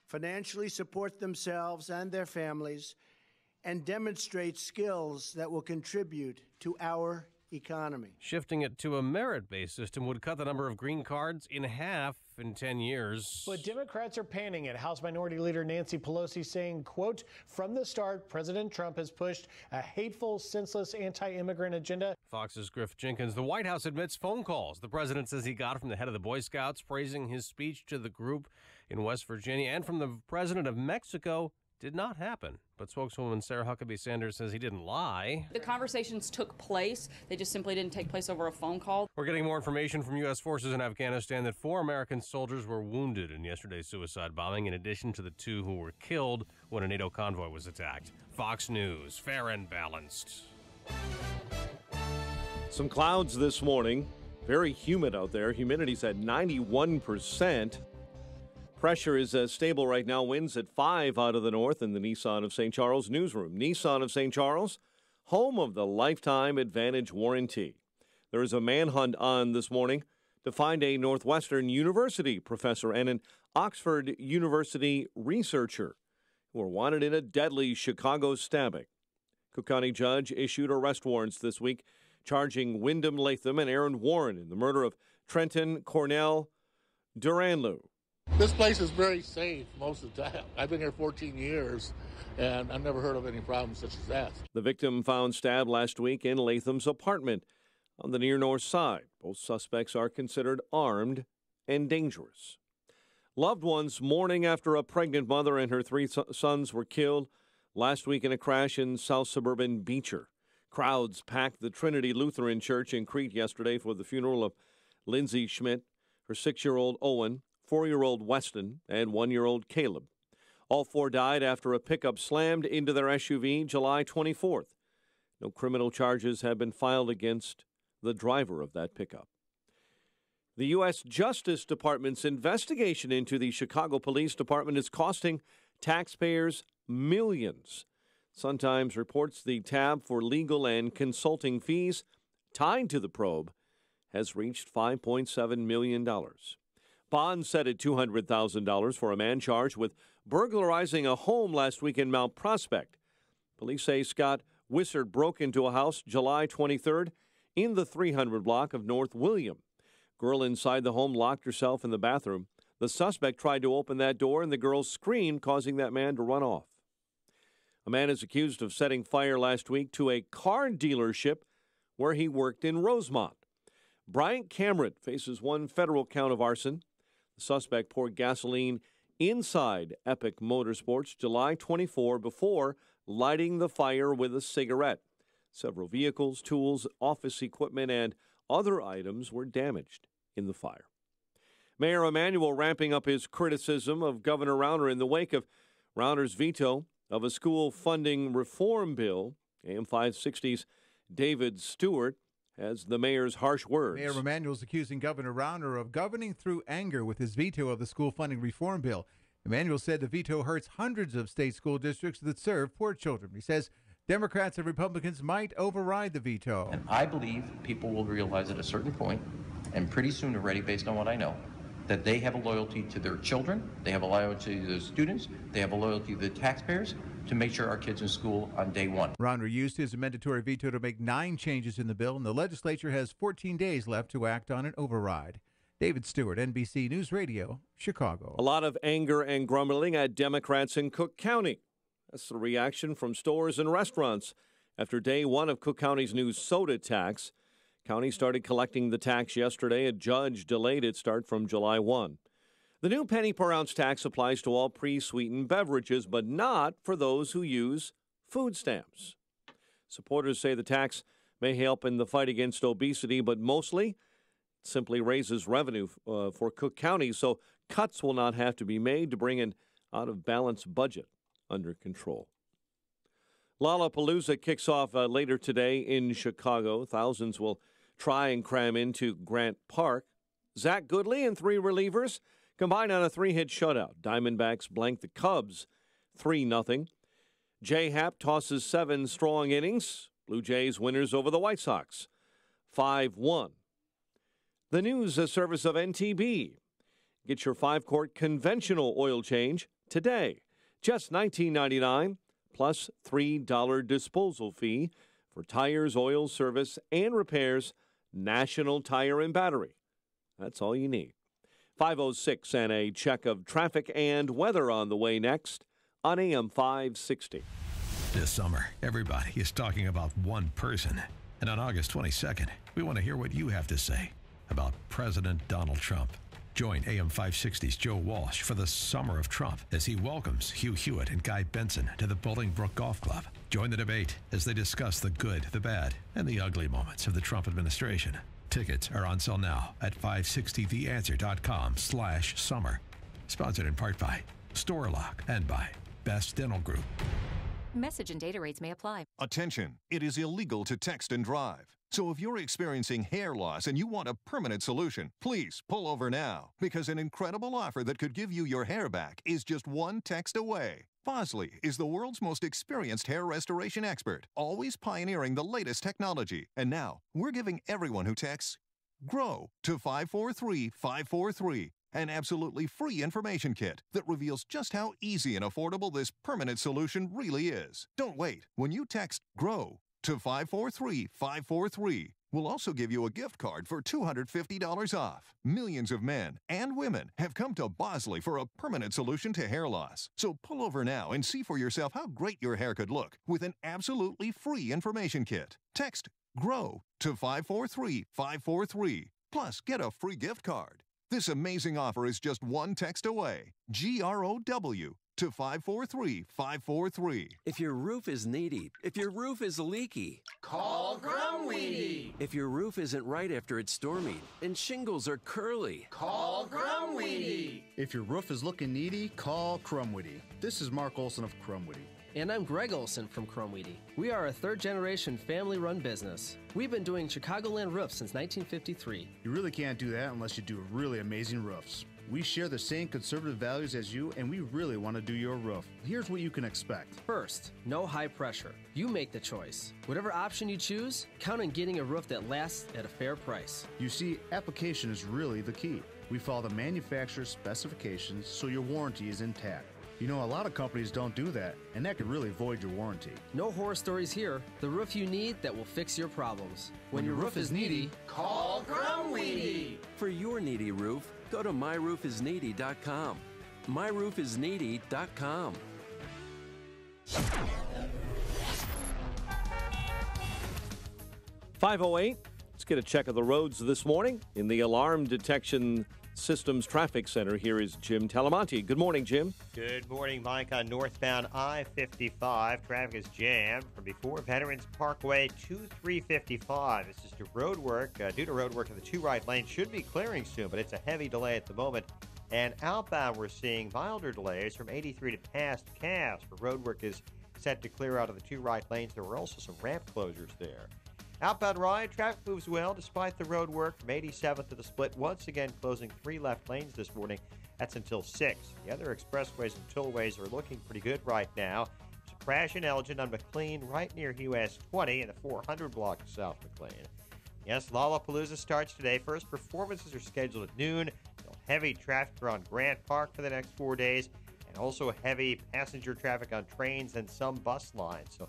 financially support themselves and their families, and demonstrate skills that will contribute to our economy. Shifting it to a merit-based system would cut the number of green cards in half in 10 years. But Democrats are panning it. House Minority Leader Nancy Pelosi saying, quote, from the start, President Trump has pushed a hateful, senseless anti-immigrant agenda. Fox's Griff Jenkins. The White House admits phone calls the president says he got from the head of the Boy Scouts praising his speech to the group in West Virginia and from the president of Mexico did not happen. But spokeswoman Sarah Huckabee Sanders says he didn't lie. The conversations took place. They just simply didn't take place over a phone call. We're getting more information from U.S. forces in Afghanistan that 4 American soldiers were wounded in yesterday's suicide bombing, in addition to the 2 who were killed when a NATO convoy was attacked. Fox News, fair and balanced. Some clouds this morning. Very humid out there. Humidity's at 91%. Pressure is stable right now. Winds at 5 out of the north in the Nissan of St. Charles newsroom. Nissan of St. Charles, home of the Lifetime Advantage Warranty. There is a manhunt on this morning to find a Northwestern University professor and an Oxford University researcher who are wanted in a deadly Chicago stabbing. Cook County judge issued arrest warrants this week charging Wyndham Latham and Aaron Warren in the murder of Trenton Cornell Duranlu. This place is very safe most of the time. I've been here 14 years, and I've never heard of any problems such as that. The victim found stabbed last week in Latham's apartment on the near north side. Both suspects are considered armed and dangerous. Loved ones mourning after a pregnant mother and her 3 sons were killed last week in a crash in south suburban Beecher. Crowds packed the Trinity Lutheran Church in Crete yesterday for the funeral of Lindsay Schmidt, her 6-year-old Owen, 4-year-old Weston, and 1-year-old Caleb. All 4 died after a pickup slammed into their SUV July 24th. No criminal charges have been filed against the driver of that pickup. The U.S. Justice Department's investigation into the Chicago Police Department is costing taxpayers millions. Sun-Times reports the tab for legal and consulting fees tied to the probe has reached $5.7 million. Bond set at $200,000 for a man charged with burglarizing a home last week in Mount Prospect. Police say Scott Wissert broke into a house July 23rd in the 300 block of North William. Girl inside the home locked herself in the bathroom. The suspect tried to open that door and the girl screamed, causing that man to run off. A man is accused of setting fire last week to a car dealership where he worked in Rosemont. Bryant Cameron faces 1 federal count of arson. The suspect poured gasoline inside Epic Motorsports July 24 before lighting the fire with a cigarette. Several vehicles, tools, office equipment, and other items were damaged in the fire. Mayor Emanuel ramping up his criticism of Governor Rauner in the wake of Rauner's veto of a school funding reform bill. AM 560's David Stewart has the mayor's harsh words. Mayor Emanuel is accusing Governor Rauner of governing through anger with his veto of the school funding reform bill. Emanuel said the veto hurts hundreds of state school districts that serve poor children. He says Democrats and Republicans might override the veto. And I believe people will realize at a certain point, and pretty soon already based on what I know, that they have a loyalty to their children, they have a loyalty to their students, they have a loyalty to the taxpayers to make sure our kids in school on day one. Rauner used his mandatory veto to make 9 changes in the bill, and the legislature has 14 days left to act on an override. David Stewart, NBC News Radio, Chicago. A lot of anger and grumbling at Democrats in Cook County. That's the reaction from stores and restaurants after day 1 of Cook County's new soda tax. County started collecting the tax yesterday. A judge delayed its start from July 1. The new penny per ounce tax applies to all pre-sweetened beverages, but not for those who use food stamps. Supporters say the tax may help in the fight against obesity, but mostly it simply raises revenue for Cook County, so cuts will not have to be made to bring an out-of-balance budget under control. Lollapalooza kicks off later today in Chicago. Thousands will try and cram into Grant Park. Zach Goodley and 3 relievers combined on a 3-hit shutout. Diamondbacks blank the Cubs 3-0. Jay Happ tosses 7 strong innings. Blue Jays winners over the White Sox 5-1. The news service of NTB. Get your 5-quart conventional oil change today. Just $19.99 plus $3 disposal fee for tires, oil, service, and repairs. National Tire and Battery. That's all you need. 5:06 and a check of traffic and weather on the way next on AM 560. This summer, everybody is talking about one person. And on August 22nd, we want to hear what you have to say about President Donald Trump. Join AM 560's Joe Walsh for the Summer of Trump as he welcomes Hugh Hewitt and Guy Benson to the Bolingbrook Golf Club. Join the debate as they discuss the good, the bad, and the ugly moments of the Trump administration. Tickets are on sale now at 560theanswer.com/summer. Sponsored in part by Storlock and by Best Dental Group. Message and data rates may apply. Attention, it is illegal to text and drive. So if you're experiencing hair loss and you want a permanent solution, please pull over now, because an incredible offer that could give you your hair back is just one text away. Bosley is the world's most experienced hair restoration expert, always pioneering the latest technology. And now, we're giving everyone who texts GROW to 543-543. An absolutely free information kit that reveals just how easy and affordable this permanent solution really is. Don't wait. When you text GROW to 543-543, we'll also give you a gift card for $250 off. Millions of men and women have come to Bosley for a permanent solution to hair loss. So pull over now and see for yourself how great your hair could look with an absolutely free information kit. Text GROW to 543-543. Plus, get a free gift card. This amazing offer is just one text away. GROW to 543-543. If your roof is needy, if your roof is leaky, call Grumweedy. If your roof isn't right after it's storming and shingles are curly, call Grumweedy. If your roof is looking needy, call Crumweedy. This is Mark Olson of Crumweedy. And I'm Greg Olson from Crumweedy. We are a third-generation family-run business. We've been doing Chicagoland roofs since 1953. You really can't do that unless you do really amazing roofs. We share the same conservative values as you, and we really want to do your roof. Here's what you can expect. First, no high pressure. You make the choice. Whatever option you choose, count on getting a roof that lasts at a fair price. You see, application is really the key. We follow the manufacturer's specifications so your warranty is intact. You know, a lot of companies don't do that, and that could really void your warranty. No horror stories here. The roof you need that will fix your problems. When your roof is needy, call Grumweedy. For your needy roof, go to myroofisneedy.com. myroofisneedy.com. 5:08. Let's get a check of the roads this morning in the Alarm Detection Systems Traffic Center. Here is Jim Talamonte. Good morning, Jim. Good morning, Mike. On northbound I-55, traffic is jammed from before Veterans Parkway to 355. This is due to road work. Due to road work in the two right lanes, should be clearing soon, but it's a heavy delay at the moment. And outbound, we're seeing milder delays from 83 to past Calves. For road work is set to clear out of the two right lanes. There were also some ramp closures there. Outbound ride, traffic moves well despite the road work from 87th to the split, once again closing 3 left lanes this morning. That's until 6. The other expressways and tollways are looking pretty good right now. There's a crash in Elgin on McLean right near US 20 in the 400 block of South McLean. Yes, Lollapalooza starts today. First performances are scheduled at noon. Heavy traffic around Grant Park for the next 4 days, and also heavy passenger traffic on trains and some bus lines. So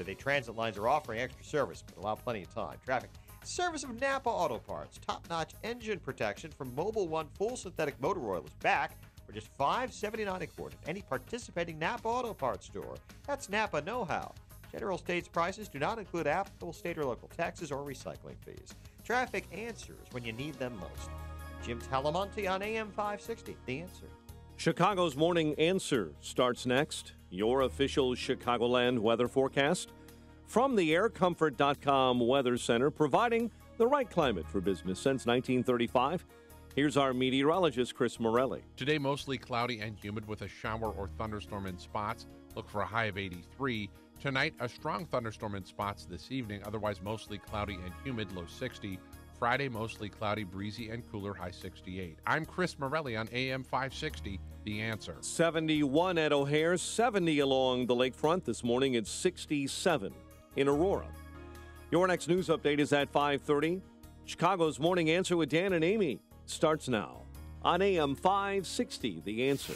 the transit lines are offering extra service, but allow plenty of time. Traffic. Service of Napa Auto Parts. Top-notch engine protection from Mobil 1 full synthetic motor oil is back for just $5.79 a quart at any participating Napa Auto Parts store. That's Napa know-how. General States prices do not include applicable state or local taxes or recycling fees. Traffic answers when you need them most. Jim Talamonte on AM 560, The Answer. Chicago's Morning Answer starts next. Your official Chicagoland weather forecast from the aircomfort.com Weather Center, providing the right climate for business since 1935. Here's our meteorologist, Chris Morelli. Today, mostly cloudy and humid with a shower or thunderstorm in spots. Look for a high of 83. Tonight, a strong thunderstorm in spots this evening. Otherwise, mostly cloudy and humid, low 60. Friday, mostly cloudy, breezy, and cooler, high 68. I'm Chris Morelli on AM 560, The Answer. 71 at O'Hare, 70 along the lakefront. This morning, it's 67 in Aurora. Your next news update is at 5:30. Chicago's Morning Answer with Dan and Amy starts now on AM 560, The Answer.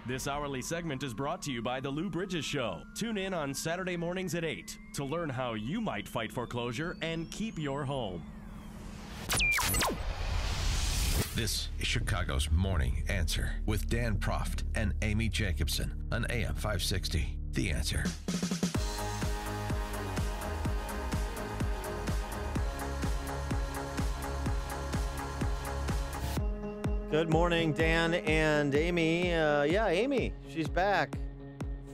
This hourly segment is brought to you by The Lou Bridges Show. Tune in on Saturday mornings at 8 to learn how you might fight foreclosure and keep your home. This is Chicago's Morning Answer with Dan Proft and Amy Jacobson on AM 560. The Answer. Good morning, Dan and Amy. Amy, she's back.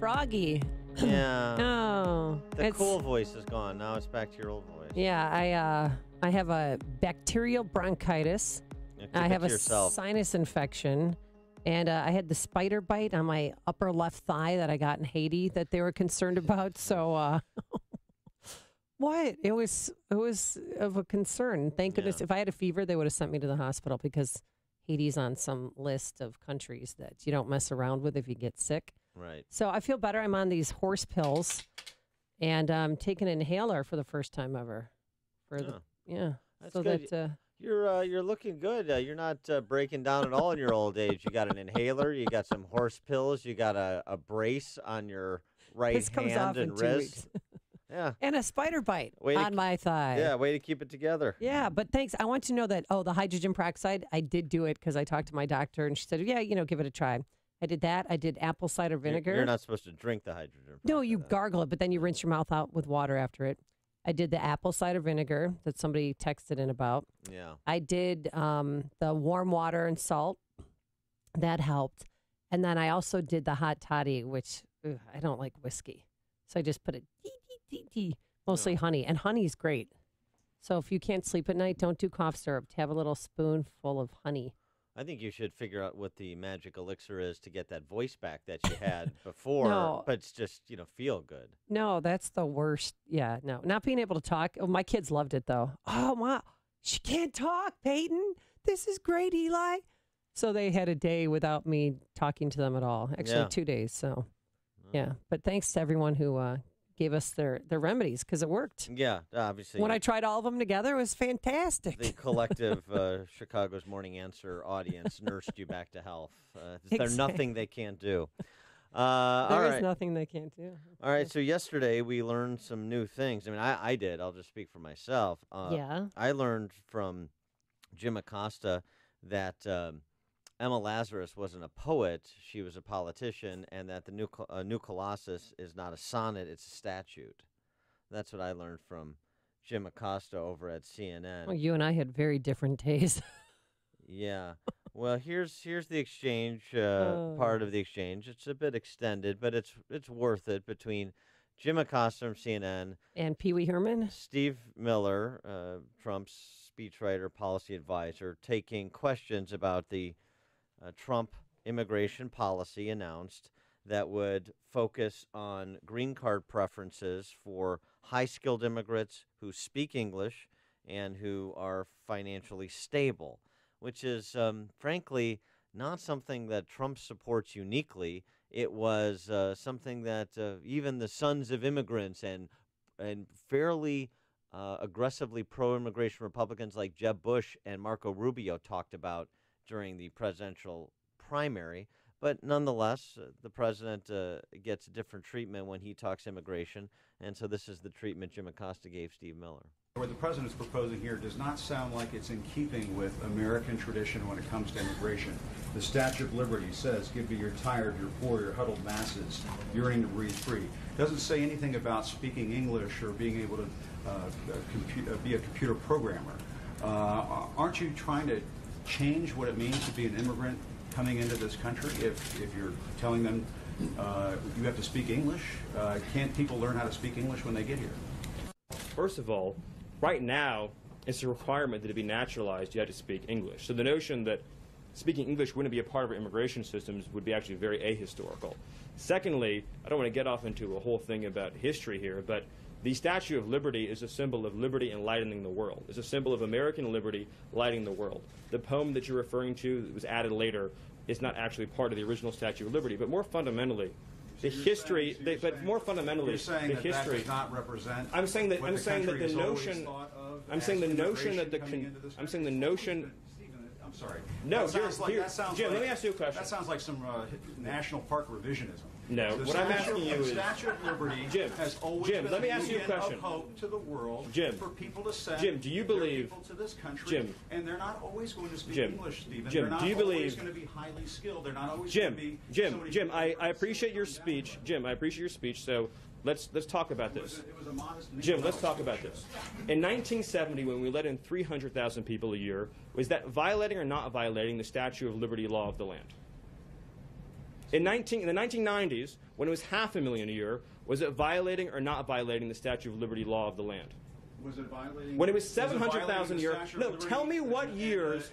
Froggy. Yeah. Oh. The cool voice is gone. Now it's back to your old voice. Yeah, I have a bacterial bronchitis. I have a sinus infection. And I had the spider bite on my upper left thigh that I got in Haiti that they were concerned about. So, what? It was of a concern. Thank goodness. If I had a fever, they would have sent me to the hospital because Haiti's on some list of countries that you don't mess around with if you get sick. Right. So I feel better. I'm on these horse pills, and I'm taking an inhaler for the first time ever. That's so good. That you're looking good. You're not breaking down at all in your old age. You got an inhaler. You got some horse pills. You got a brace on your right this comes hand off and in 2 wrist. weeks. Yeah. And a spider bite on my thigh. Yeah, way to keep it together. Yeah, but thanks. I want you to know that, the hydrogen peroxide, I did do it because I talked to my doctor, and she said, give it a try. I did that. I did apple cider vinegar. You're not supposed to drink the hydrogen. No, you gargle it, but then you rinse your mouth out with water after it. I did the apple cider vinegar that somebody texted in about. Yeah. I did the warm water and salt. That helped. And then I also did the hot toddy, which I don't like whiskey. So I just put it mostly honey, and honey's great. So if you can't sleep at night, don't do cough syrup. Have a little spoonful of honey. I think you should figure out what the magic elixir is to get that voice back that you had before, No. but it's just, feel good. No, that's the worst. Yeah, no. Not being able to talk. Oh, my kids loved it, though. Oh, wow. She can't talk, Peyton. This is great, Eli. So they had a day without me talking to them at all. Actually, 2 days. So, yeah. But thanks to everyone who gave us their remedies because it worked. Yeah, obviously. When I tried all of them together, it was fantastic. The collective Chicago's Morning Answer audience nursed you back to health. There's nothing they can't do. There is nothing they can't do. All right, so yesterday we learned some new things. I mean, I did. I'll just speak for myself. I learned from Jim Acosta that Emma Lazarus wasn't a poet, she was a politician, and that the New Colossus is not a sonnet, it's a statute. That's what I learned from Jim Acosta over at CNN. Well, you and I had very different tastes. Yeah. Well, here's the exchange, part of the exchange. It's a bit extended, but it's worth it, between Jim Acosta from CNN and Pee Wee Herman, Steve Miller, Trump's speechwriter, policy advisor, taking questions about the Trump immigration policy announced that would focus on green card preferences for high-skilled immigrants who speak English and who are financially stable, which is, frankly, not something that Trump supports uniquely. It was something that even the sons of immigrants and fairly aggressively pro-immigration Republicans like Jeb Bush and Marco Rubio talked about during the presidential primary. But nonetheless, the president gets a different treatment when he talks immigration, and so this is the treatment Jim Acosta gave Steve Miller. What the president's proposing here does not sound like it's in keeping with American tradition when it comes to immigration. The Statue of Liberty says, give me your tired, your poor, your huddled masses, yearning to breathe free. It doesn't say anything about speaking English or being able to be a computer programmer. Aren't you trying to change what it means to be an immigrant coming into this country if you're telling them you have to speak English? Can't people learn how to speak English when they get here? First of all, right now, it's a requirement that to be naturalized, you have to speak English. So the notion that speaking English wouldn't be a part of our immigration systems would be actually very ahistorical. Secondly, I don't want to get off into a whole thing about history here, but the Statue of Liberty is a symbol of liberty enlightening the world. It's a symbol of American liberty lighting the world. The poem that you're referring to that was added later is not actually part of the original Statue of Liberty, but more fundamentally, the history, but more fundamentally, you're saying the that history does not represent. I'm saying that what I'm the saying that country the has always notion. thought of I'm saying the as notion that immigration coming into this I'm saying the notion. Stephen, I'm I'm sorry. No, that sounds Jim, like, let me ask you a question. That sounds like some national park revisionism. No, what I'm asking you is... The Statue of Liberty has always Jim, been let me ask you a question. Of hope to the world for people to send Jim, do you believe... people to this country, Jim, and they're not always going to speak Jim, English, Stephen. Jim, they're not do you always believe... going to be highly skilled. They're not always going to be... Jim, I appreciate your speech. Jim, I appreciate your speech, so let's talk about this. It was a modest... Jim, let's talk about this. In 1970, when we let in 300,000 people a year, was that violating or not violating the Statue of Liberty law of the land? In the 1990s, when it was 500,000 a year, was it violating or not violating the Statue of Liberty law of the land? Was it violating? When it was 700,000 a year. No, tell me what years.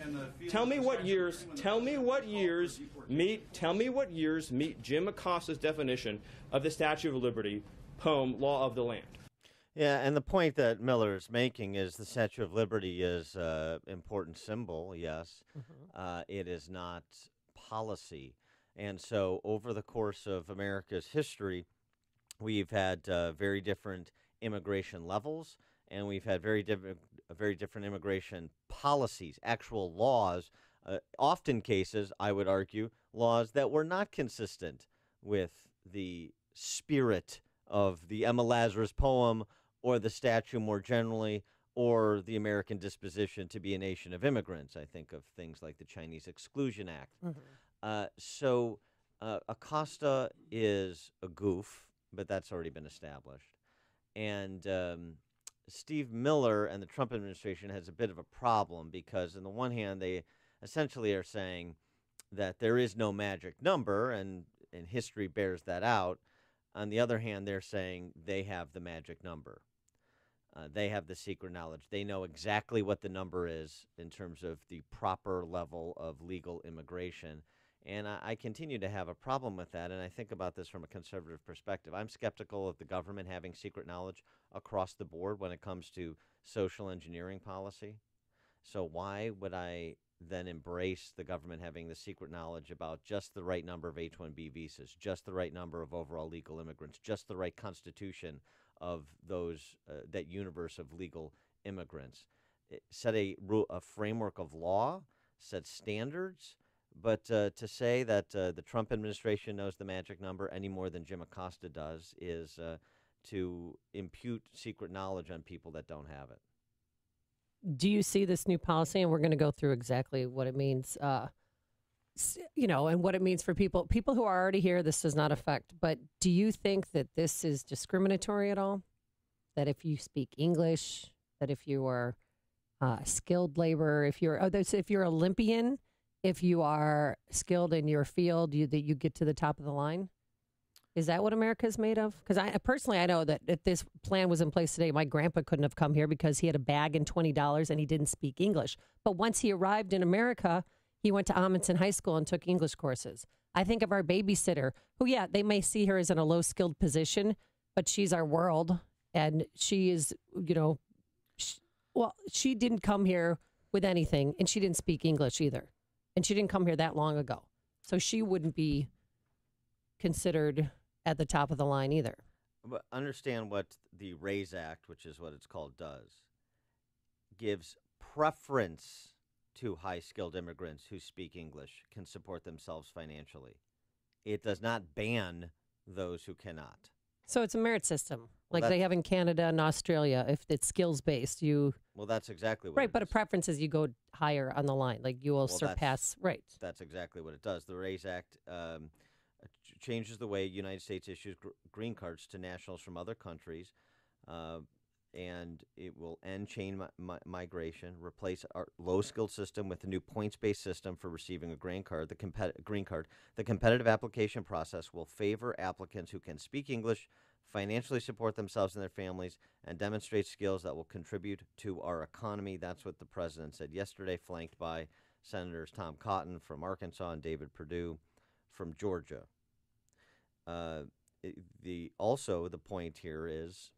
Tell me what years. Tell me what years meet. Tell me what years meet Jim Acosta's definition of the Statue of Liberty poem "Law of the Land." Yeah, and the point that Miller is making is the Statue of Liberty is an important symbol. Yes, it is not policy. And so over the course of America's history, we've had very different immigration levels, and we've had very different immigration policies, actual laws, often cases, I would argue, laws that were not consistent with the spirit of the Emma Lazarus poem or the statue more generally, or the American disposition to be a nation of immigrants. I think of things like the Chinese Exclusion Act. So Acosta is a goof, but that's already been established. And Steve Miller and the Trump administration has a bit of a problem because, on the one hand, they essentially are saying that there is no magic number, and history bears that out. On the other hand, they're saying they have the magic number. They have the secret knowledge. They know exactly what the number is in terms of the proper level of legal immigration. And I continue to have a problem with that, and I think about this from a conservative perspective. I'm skeptical of the government having secret knowledge across the board when it comes to social engineering policy. So why would I then embrace the government having the secret knowledge about just the right number of H-1B visas, just the right number of overall legal immigrants, just the right constitution of those that universe of legal immigrants? It set a framework of law, set standards. But to say that the Trump administration knows the magic number any more than Jim Acosta does is to impute secret knowledge on people that don't have it. Do you see this new policy? And we're going to go through exactly what it means, and what it means for people who are already here. This does not affect. But do you think that this is discriminatory at all? That if you speak English, that if you are skilled labor, if you're Olympian, if you are skilled in your field, that you get to the top of the line? Is that what America is made of? Because I know that if this plan was in place today, my grandpa couldn't have come here because he had a bag and $20 and he didn't speak English. But once he arrived in America, he went to Amundsen High School and took English courses. I think of our babysitter, who, they may see her as in a low-skilled position, but she's our world. And she is, she didn't come here with anything, and she didn't speak English either. And she didn't come here that long ago. So she wouldn't be considered at the top of the line either. But understand what the RAISE Act, which is what it's called, does. Gives preference to high-skilled immigrants who speak English, can support themselves financially. It does not ban those who cannot. So it's a merit system, like they have in Canada and Australia. If it's skills-based, Well, that's exactly what right, but a preference is you go higher on the line, like you will surpass, right. That's exactly what it does. The RAISE Act changes the way United States issues green cards to nationals from other countries, and it will end chain migration, replace our low-skilled system with a new points-based system for receiving a green card. The competitive application process will favor applicants who can speak English, financially support themselves and their families, and demonstrate skills that will contribute to our economy. That's what the president said yesterday, flanked by Senators Tom Cotton from Arkansas and David Perdue from Georgia. The point here is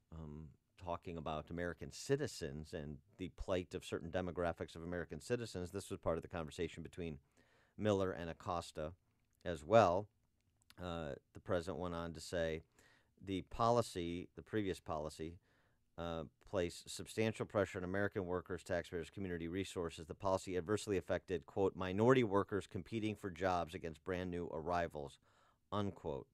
talking about American citizens and the plight of certain demographics of American citizens. This was part of the conversation between Miller and Acosta as well. The president went on to say the previous policy, place substantial pressure on American workers, taxpayers, community resources. The policy adversely affected, quote, minority workers competing for jobs against brand new arrivals, unquote.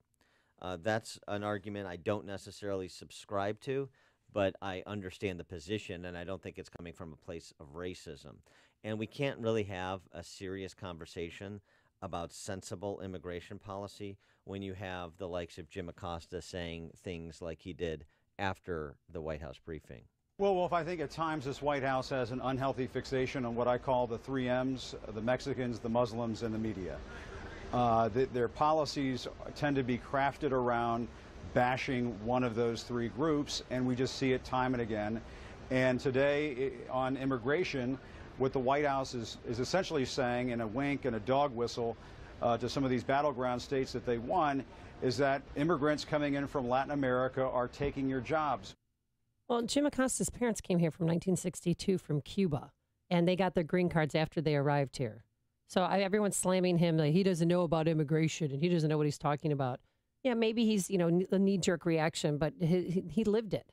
That's an argument I don't necessarily subscribe to, but I understand the position, and I don't think it's coming from a place of racism. And we can't really have a serious conversation about sensible immigration policy when you have the likes of Jim Acosta saying things like he did after the White House briefing. Well, Wolf, I think at times this White House has an unhealthy fixation on what I call the 3 M's, the Mexicans, the Muslims, and the media. Their policies tend to be crafted around bashing one of those 3 groups, and we just see it time and again. And today on immigration, what the White House is essentially saying in a wink and a dog whistle to some of these battleground states that they won is that immigrants coming in from Latin America are taking your jobs. Well, Jim Acosta's parents came here from 1962 from Cuba, and they got their green cards after they arrived here. So everyone's slamming him like he doesn't know about immigration and he doesn't know what he's talking about. Yeah, maybe he's, a knee-jerk reaction, but he lived it.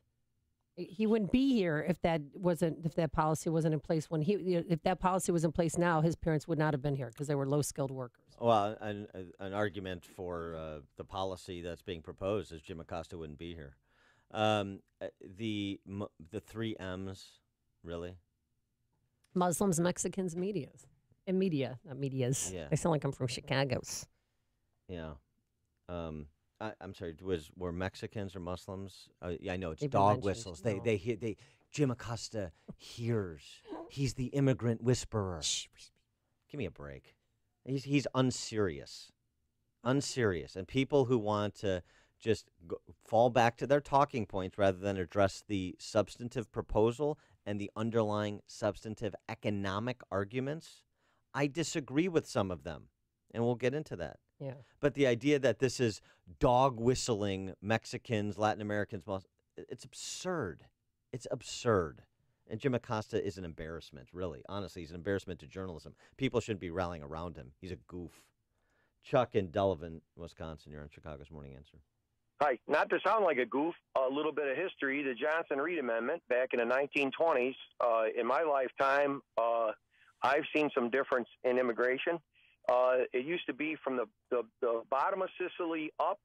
He wouldn't be here if that policy wasn't in place if that policy was in place now, his parents would not have been here because they were low-skilled workers. Well, an argument for the policy that's being proposed is Jim Acosta wouldn't be here. The 3 M's, really? Muslims, Mexicans, medias. And media, not medias. Yeah. I sound like I'm from Chicago. Yeah. I'm sorry. Were Mexicans or Muslims? Yeah, I know it's dog whistles. No. They hear. Jim Acosta hears. He's the immigrant whisperer. Shh, give me a break. He's unserious, and people who want to just fall back to their talking points rather than address the substantive proposal and the underlying substantive economic arguments. I disagree with some of them, and we'll get into that. Yeah. But the idea that this is dog whistling Mexicans, Latin Americans, it's absurd. It's absurd. And Jim Acosta is an embarrassment, really. Honestly, he's an embarrassment to journalism. People shouldn't be rallying around him. He's a goof. Chuck in Delavan, Wisconsin, you're on Chicago's Morning Answer. Hi. Not to sound like a goof, a little bit of history. The Johnson-Reed Amendment back in the 1920s, in my lifetime, I've seen some difference in immigration. It used to be from the bottom of Sicily up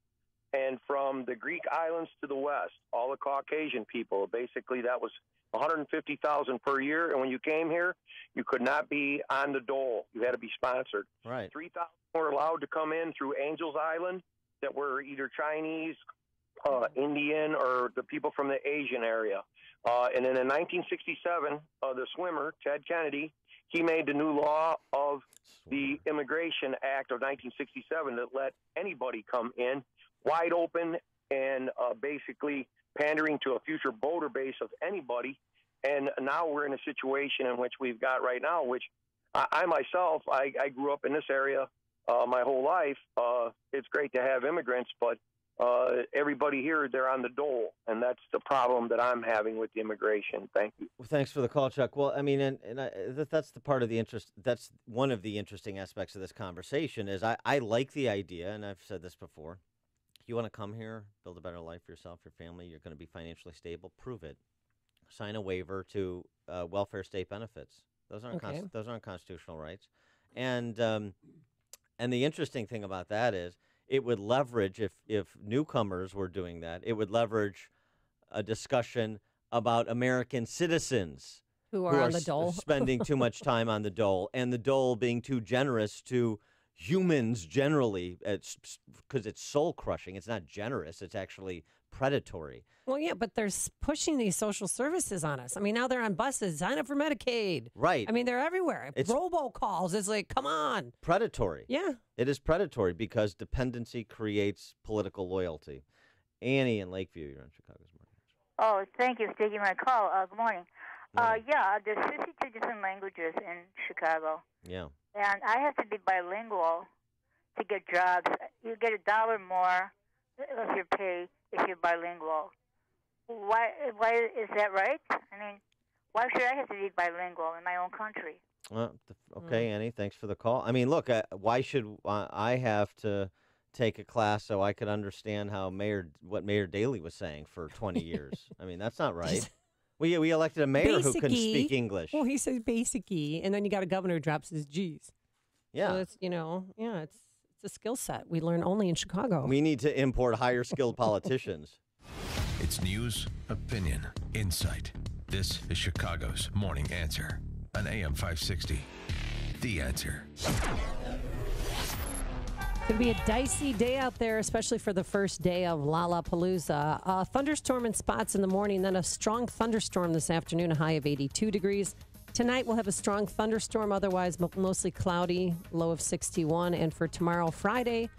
and from the Greek islands to the west, all the Caucasian people. Basically, that was 150,000 per year. And when you came here, you could not be on the dole. You had to be sponsored. Right. 3,000 were allowed to come in through Angels Island that were either Chinese, Indian, or the people from the Asian area. And then in 1967, the swimmer, Ted Kennedy, he made the new law of the Immigration Act of 1967 that let anybody come in wide open and basically pandering to a future voter base of anybody. And now we're in a situation in which we've got right now, which I myself, I grew up in this area my whole life. It's great to have immigrants, but everybody here, they're on the dole, and that's the problem that I'm having with the immigration. Thank you. Well, thanks for the call, Chuck. Well, I mean, that's the part of the interest. That's one of the interesting aspects of this conversation is I like the idea, and I've said this before. You want to come here, build a better life for yourself, your family, you're going to be financially stable, prove it. Sign a waiver to welfare state benefits. Those aren't those aren't constitutional rights. And the interesting thing about that is it would leverage, if newcomers were doing that, it would leverage a discussion about American citizens who are on the dole, spending too much time on the dole, and the dole being too generous to humans generally, because it's soul crushing. It's not generous. It's actually predatory. Well, yeah, but they're pushing these social services on us. I mean, now they're on buses. Sign up for Medicaid. Right. I mean, they're everywhere. It's robocalls. It's like, come on. Predatory. Yeah. It is predatory because dependency creates political loyalty. Annie in Lakeview, you're on Chicago's Morning. Oh, thank you for taking my call. Good morning. Yeah, there's 52 different languages in Chicago. Yeah. And I have to be bilingual to get jobs. You get $1 more of your pay if you're bilingual. Why is that right? I mean, why should I have to be bilingual in my own country? Okay, Annie, thanks for the call. I mean, look, why should I have to take a class so I could understand what Mayor Daley was saying for 20 years? I mean, that's not right. We elected a mayor who couldn't speak English. Well, he says basic-y, and then you got a governor who drops his G's. Yeah. So it's, it's a skill set we learn only in Chicago. We need to import higher skilled politicians. It's news, opinion, insight. This is Chicago's Morning Answer on AM 560. The Answer. It's going to be a dicey day out there, especially for the first day of Lollapalooza. A thunderstorm in spots in the morning, then a strong thunderstorm this afternoon, a high of 82 degrees. Tonight we'll have a strong thunderstorm, otherwise mostly cloudy, low of 61. And for tomorrow, Friday,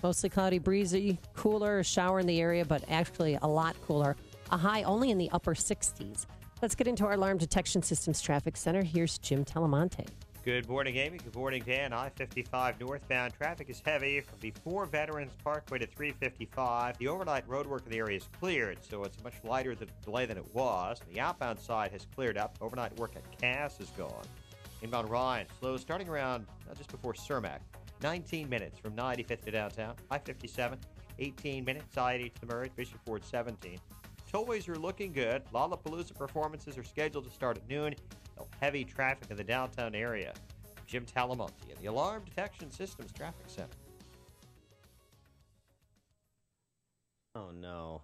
mostly cloudy, breezy, cooler, a shower in the area, but actually a lot cooler. A high only in the upper 60s. Let's get into our Alarm Detection Systems Traffic Center. Here's Jim Talamonte. Good morning, Amy. Good morning, Dan. I-55 northbound traffic is heavy from before Veterans Parkway to 355. The overnight roadwork in the area is cleared, so it's a much lighter delay than it was. The outbound side has cleared up. Overnight work at Cass is gone. Inbound Ryan, slow starting around just before Cermak. 19 minutes from 95th to downtown. I-57, 18 minutes. I-80 to the Murray, Bishop Ford, 17. Tollways are looking good. Lollapalooza performances are scheduled to start at noon. Heavy traffic in the downtown area. Jim Talamonte at the Alarm Detection Systems Traffic Center. Oh, no.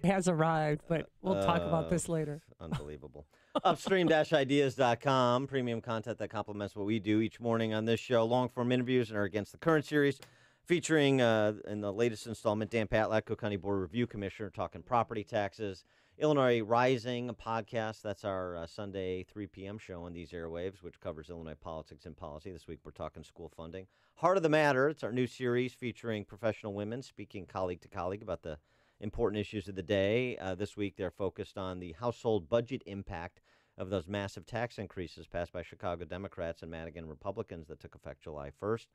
It has arrived, but we'll talk about this later. Unbelievable. Upstream-ideas.com, premium content that complements what we do each morning on this show. Long-form interviews and our Against the Current series, featuring in the latest installment, Dan Patlak, Cook County Board Review Commissioner, talking property taxes. Illinois Rising, a podcast. That's our Sunday 3 p.m. show on these airwaves, which covers Illinois politics and policy. This week we're talking school funding. Heart of the Matter. It's our new series featuring professional women speaking colleague to colleague about the important issues of the day. This week they're focused on the household budget impact of those massive tax increases passed by Chicago Democrats and Madigan Republicans that took effect July 1st,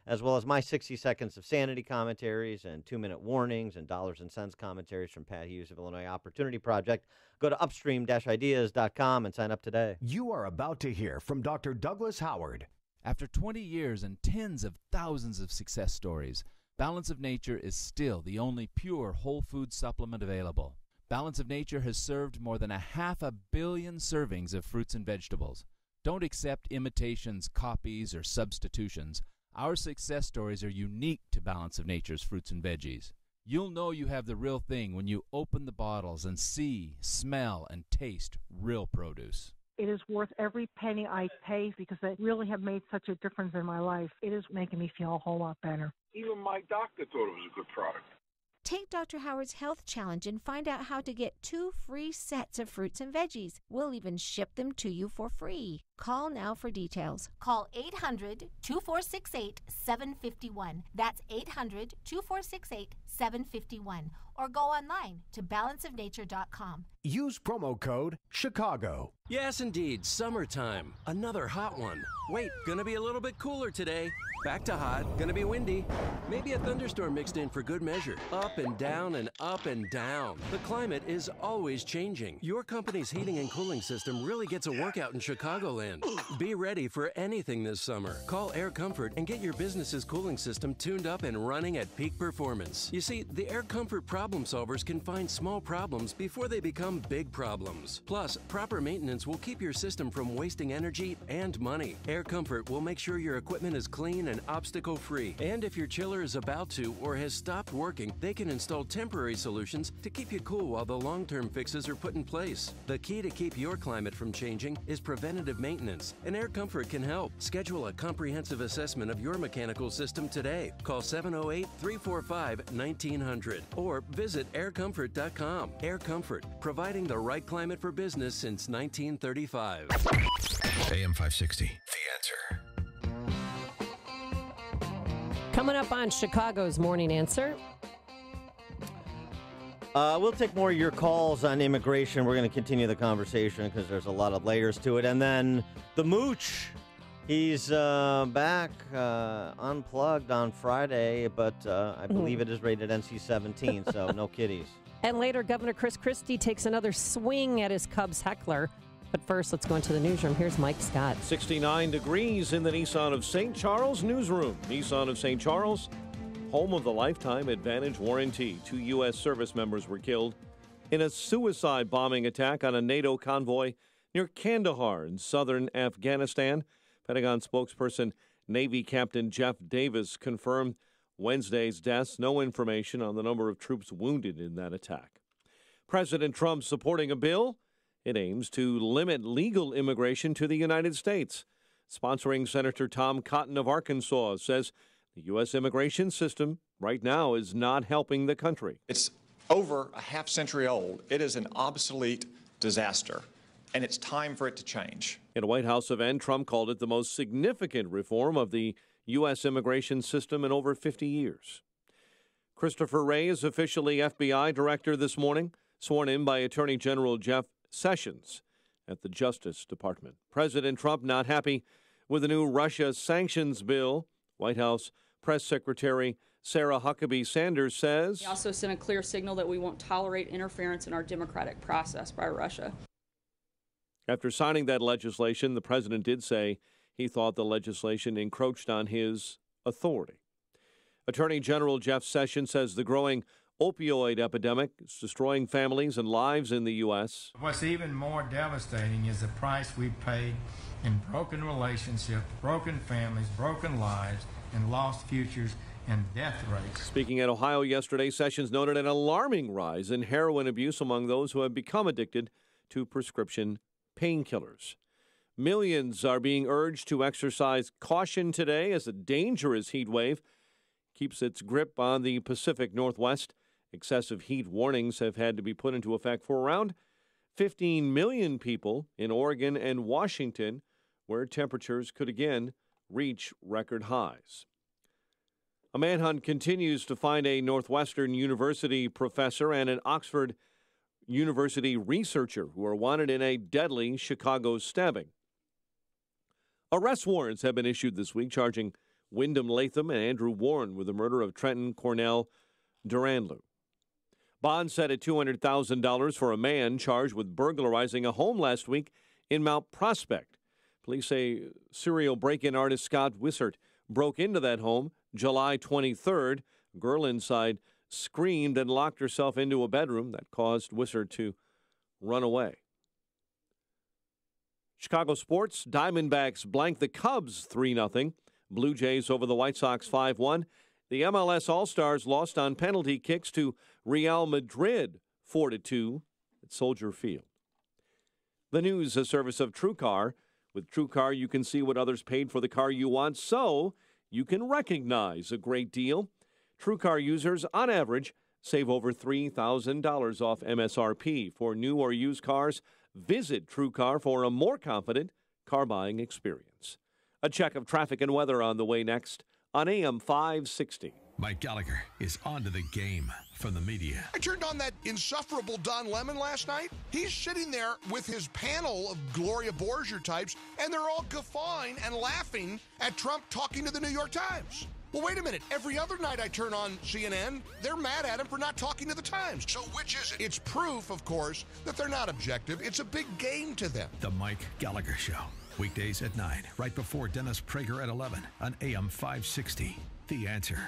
as well as my 60 seconds of sanity commentaries and 2-minute warnings and dollars and cents commentaries from Pat Hughes of Illinois Opportunity Project. Go to upstream-ideas.com and sign up today. You are about to hear from Dr. Douglas Howard. After 20 years and tens of thousands of success stories, Balance of Nature is still the only pure whole food supplement available. Balance of Nature has served more than 500 million servings of fruits and vegetables. Don't accept imitations, copies, or substitutions. Our success stories are unique to Balance of Nature's fruits and veggies. You'll know you have the real thing when you open the bottles and see, smell, and taste real produce. It is worth every penny I pay because they really have made such a difference in my life. It is making me feel a whole lot better. Even my doctor thought it was a good product. Take Dr. Howard's Health Challenge and find out how to get 2 free sets of fruits and veggies. We'll even ship them to you for free. Call now for details. Call 800-2468-751. That's 800-2468-751. Or go online to balanceofnature.com. Use promo code Chicago. Yes, indeed. Summertime. Another hot one. Wait, gonna be a little bit cooler today. Back to hot. Gonna be windy. Maybe a thunderstorm mixed in for good measure. Up and down and up and down. The climate is always changing. Your company's heating and cooling system really gets a workout in Chicagoland. Be ready for anything this summer. Call Air Comfort and get your business's cooling system tuned up and running at peak performance. You see, the Air Comfort problem solvers can find small problems before they become big problems. Plus, proper maintenance will keep your system from wasting energy and money. Air Comfort will make sure your equipment is clean and obstacle-free. And if your chiller is about to or has stopped working, they can install temporary solutions to keep you cool while the long-term fixes are put in place. The key to keep your climate from changing is preventative maintenance, and Air Comfort can help. Schedule a comprehensive assessment of your mechanical system today. Call 708-345-1900 or visit aircomfort.com. Air Comfort, providing the right climate for business since 1935. AM 560, The Answer. Coming up on Chicago's Morning Answer. We'll take more of your calls on immigration. We're going to continue the conversation because there's a lot of layers to it. And then the Mooch, he's back unplugged on Friday, but I believe it is rated NC-17, so no kiddies. And later, Governor Chris Christie takes another swing at his Cubs heckler. But first, let's go into the newsroom. Here's Mike Scott. 69 degrees in the Nissan of St. Charles newsroom. Nissan of St. Charles, home of the Lifetime Advantage Warranty. 2 U.S. service members were killed in a suicide bombing attack on a NATO convoy near Kandahar in southern Afghanistan. Pentagon spokesperson Navy Captain Jeff Davis confirmed Wednesday's deaths. No information on the number of troops wounded in that attack. President Trump supporting a bill. It aims to limit legal immigration to the United States. Sponsoring Senator Tom Cotton of Arkansas says the U.S. immigration system right now is not helping the country. It's over a half century old. It is an obsolete disaster, and it's time for it to change. In a White House event, Trump called it the most significant reform of the U.S. immigration system in over 50 years. Christopher Wray is officially FBI director this morning, sworn in by Attorney General Jeff Sessions at the Justice Department. President Trump not happy with the new Russia sanctions bill. White House Press Secretary Sarah Huckabee Sanders says, We also sent a clear signal that we won't tolerate interference in our democratic process by Russia. After signing that legislation, the president did say he thought the legislation encroached on his authority. Attorney General Jeff Sessions says the growing opioid epidemic is destroying families and lives in the U.S. What's even more devastating is the price we pay in broken relationships, broken families, broken lives, and lost futures and death rates. Speaking at Ohio yesterday, Sessions noted an alarming rise in heroin abuse among those who have become addicted to prescription painkillers. Millions are being urged to exercise caution today as a dangerous heat wave keeps its grip on the Pacific Northwest. Excessive heat warnings have had to be put into effect for around 15 million people in Oregon and Washington, where temperatures could again reach record highs. A manhunt continues to find a Northwestern University professor and an Oxford University researcher who are wanted in a deadly Chicago stabbing. Arrest warrants have been issued this week charging Wyndham Latham and Andrew Warren with the murder of Trenton Cornell Duranlu. Bond set at $200,000 for a man charged with burglarizing a home last week in Mount Prospect. Police say serial break-in artist Scott Wissert broke into that home July 23rd. A girl inside screamed and locked herself into a bedroom. That caused Wissert to run away. Chicago sports, Diamondbacks blank the Cubs 3-0. Blue Jays over the White Sox 5-1. The MLS All-Stars lost on penalty kicks to Real Madrid 4-2 at Soldier Field. The news, a service of TrueCar. With TrueCar, you can see what others paid for the car you want, so you can recognize a great deal. TrueCar users, on average, save over $3,000 off MSRP. For new or used cars, visit TrueCar for a more confident car buying experience. A check of traffic and weather on the way next on AM 560. Mike Gallagher is onto the game from the media. I turned on that insufferable Don Lemon last night. He's sitting there with his panel of Gloria Borger types, and they're all guffawing and laughing at Trump talking to the New York Times. Well, wait a minute. Every other night I turn on CNN, they're mad at him for not talking to the Times. So which is it? It's proof, of course, that they're not objective. It's a big game to them. The Mike Gallagher Show. Weekdays at 9, right before Dennis Prager at 11 on AM 560. The Answer.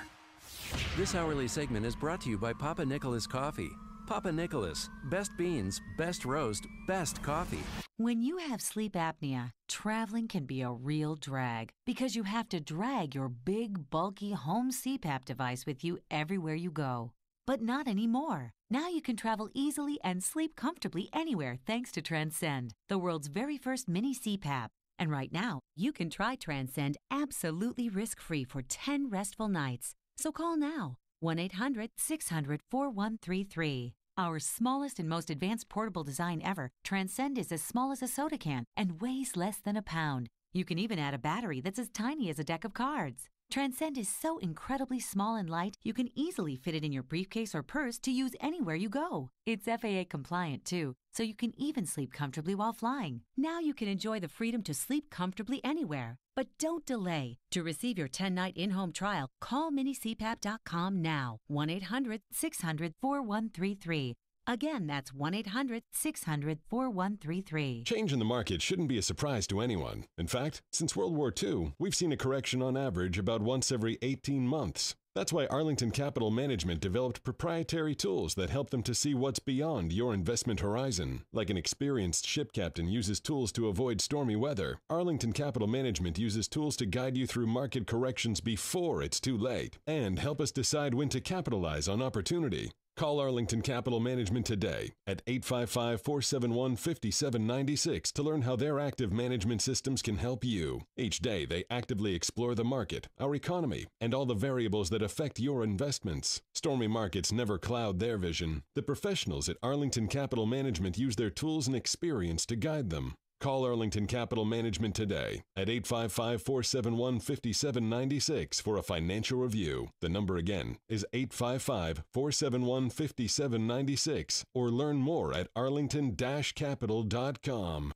This hourly segment is brought to you by Papa Nicholas Coffee. Papa Nicholas, best beans, best roast, best coffee. When you have sleep apnea, traveling can be a real drag because you have to drag your big, bulky home CPAP device with you everywhere you go. But not anymore. Now you can travel easily and sleep comfortably anywhere thanks to Transcend, the world's very first mini CPAP. And right now, you can try Transcend absolutely risk-free for 10 restful nights. So call now, 1-800-600-4133. Our smallest and most advanced portable design ever, Transcend is as small as a soda can and weighs less than a pound. You can even add a battery that's as tiny as a deck of cards. Transcend is so incredibly small and light, you can easily fit it in your briefcase or purse to use anywhere you go. It's FAA compliant too, so you can even sleep comfortably while flying. Now you can enjoy the freedom to sleep comfortably anywhere. But don't delay. To receive your 10-night in-home trial, call minicpap.com now. 1-800-600-4133. Again, that's 1-800-600-4133. Change in the market shouldn't be a surprise to anyone. In fact, since World War II, we've seen a correction on average about once every 18 months. That's why Arlington Capital Management developed proprietary tools that help them to see what's beyond your investment horizon. Like an experienced ship captain uses tools to avoid stormy weather, Arlington Capital Management uses tools to guide you through market corrections before it's too late and help us decide when to capitalize on opportunity. Call Arlington Capital Management today at 855-471-5796 to learn how their active management systems can help you. Each day, they actively explore the market, our economy, and all the variables that affect your investments. Stormy markets never cloud their vision. The professionals at Arlington Capital Management use their tools and experience to guide them. Call Arlington Capital Management today at 855-471-5796 for a financial review. The number again is 855-471-5796 or learn more at arlington-capital.com.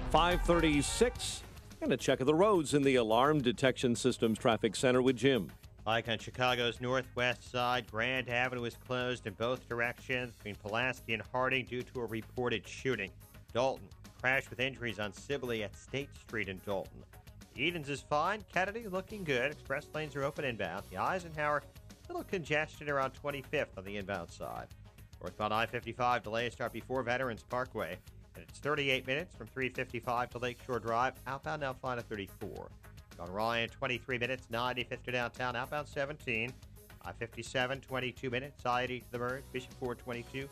5:36 and a check of the roads in the Alarm Detection Systems Traffic Center with Jim. Like on Chicago's northwest side, Grand Avenue is closed in both directions between Pulaski and Harding due to a reported shooting. Dalton, crash with injuries on Sibley at State Street in Dalton. Edens is fine. Kennedy looking good. Express lanes are open inbound. The Eisenhower, a little congestion around 25th on the inbound side. Northbound I-55 delays start before Veterans Parkway, and it's 38 minutes from 355 to Lakeshore Drive. Outbound now fine at 34. On Ryan, 23 minutes, 95th to downtown. Outbound 17. I-57, 22 minutes. I-80 to the Merge. Bishop Ford, 22.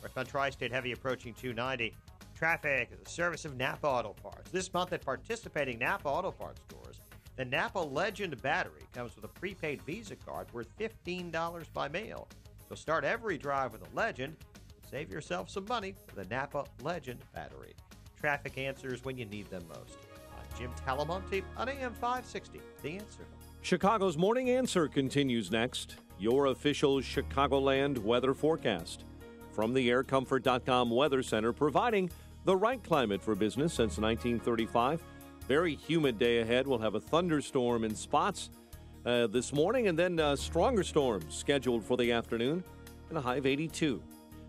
Northbound Tri-State heavy approaching 290. Traffic is a service of Napa Auto Parts. This month at participating Napa Auto Parts stores, the Napa Legend battery comes with a prepaid Visa card worth $15 by mail. So start every drive with a Legend and save yourself some money with the Napa Legend battery. Traffic answers when you need them most. I'm Jim Talamonte on AM 560, The Answer. Chicago's Morning Answer continues next. Your official Chicagoland weather forecast. From the aircomfort.com Weather Center, providing the right climate for business since 1935. Very humid day ahead. We'll have a thunderstorm in spots this morning, and then stronger storms scheduled for the afternoon and a high of 82.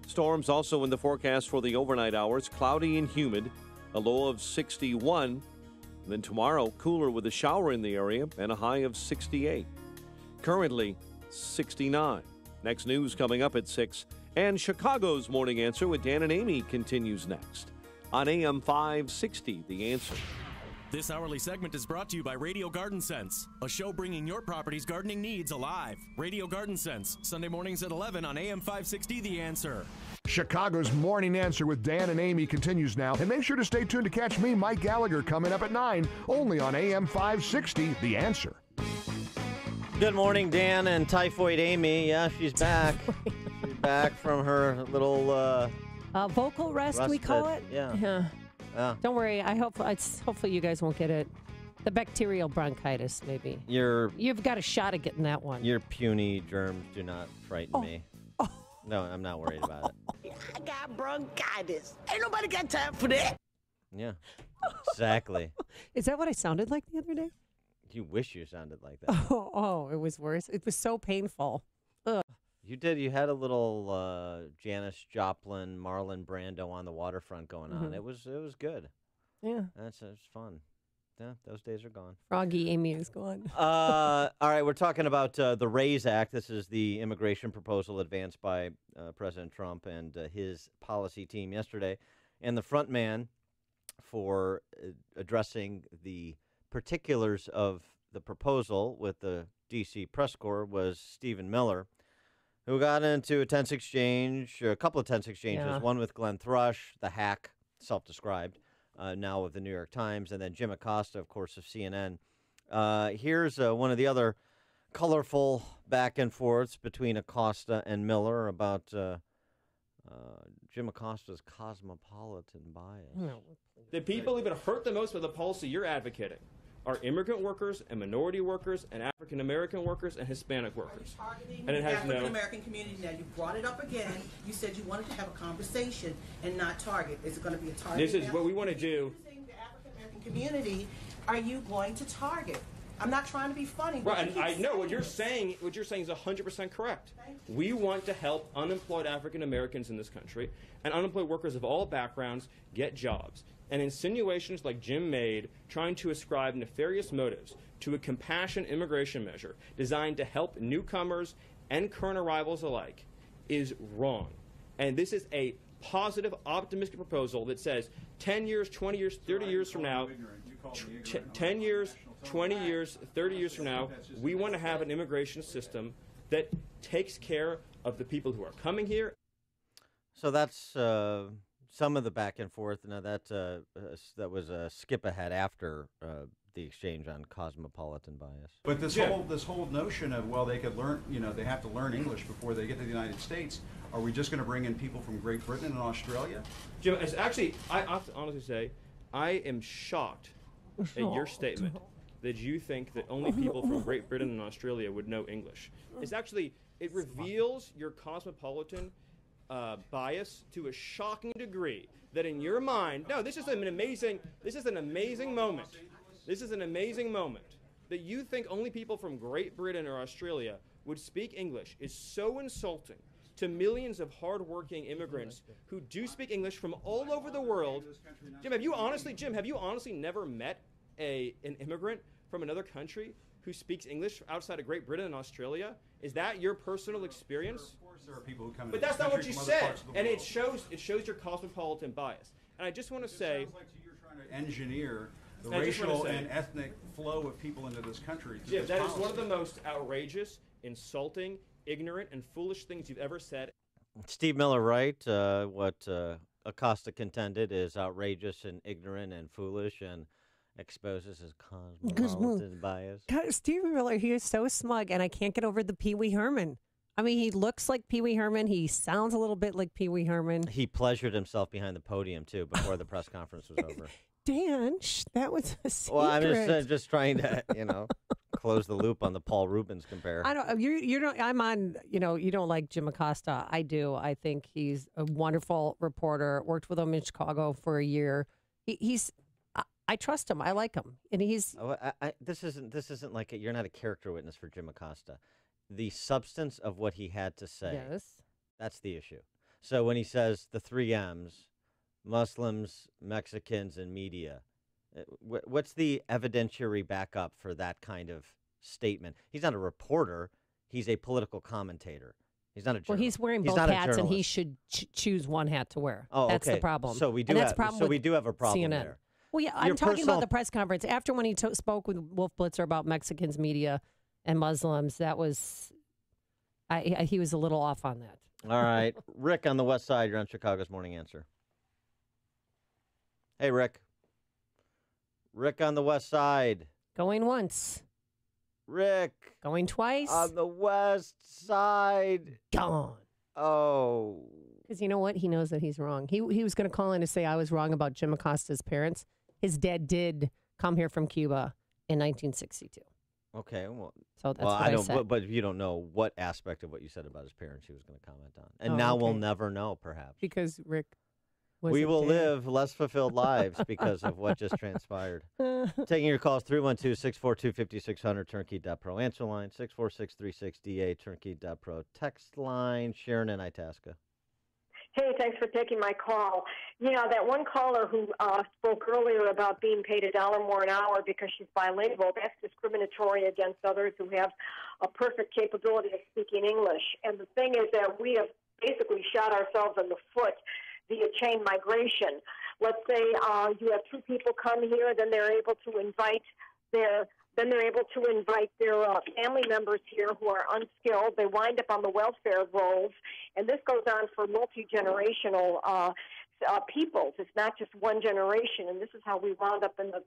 Storms also in the forecast for the overnight hours. Cloudy and humid, a low of 61. And then tomorrow, cooler with a shower in the area and a high of 68. Currently, 69. Next news coming up at 6. And Chicago's Morning Answer with Dan and Amy continues next on AM 560, The Answer. This hourly segment is brought to you by Radio Garden Sense, a show bringing your property's gardening needs alive. Radio Garden Sense, Sunday mornings at 11 on AM 560, The Answer. Chicago's Morning Answer with Dan and Amy continues now. And make sure to stay tuned to catch me, Mike Gallagher, coming up at 9, only on AM 560, The Answer. Good morning, Dan and Typhoid Amy. Yeah, she's back. She's back from her little vocal rest, we call it. Yeah. Don't worry. Hopefully you guys won't get it. The bacterial bronchitis, maybe. You've got a shot at getting that one. Your puny germs do not frighten me. No, I'm not worried about it. I got bronchitis. Ain't nobody got time for that. Yeah, exactly. Is that what I sounded like the other day? You wish you sounded like that. Oh, it was worse. It was so painful. Ugh. You did. You had a little Janis Joplin, Marlon Brando on the waterfront going on. Mhm. It was good. Yeah. It was fun. Yeah, those days are gone. Froggy Amy is gone. All right, we're talking about the RAISE Act. This is the immigration proposal advanced by President Trump and his policy team yesterday. And the front man for addressing the particulars of the proposal with the D.C. press corps was Stephen Miller, who got into a tense exchange, a couple of tense exchanges, one with Glenn Thrush, the hack, self-described, now with the New York Times, and then Jim Acosta, of course, of CNN. Here's one of the other colorful back and forths between Acosta and Miller about Jim Acosta's cosmopolitan bias. The people even hurt the most with the policy you're advocating are immigrant workers and minority workers and African American workers and Hispanic workers. And it has African American community. Now you brought it up again. You said you wanted to have a conversation and not target. Is it going to be a target? This is what we want to do. The African American community, are you going to target? I'm not trying to be funny. Right, and I know what you're saying. What you're saying is 100% correct. We want to help unemployed African Americans in this country and unemployed workers of all backgrounds get jobs. And insinuations like Jim made, trying to ascribe nefarious motives to a compassion immigration measure designed to help newcomers and current arrivals alike, is wrong. And this is a positive, optimistic proposal that says 10 years, 20 years, 30 years from now, 10 years, 20 years, 30 years from now, we want to have an immigration system that takes care of the people who are coming here. So that's some of the back and forth. Now that was a skip ahead after the exchange on cosmopolitan bias. But this whole notion of, well, they could learn, they have to learn English before they get to the United States. Are we just going to bring in people from Great Britain and Australia? Jim, it's actually, I have to honestly say, I am shocked at your statement that you think that only people from Great Britain and Australia would know English. It's actually, it reveals your cosmopolitan bias to a shocking degree that in your mind, no, this is an amazing moment. This is an amazing moment that you think only people from Great Britain or Australia would speak English is so insulting to millions of hardworking immigrants who do speak English from all over the world. Jim, have you honestly never met an immigrant from another country who speaks English outside of Great Britain and Australia? Is that your personal experience? Of course there are people who come But into that's this not what country you from other said, parts of the and world. it shows your cosmopolitan bias. And I just want to say, It sounds like you're trying to engineer the I just wanna racial say- and ethnic flow of people into this country. through Jim, this that is policy. one of the most outrageous, insulting, ignorant, and foolish things you've ever said. Steve Miller, right? What Acosta contended is outrageous and ignorant and foolish and exposes his cosmopolitan bias. God, Steve Miller, he is so smug, and I can't get over the Pee Wee Herman. I mean, he looks like Pee Wee Herman. He sounds a little bit like Pee Wee Herman. He pleasured himself behind the podium, too, before the press conference was over. Dan, that was a secret. Well, I'm just trying to, close the loop on the Paul Rubens compare. I don't. You don't. I'm on. You don't like Jim Acosta. I do. I think he's a wonderful reporter. Worked with him in Chicago for a year. He's. I trust him. I like him, and he's. Oh, this isn't like you're not a character witness for Jim Acosta. The substance of what he had to say. Yes. That's the issue. So when he says the 3 M's, Muslims, Mexicans, and media, what's the evidentiary backup for that kind of statement? He's not a reporter. He's a political commentator. He's not a journalist. Well, he's wearing both hats, and he should choose one hat to wear. Oh, that's okay. the problem. So we do. And that's the problem we do have a problem CNN. there. Well, yeah, I'm talking about the press conference after when he spoke with Wolf Blitzer about Mexicans, media, and Muslims. That was, he was a little off on that. All right, Rick on the West Side. You're on Chicago's Morning Answer. Hey, Rick. Rick on the West Side. Going once. Rick. Going twice. On the West Side. Gone. Oh. Because you know what? He knows that he's wrong. He was going to call in to say I was wrong about Jim Acosta's parents. His dad did come here from Cuba in 1962. Okay. Well, so that's what I said. But you don't know what aspect of what you said about his parents he was going to comment on. And now we'll never know, perhaps. Because Rick we will live less fulfilled lives because of what just transpired. Taking your calls, 312-642-5600, turnkey.pro. Answer line, 64636DA, turnkey.pro. Text line, Sharon in Itasca. Hey, thanks for taking my call. That one caller who spoke earlier about being paid $1 more an hour because she's bilingual, that's discriminatory against others who have a perfect capability of speaking English. And the thing is that we have basically shot ourselves in the foot via chain migration. Let's say you have 2 people come here, then they're able to invite their family members here who are unskilled. They wind up on the welfare rolls, and this goes on for multi-generational peoples. It's not just one generation, and this is how we wound up in the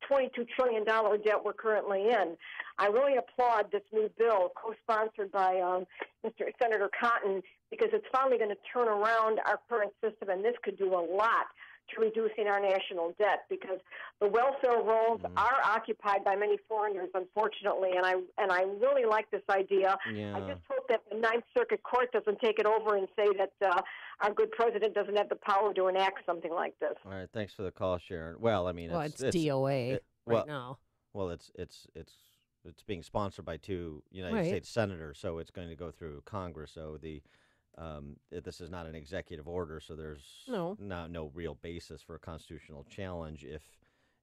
$22 trillion debt we're currently in. I really applaud this new bill, co-sponsored by Senator Cotton, because it's finally going to turn around our current system, and this could do a lot to reducing our national debt, because the welfare rolls are occupied by many foreigners, unfortunately, and I really like this idea. Yeah. I just hope that the Ninth Circuit Court doesn't take it over and say that our good president doesn't have the power to enact something like this. All right, thanks for the call, Sharon. Well, I mean, it's DOA right now. Well, it's it's being sponsored by two United States senators, so it's going to go through Congress. So this is not an executive order, so there's no real basis for a constitutional challenge if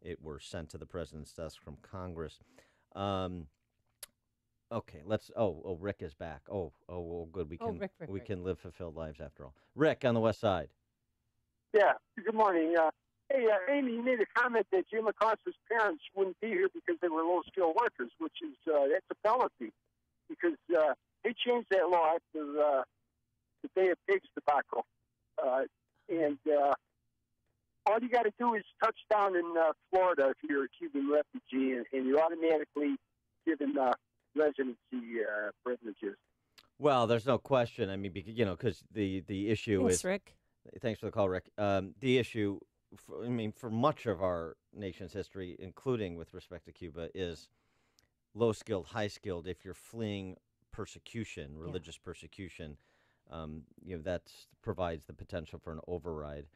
it were sent to the president's desk from Congress. Okay, let's. Rick is back. Well, good. We can live fulfilled lives after all. Rick on the West Side. Yeah. Good morning. Hey, Amy, you made a comment that Jim Acosta's parents wouldn't be here because they were low-skilled workers, which is that's a penalty because they changed that law after the Bay of Pigs debacle, and all you got to do is touch down in Florida if you're a Cuban refugee, and you're automatically given residency privileges. Well, there's no question. I mean, because the issue is. Rick. Thanks for the call, Rick. The issue, for much of our nation's history, including with respect to Cuba, is low-skilled, high-skilled. If you're fleeing persecution, religious persecution, that provides the potential for an override.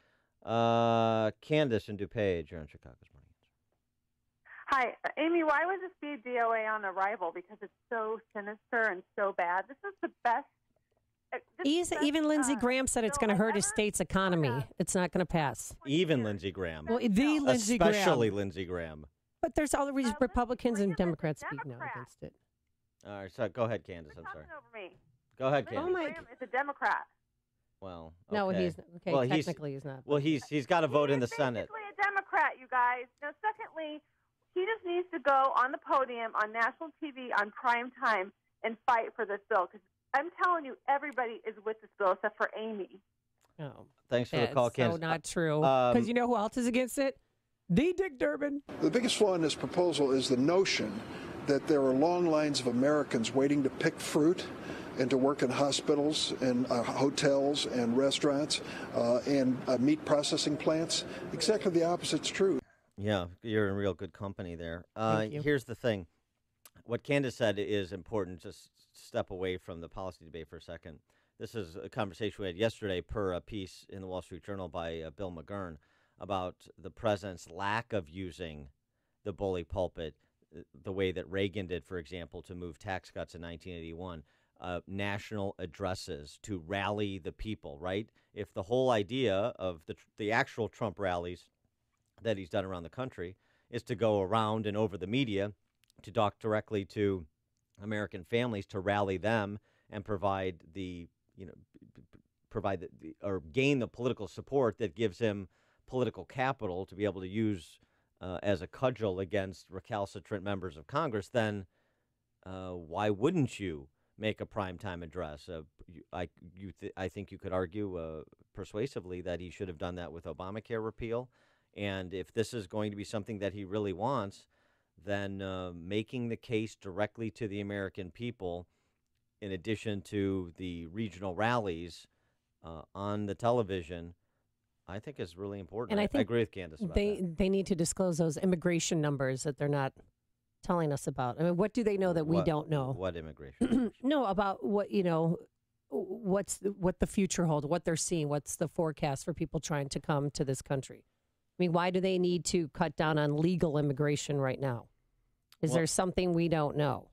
Candace in DuPage, you're on Chicago's Morning. Hi, Amy. Why would this be DOA on arrival? Because it's so sinister and so bad. This is the best. Even Lindsey Graham said it's going to hurt his state's economy. It's not going to pass. Even Lindsey Graham. Well, the Lindsey Graham. Especially Lindsey Graham. But there's all the Republicans and Democrats speaking out against it. All right, so go ahead, Candace. I'm sorry. Over me. Go ahead, Candace. Lindsey Graham is a Democrat. Well, okay. No, he's okay. Well, technically, he's not. Well, he's got to vote in the Senate. He's basically a Democrat, you guys. Now, secondly, he just needs to go on the podium on national TV on prime time and fight for this bill. Because I'm telling you, everybody is with this bill except for Amy. Oh, thanks for the call, Candace. So not true. Because you know who else is against it? The Dick Durbin. The biggest flaw in this proposal is the notion that there are long lines of Americans waiting to pick fruit and to work in hospitals and hotels and restaurants and meat processing plants. Exactly the opposite's true. Yeah, you're in real good company there. Thank you. Here's the thing. What Candace said is important. Just step away from the policy debate for a second. This is a conversation we had yesterday per a piece in the Wall Street Journal by Bill McGurn about the president's lack of using the bully pulpit the way that Reagan did, for example, to move tax cuts in 1981. National addresses to rally the people, right? If the whole idea of the actual Trump rallies that he's done around the country is to go around and over the media to talk directly to American families, to rally them and provide or gain the political support that gives him political capital to be able to use as a cudgel against recalcitrant members of Congress, then why wouldn't you make a primetime address? I think you could argue persuasively that he should have done that with Obamacare repeal. And if this is going to be something that he really wants, then making the case directly to the American people, in addition to the regional rallies on the television, I think is really important. And I think agree with Candace about that. They need to disclose those immigration numbers that they're not telling us about. I mean, what do they know that we don't know? What immigration? No, about what what the future holds, what they're seeing, what's the forecast for people trying to come to this country. I mean, why do they need to cut down on legal immigration right now? Is there something we don't know?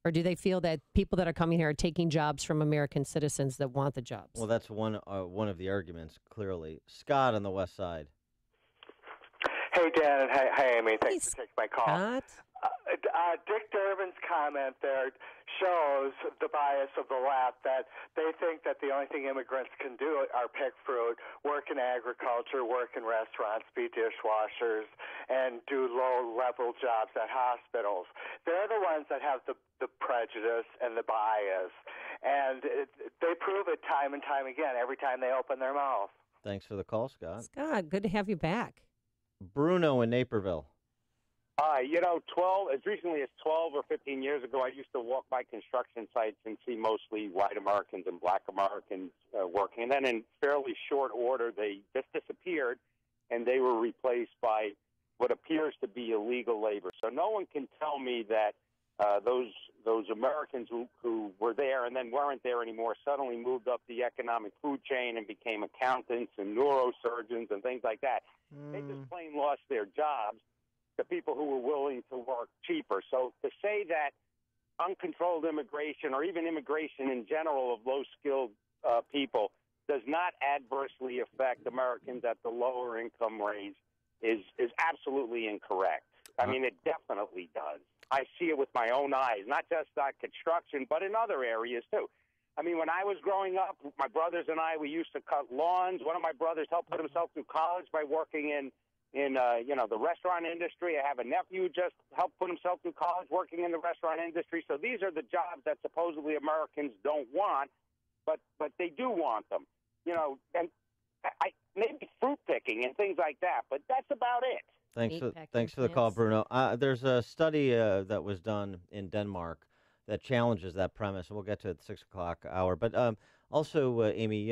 Or do they feel that people that are coming here are taking jobs from American citizens that want the jobs? Well, that's one of the arguments, clearly. Scott on the West Side. Hey, Dan, and hey, Amy. Thanks for taking my call. Scott? Dick Durbin's comment there shows the bias of the left, that they think that the only thing immigrants can do are pick fruit, work in agriculture, work in restaurants, be dishwashers, and do low-level jobs at hospitals. They're the ones that have the prejudice and the bias, and they prove it time and time again every time they open their mouth. Thanks for the call, Scott. Scott, good to have you back. Bruno in Naperville. Hi, as recently as 12 or 15 years ago, I used to walk by construction sites and see mostly white Americans and black Americans working. And then in fairly short order, they just disappeared, and they were replaced by what appears to be illegal labor. So no one can tell me that those Americans who were there and then weren't there anymore suddenly moved up the economic food chain and became accountants and neurosurgeons and things like that. They just plain lost their jobs. the people who were willing to work cheaper. So to say that uncontrolled immigration or even immigration in general of low-skilled people does not adversely affect Americans at the lower income range is absolutely incorrect. I mean, it definitely does. I see it with my own eyes, not just on construction, but in other areas, too. I mean, when I was growing up, my brothers and I, we used to cut lawns. One of my brothers helped put himself through college by working in the restaurant industry. I have a nephew who just helped put himself through college working in the restaurant industry. So these are the jobs that supposedly Americans don't want, but they do want them. You know, and maybe fruit picking and things like that, but that's about it. Thanks for the call, Bruno. There's a study that was done in Denmark that challenges that premise, and we'll get to it at the 6 o'clock hour. But also, Amy,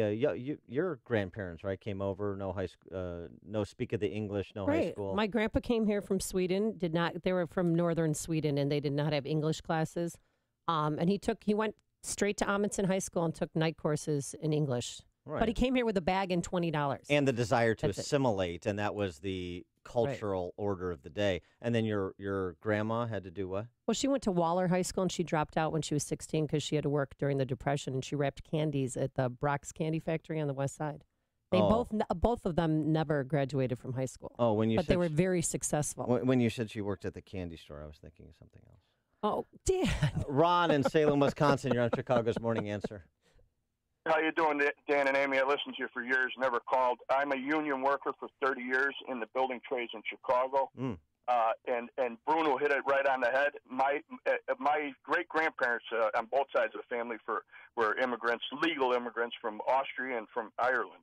your grandparents, right, came over, no high school, no speak of the English, no high school. My grandpa came here from Sweden. They were from northern Sweden, and they did not have English classes. And he went straight to Amundsen High School and took night courses in English. Right. But he came here with a bag and $20. And the desire to assimilate, and that was the cultural order of the day. And then your grandma had to do what? Well, she went to Waller High School, and she dropped out when she was 16 because she had to work during the Depression, and she wrapped candies at the Brock's Candy Factory on the west side. They both of them never graduated from high school. Oh, but they were very successful. When you said she worked at the candy store, I was thinking of something else. Oh, Dan. Ron in Salem, Wisconsin. You're on Chicago's Morning Answer. How you doing, Dan and Amy? I listened to you for years, never called. I'm a union worker for 30 years in the building trades in Chicago. And Bruno hit it right on the head. My great-grandparents on both sides of the family were immigrants, legal immigrants from Austria and from Ireland.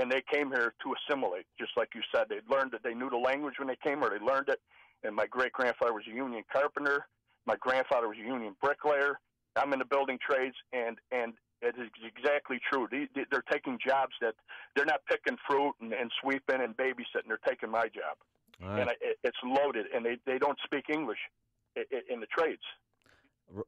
And they came here to assimilate, just like you said. They learned it. They knew the language when they came, or they learned it. And my great-grandfather was a union carpenter. My grandfather was a union bricklayer. I'm in the building trades, and it is exactly true. They're taking jobs that they're not picking fruit and sweeping and babysitting. They're taking my job. Right. And it's loaded, and they don't speak English in the trades.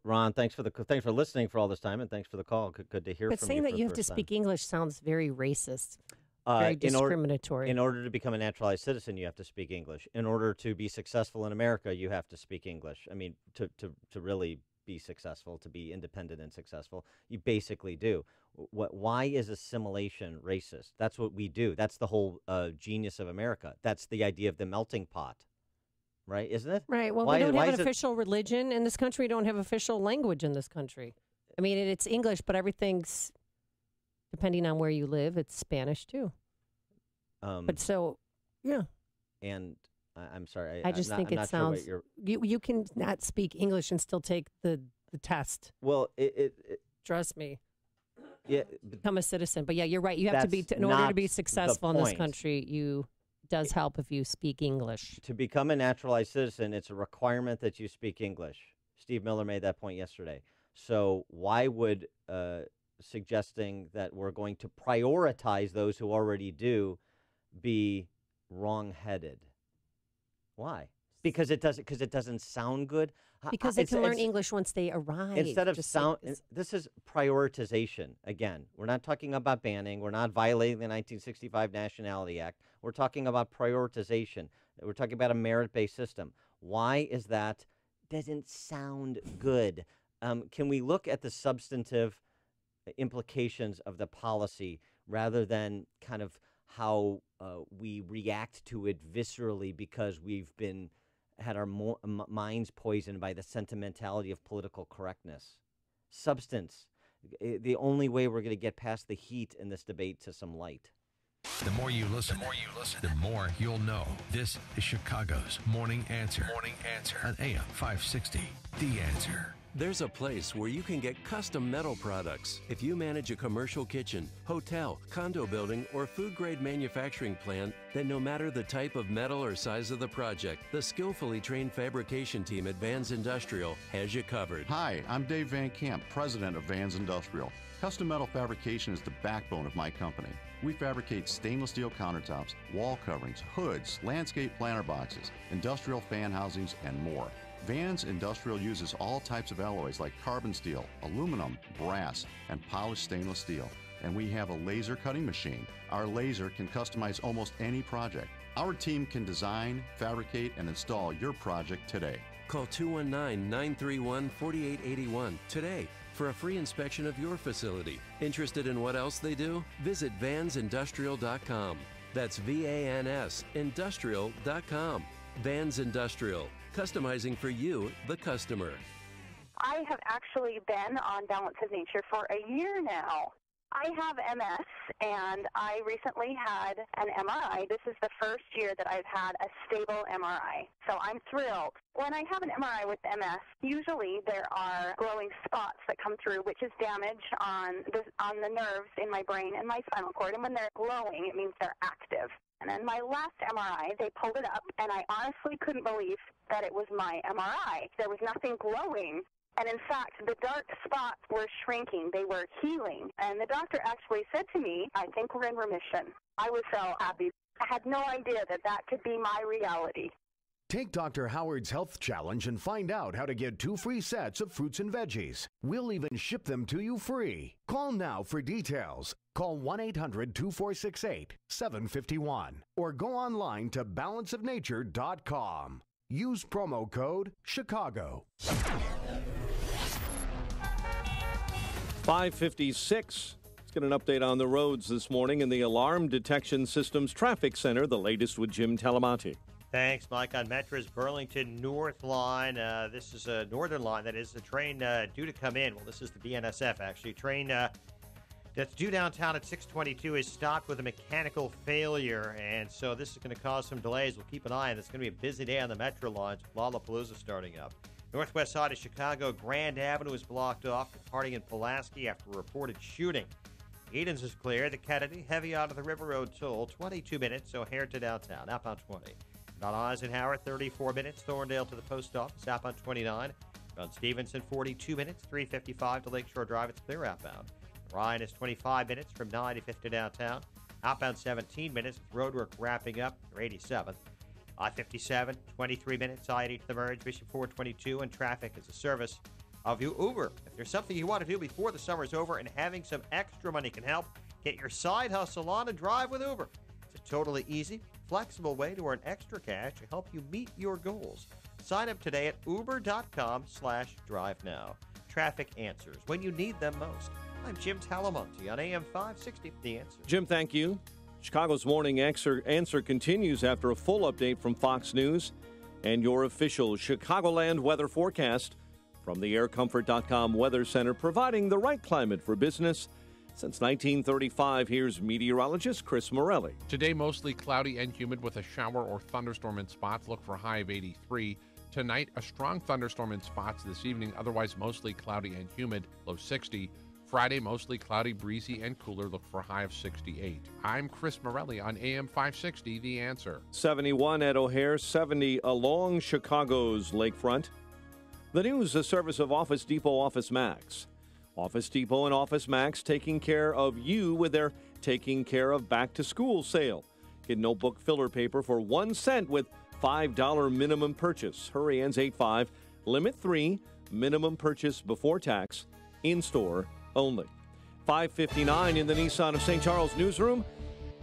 Ron, thanks for listening for all this time, and thanks for the call. Good to hear from you. But saying that you have to speak English sounds very racist, very discriminatory. In order to become a naturalized citizen, you have to speak English. In order to be successful in America, you have to speak English. I mean, to really be successful, to be independent and successful, you basically do. Why is assimilation racist? That's what we do. That's the whole genius of America. That's the idea of the melting pot, right? Isn't it? Right. Well, we don't have an official religion in this country. We don't have official language in this country. I mean, it's English, but everything's, depending on where you live, it's Spanish too. But so, yeah. And I'm sorry. I just think it sounds. Sure you can not speak English and still take the test. Well, trust me. Yeah, become a citizen. But yeah, you're right. You have to be in order to be successful in this country. It does help if you speak English. To become a naturalized citizen, it's a requirement that you speak English. Steve Miller made that point yesterday. So why would suggesting that we're going to prioritize those who already do be wrong-headed? Why? Because it doesn't sound good. Because they can learn English once they arrive. Instead of this is prioritization. Again, we're not talking about banning. We're not violating the 1965 Nationality Act. We're talking about prioritization. We're talking about a merit-based system. Why is that? Doesn't sound good. Can we look at the substantive implications of the policy rather than kind of how we react to it viscerally because we've had our minds poisoned by the sentimentality of political correctness? Substance. The only way we're going to get past the heat in this debate to some light. The more you listen, the more you'll know. This is Chicago's Morning Answer. Morning Answer on AM 560. The Answer. There's a place where you can get custom metal products. If you manage a commercial kitchen, hotel, condo building, or food-grade manufacturing plant, then no matter the type of metal or size of the project, the skillfully trained fabrication team at Vans Industrial has you covered. Hi, I'm Dave Van Camp, president of Vans Industrial. Custom metal fabrication is the backbone of my company. We fabricate stainless steel countertops, wall coverings, hoods, landscape planter boxes, industrial fan housings, and more. Vans Industrial uses all types of alloys like carbon steel, aluminum, brass, and polished stainless steel. And we have a laser cutting machine. Our laser can customize almost any project. Our team can design, fabricate, and install your project today. Call 219-931-4881 today for a free inspection of your facility. Interested in what else they do? Visit vansindustrial.com. That's VANS industrial.com. Vans Industrial, customizing for you, the customer. I have actually been on Balance of Nature for a year now. I have MS, and I recently had an MRI. This is the first year that I've had a stable MRI, so I'm thrilled. When I have an MRI with MS, usually there are glowing spots that come through, which is damage on the nerves in my brain and my spinal cord, and when they're glowing, it means they're active. And then my last MRI, they pulled it up, and I honestly couldn't believe that it was my MRI. There was nothing glowing. And in fact, the dark spots were shrinking. They were healing. And the doctor actually said to me, I think we're in remission. I was so happy. I had no idea that that could be my reality. Take Dr. Howard's Health Challenge and find out how to get 2 free sets of fruits and veggies. We'll even ship them to you free. Call now for details. Call 1-800-2468-751 or go online to balanceofnature.com. Use promo code CHICAGO. 5:56. Let's get an update on the roads this morning in the Alarm Detection Systems Traffic Center. The latest with Jim Talamonte. Thanks, Mike. On Metra's Burlington North Line, this is a northern line. That is the train due to come in. Well, this is the BNSF, actually. Train that's due downtown at 6:22 is stopped with a mechanical failure, and so this is going to cause some delays. We'll keep an eye on it. It's going to be a busy day on the Metro lines with Lollapalooza starting up. Northwest side of Chicago, Grand Avenue is blocked off, departing in Pulaski after a reported shooting. Edens is clear. The Kennedy, heavy out of the River Road toll, 22 minutes, O'Hare to downtown, outbound 20. On Eisenhower, 34 minutes, Thorndale to the post office, outbound 29. On Stevenson, 42 minutes, 355 to Lakeshore Drive, it's clear outbound. Ryan is 25 minutes from 95th to downtown, outbound 17 minutes, with roadwork wrapping up, for 87th. I-57, 23 minutes, I-80 to the merge, Bishop 422, and traffic is a service of Uber. If there's something you want to do before the summer's over and having some extra money can help, get your side hustle on and drive with Uber. It's a totally easy, flexible way to earn extra cash to help you meet your goals. Sign up today at uber.com/drive-now. Traffic answers when you need them most. I'm Jim Talamonte on AM 560, The Answer. Jim, thank you. Chicago's Morning Answer continues after a full update from Fox News and your official Chicagoland weather forecast from the aircomfort.com Weather Center, providing the right climate for business since 1935. Here's meteorologist Chris Morelli. Today, mostly cloudy and humid with a shower or thunderstorm in spots. Look for a high of 83. Tonight, a strong thunderstorm in spots this evening. Otherwise, mostly cloudy and humid, low 60. Friday, mostly cloudy, breezy, and cooler. Look for a high of 68. I'm Chris Morelli on AM 560, The Answer. 71 at O'Hare, 70 along Chicago's lakefront. The news, a service of Office Depot Office Max. Office Depot and Office Max taking care of you with their Taking Care of Back to School sale. Get notebook filler paper for 1 cent with $5 minimum purchase. Hurry, ends 8/5. Limit 3. Minimum purchase before tax. In-store only. 5:59 in the Nissan of St. Charles newsroom.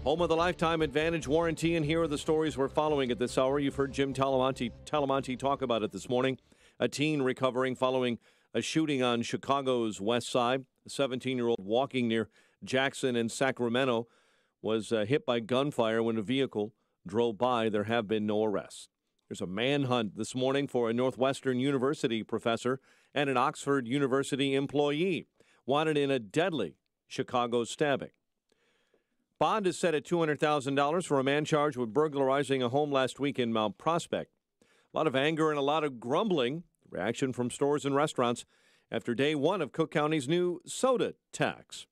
Home of the Lifetime Advantage warranty, and here are the stories we're following at this hour. You've heard Jim Talamonte talk about it this morning. A teen recovering following a shooting on Chicago's west side. A 17-year-old walking near Jackson and Sacramento was hit by gunfire when a vehicle drove by. There have been no arrests. There's a manhunt this morning for a Northwestern University professor and an Oxford University employee wanted in a deadly Chicago stabbing. Bond is set at $200,000 for a man charged with burglarizing a home last week in Mount Prospect. A lot of anger and a lot of grumbling. Reaction from stores and restaurants after day one of Cook County's new soda tax.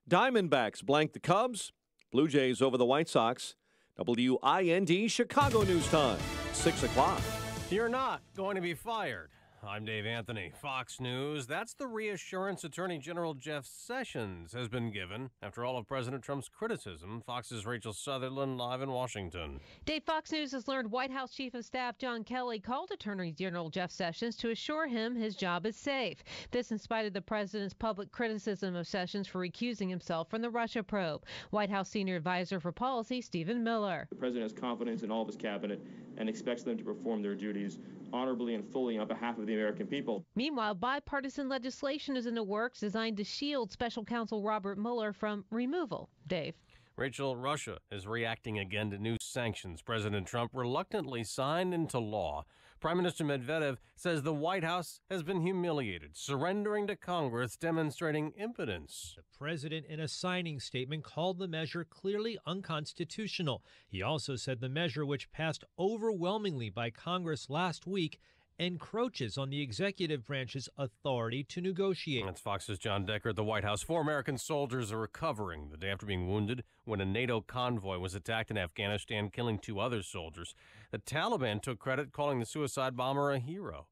Diamondbacks blank the Cubs. Blue Jays over the White Sox. WIND Chicago News Time, 6 o'clock. You're not going to be fired. I'm Dave Anthony. Fox News. That's the reassurance Attorney General Jeff Sessions has been given after all of President Trump's criticism. Fox's Rachel Sutherland live in Washington. Dave, Fox News has learned White House Chief of Staff John Kelly called Attorney General Jeff Sessions to assure him his job is safe. This in spite of the president's public criticism of Sessions for recusing himself from the Russia probe. White House Senior Advisor for Policy Stephen Miller. The president has confidence in all of his cabinet and expects them to perform their duties honorably and fully on behalf of the American people. Meanwhile, bipartisan legislation is in the works designed to shield Special Counsel Robert Mueller from removal. Dave. Rachel, Russia is reacting again to new sanctions President Trump reluctantly signed into law. Prime Minister Medvedev says the White House has been humiliated, surrendering to Congress, demonstrating impotence. The president, in a signing statement, called the measure clearly unconstitutional. He also said the measure, which passed overwhelmingly by Congress last week, encroaches on the executive branch's authority to negotiate. That's Fox's John Decker at the White House. 4 American soldiers are recovering the day after being wounded when a NATO convoy was attacked in Afghanistan, killing 2 other soldiers. The Taliban took credit, calling the suicide bomber a hero.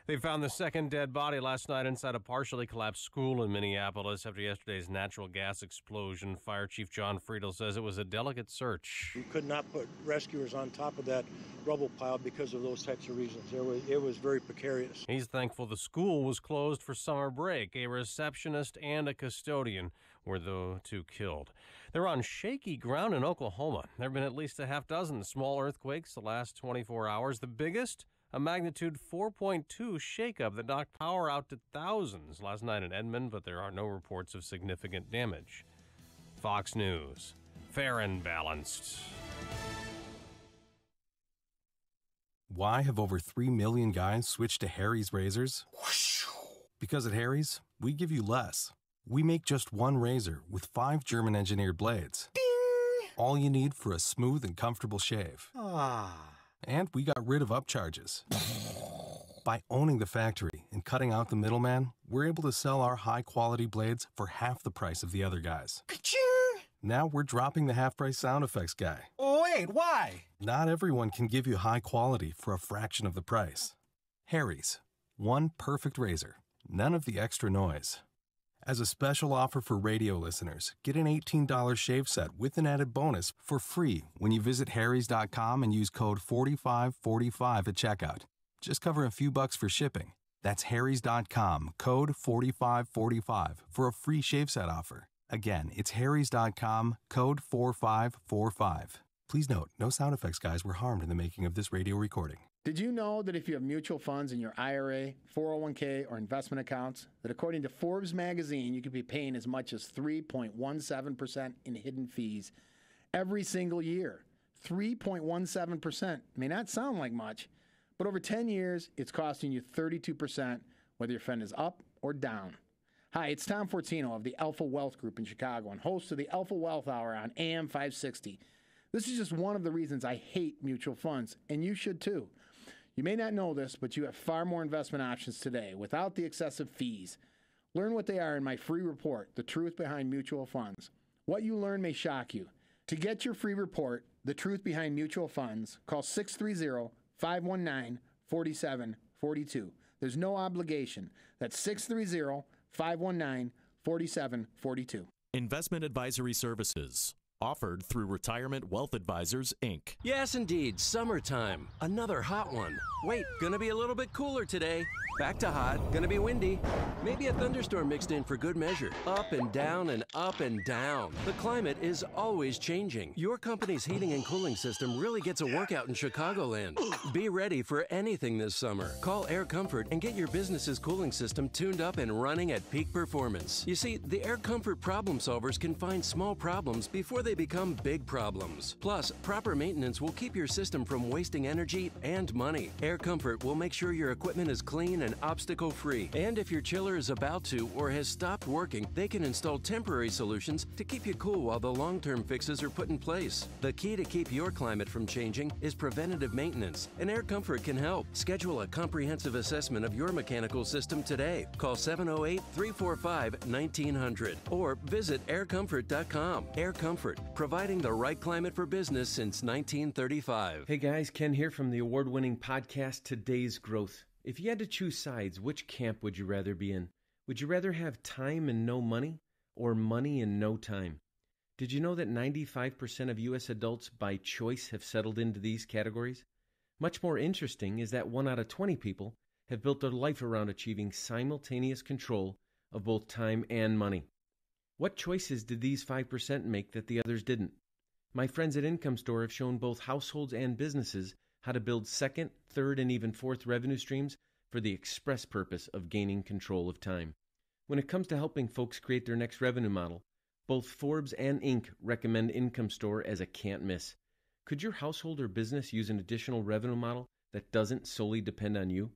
They found the second dead body last night inside a partially collapsed school in Minneapolis after yesterday's natural gas explosion. Fire Chief John Friedel says it was a delicate search. We could not put rescuers on top of that rubble pile because of those types of reasons. It was very precarious. He's thankful the school was closed for summer break. A receptionist and a custodian were the 2 killed. They're on shaky ground in Oklahoma. There have been at least a half dozen small earthquakes the last 24 hours. The biggest, a magnitude 4.2 shakeup that knocked power out to thousands last night in Edmond, but there are no reports of significant damage. Fox News. Fair and balanced. Why have over 3 million guys switched to Harry's razors? Because at Harry's, we give you less. We make just 1 razor with 5 German-engineered blades. Ding! All you need for a smooth and comfortable shave. And we got rid of upcharges. By owning the factory and cutting out the middleman, we're able to sell our high-quality blades for half the price of the other guys. Now we're dropping the half-price sound effects guy. Wait, why? Not everyone can give you high quality for a fraction of the price. Harry's. 1 perfect razor. None of the extra noise. As a special offer for radio listeners, get an $18 shave set with an added bonus for free when you visit harrys.com and use code 4545 at checkout. Just cover a few bucks for shipping. That's harrys.com, code 4545 for a free shave set offer. Again, it's harrys.com, code 4545. Please note, no sound effects guys were harmed in the making of this radio recording. Did you know that if you have mutual funds in your IRA, 401k, or investment accounts, that according to Forbes magazine, you could be paying as much as 3.17% in hidden fees every single year? 3.17% may not sound like much, but over 10 years, it's costing you 32%, whether your fund is up or down. Hi, it's Tom Fortino of the Alpha Wealth Group in Chicago and host of the Alpha Wealth Hour on AM 560. This is just one of the reasons I hate mutual funds, and you should too. You may not know this, but you have far more investment options today without the excessive fees. Learn what they are in my free report, The Truth Behind Mutual Funds. What you learn may shock you. To get your free report, The Truth Behind Mutual Funds, call 630-519-4742. There's no obligation. That's 630-519-4742. Investment advisory services. Offered through Retirement Wealth Advisors, Inc. Yes, indeed. Summertime. Another hot one. Wait, gonna be a little bit cooler today. Back to hot. Gonna be windy. Maybe a thunderstorm mixed in for good measure. Up and down and up and down. The climate is always changing. Your company's heating and cooling system really gets a workout in Chicagoland. Be ready for anything this summer. Call Air Comfort and get your business's cooling system tuned up and running at peak performance. You see, the Air Comfort problem solvers can find small problems before they become big problems. Plus, proper maintenance will keep your system from wasting energy and money. Air Comfort will make sure your equipment is clean and obstacle-free. And if your chiller is about to or has stopped working, they can install temporary solutions to keep you cool while the long-term fixes are put in place. The key to keep your climate from changing is preventative maintenance, and Air Comfort can help. Schedule a comprehensive assessment of your mechanical system today. Call 708-345-1900 or visit aircomfort.com. Air Comfort, providing the right climate for business since 1935. Hey guys, Ken here from the award-winning podcast Today's Growth. If you had to choose sides, which camp would you rather be in? Would you rather have time and no money, or money and no time? Did you know that 95% of U.S. adults by choice have settled into these categories? Much more interesting is that 1 out of 20 people have built their life around achieving simultaneous control of both time and money. What choices did these 5% make that the others didn't? My friends at Income Store have shown both households and businesses how to build second, third, and even fourth revenue streams for the express purpose of gaining control of time. When it comes to helping folks create their next revenue model, both Forbes and Inc. recommend Income Store as a can't miss. Could your household or business use an additional revenue model that doesn't solely depend on you?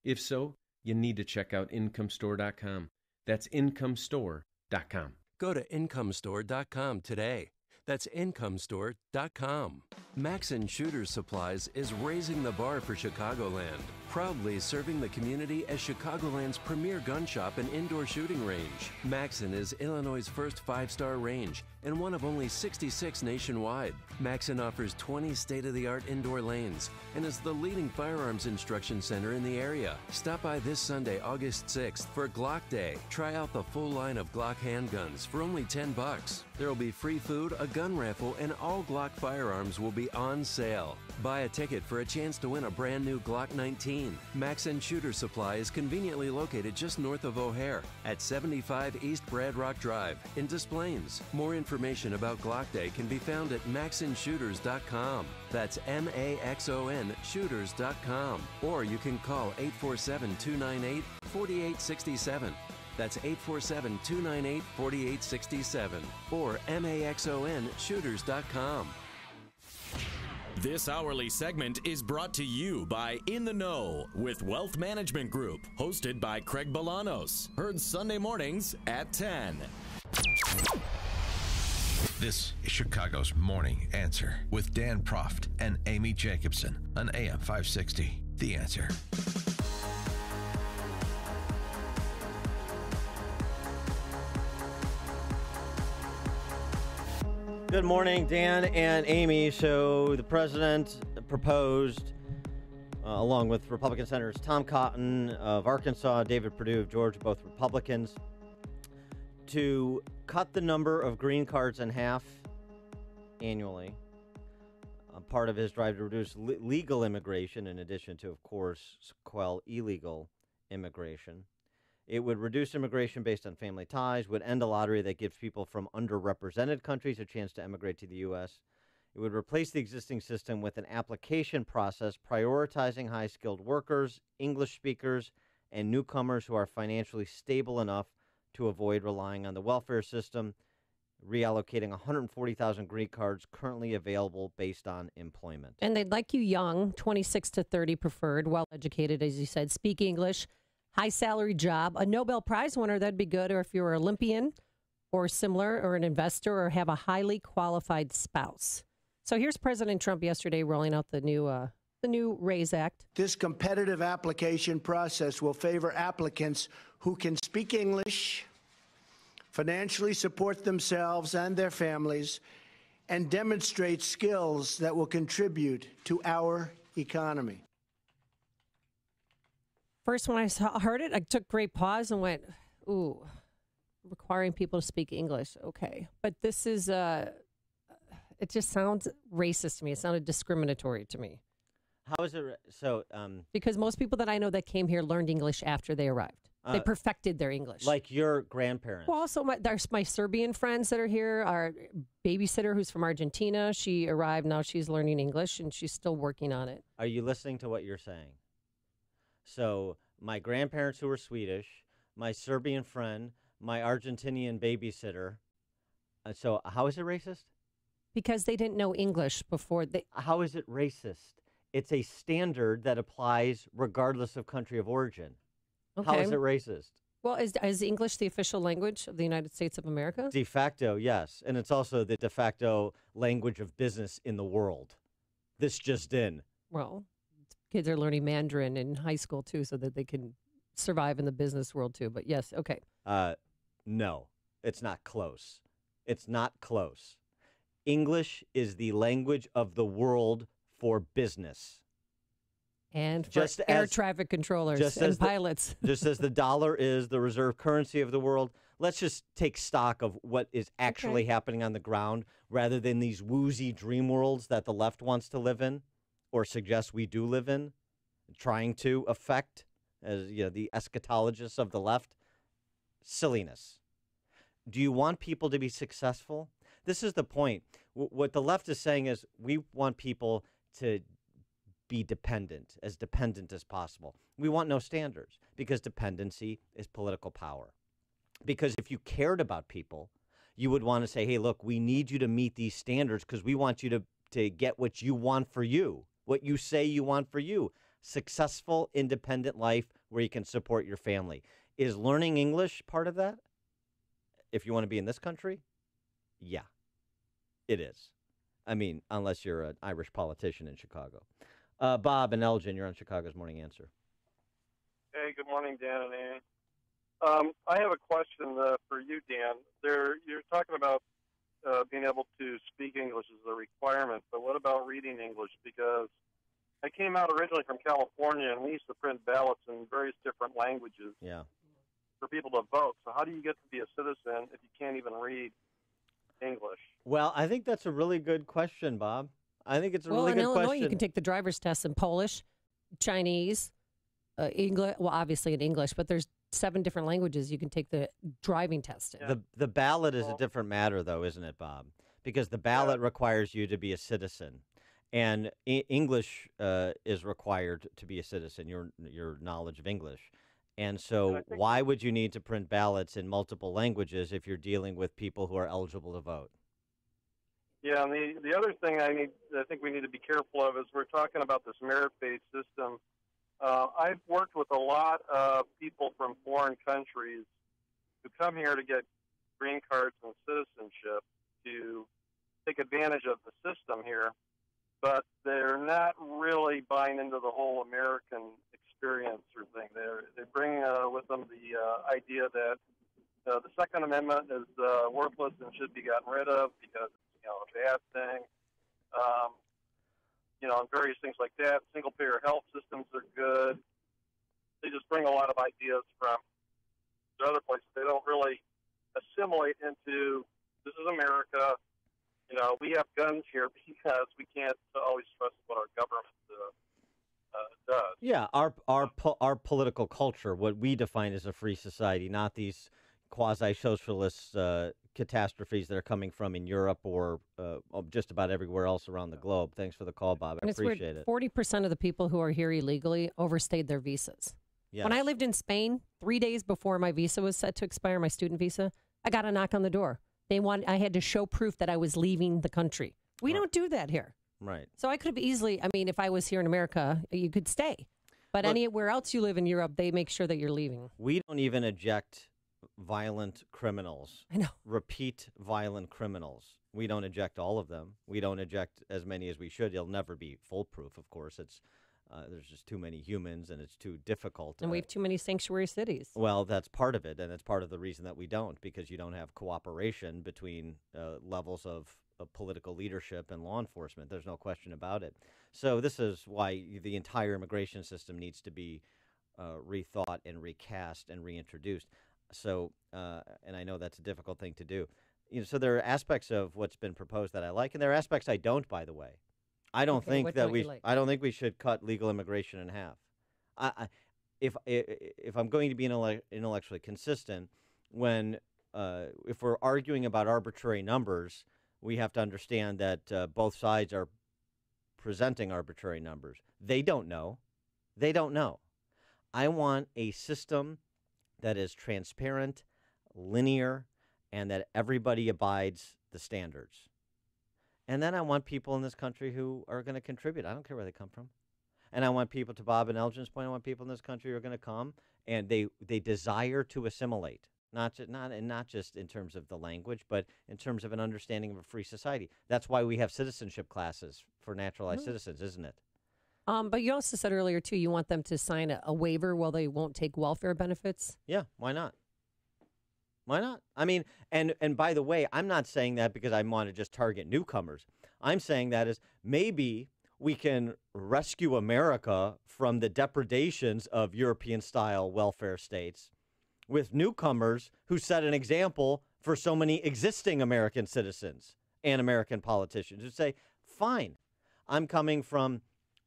If so, you need to check out IncomeStore.com. That's IncomeStore.com. Go to IncomeStore.com today. That's IncomeStore.com. Max & Shooter Supplies is raising the bar for Chicagoland, proudly serving the community as Chicagoland's premier gun shop and indoor shooting range. Maxon is Illinois' first 5-star range and one of only 66 nationwide. Maxon offers 20 state-of-the-art indoor lanes and is the leading firearms instruction center in the area. Stop by this Sunday, August 6th for Glock Day. Try out the full line of Glock handguns for only $10. There will be free food, a gun raffle, and all Glock firearms will be on sale. Buy a ticket for a chance to win a brand new Glock 19. Max & Shooter Supply is conveniently located just north of O'Hare at 75 East Brad Rock Drive in Des Plaines. More information about Glock Day can be found at maxonshooters.com. That's MAXON shooters.com. Or you can call 847-298-4867. That's 847-298-4867 or maxonshooters.com. This hourly segment is brought to you by In the Know with Wealth Management Group, hosted by Craig Bolanos. Heard Sunday mornings at 10. This is Chicago's Morning Answer with Dan Proft and Amy Jacobson on AM 560. The Answer. Good morning, Dan and Amy. So the president proposed, along with Republican Senators Tom Cotton of Arkansas, David Perdue of Georgia, both Republicans, to cut the number of green cards in half annually. Part of his drive to reduce legal immigration, in addition to, of course, quell illegal immigration. It would reduce immigration based on family ties, would end a lottery that gives people from underrepresented countries a chance to emigrate to the U.S. It would replace the existing system with an application process prioritizing high-skilled workers, English speakers, and newcomers who are financially stable enough to avoid relying on the welfare system, reallocating 140,000 green cards currently available based on employment. And they'd like you young, 26 to 30 preferred, well-educated, as you said, speak English, high-salary job, a Nobel Prize winner, that'd be good, or if you're an Olympian or similar, or an investor, or have a highly qualified spouse. So here's President Trump yesterday rolling out the new RAISE Act. This competitive application process will favor applicants who can speak English, financially support themselves and their families, and demonstrate skills that will contribute to our economy. First, when I heard it, I took great pause and went, ooh, requiring people to speak English. Okay. But this is, it just sounds racist to me. It sounded discriminatory to me. How is it? So, because most people that I know that came here learned English after they arrived. They perfected their English. Like your grandparents. Well, also, there's my Serbian friends that are here. Our babysitter who's from Argentina, she arrived. Now she's learning English, and she's still working on it. Are you listening to what you're saying? So my grandparents who were Swedish, my Serbian friend, my Argentinian babysitter. So how is it racist? Because they didn't know English before. How is it racist? It's a standard that applies regardless of country of origin. Okay. How is it racist? Well, is English the official language of the United States of America? De facto, yes. And it's also the de facto language of business in the world. This just in. Well, kids are learning Mandarin in high school, too, so that they can survive in the business world, too. But yes, okay. No, it's not close. It's not close. English is the language of the world for business. And for air traffic controllers and pilots. Just as the dollar is the reserve currency of the world, let's just take stock of what is actually happening on the ground rather than these woozy dream worlds that the left wants to live in or suggests we do live in, trying to affect, as the eschatologists of the left. Silliness. Do you want people to be successful? This is the point. What the left is saying is we want people to be dependent as possible. We want no standards because dependency is political power. Because if you cared about people, you would want to say, hey, look, we need you to meet these standards because we want you to get what you want for you, what you say you want for you. Successful, independent life where you can support your family. Is learning English part of that? If you want to be in this country? Yeah, it is. I mean, unless you're an Irish politician in Chicago. Bob and Elgin, you're on Chicago's Morning Answer. Hey, good morning, Dan and Annie. I have a question for you, Dan. You're talking about being able to speak English is a requirement, but what about reading English? Because I came out originally from California, and we used to print ballots in various different languages for people to vote. So how do you get to be a citizen if you can't even read English? Well, I think that's a really good question, Bob. I think it's a really good question. Well, in Illinois, you can take the driver's test in Polish, Chinese, English. Well, obviously in English, but there's 7 different languages you can take the driving test in. The ballot is a different matter, though, isn't it, Bob? Because the ballot requires you to be a citizen, and English is required to be a citizen. Your knowledge of English, and so why would you need to print ballots in multiple languages if you're dealing with people who are eligible to vote? Yeah, and the other thing I think we need to be careful of is we're talking about this merit-based system. I've worked with a lot of people from foreign countries who come here to get green cards and citizenship to take advantage of the system here, but they're not really buying into the whole American experience or thing. They bring with them the idea that the Second Amendment is worthless and should be gotten rid of because a bad thing, and various things like that. Single-payer health systems are good. They just bring a lot of ideas from the other places. They don't really assimilate into, this is America. We have guns here because we can't always trust what our government does. Yeah, our political culture, what we define as a free society, not these quasi-socialist catastrophes that are coming from in Europe or just about everywhere else around the globe. Thanks for the call, Bob. I appreciate it. 40% of the people who are here illegally overstayed their visas. Yes. When I lived in Spain, 3 days before my visa was set to expire, my student visa, I got a knock on the door. I had to show proof that I was leaving the country. We don't do that here. Right. So I could have easily, if I was here in America, you could stay. But anywhere else you live in Europe, they make sure that you're leaving. We don't even eject violent criminals. I know. Repeat violent criminals. We don't eject all of them. We don't eject as many as we should. It'll never be foolproof, of course. It's there's just too many humans, and it's too difficult. And we have too many sanctuary cities. Well, that's part of it, and it's part of the reason that we don't, because you don't have cooperation between levels of political leadership and law enforcement. There's no question about it. So this is why the entire immigration system needs to be rethought and recast and reintroduced. So, and I know that's a difficult thing to do. So there are aspects of what's been proposed that I like, and there are aspects I don't. By the way, I don't think that I don't think we should cut legal immigration in half. If I'm going to be intellectually consistent, if we're arguing about arbitrary numbers, we have to understand that both sides are presenting arbitrary numbers. They don't know. They don't know. I want a system that is transparent, linear, and that everybody abides the standards. And then I want people in this country who are going to contribute. I don't care where they come from. And I want people, to Bob and Elgin's point, I want people in this country who are going to come and they desire to assimilate, not just in terms of the language, but in terms of an understanding of a free society. That's why we have citizenship classes for naturalized citizens, isn't it? But you also said earlier, too, you want them to sign a waiver while they won't take welfare benefits? Yeah, why not? Why not? I mean, and by the way, I'm not saying that because I want to just target newcomers. I'm saying that as maybe we can rescue America from the depredations of European-style welfare states with newcomers who set an example for so many existing American citizens and American politicians who say, fine, I'm coming from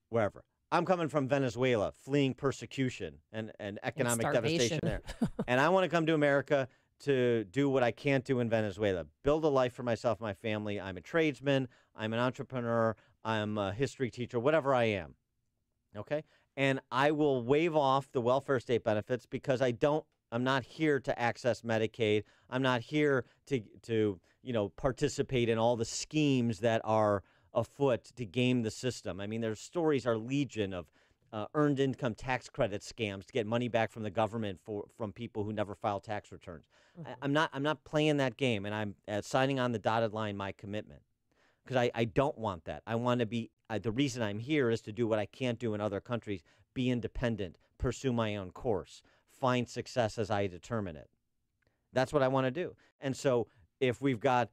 wherever. I'm coming from Venezuela, fleeing persecution and economic devastation there. And I want to come to America to do what I can't do in Venezuela, build a life for myself and my family. I'm a tradesman. I'm an entrepreneur. I'm a history teacher, whatever I am. Okay? And I will waive off the welfare state benefits because I'm not here to access Medicaid. I'm not here to participate in all the schemes that are afoot to game the system. I mean, their stories are legion of earned income tax credit scams to get money back from the government from people who never file tax returns. I'm not playing that game, and I'm signing on the dotted line my commitment because I don't want that. I want to be the reason I'm here is to do what I can't do in other countries: be independent, pursue my own course, find success as I determine it. That's what I want to do. And so if we've got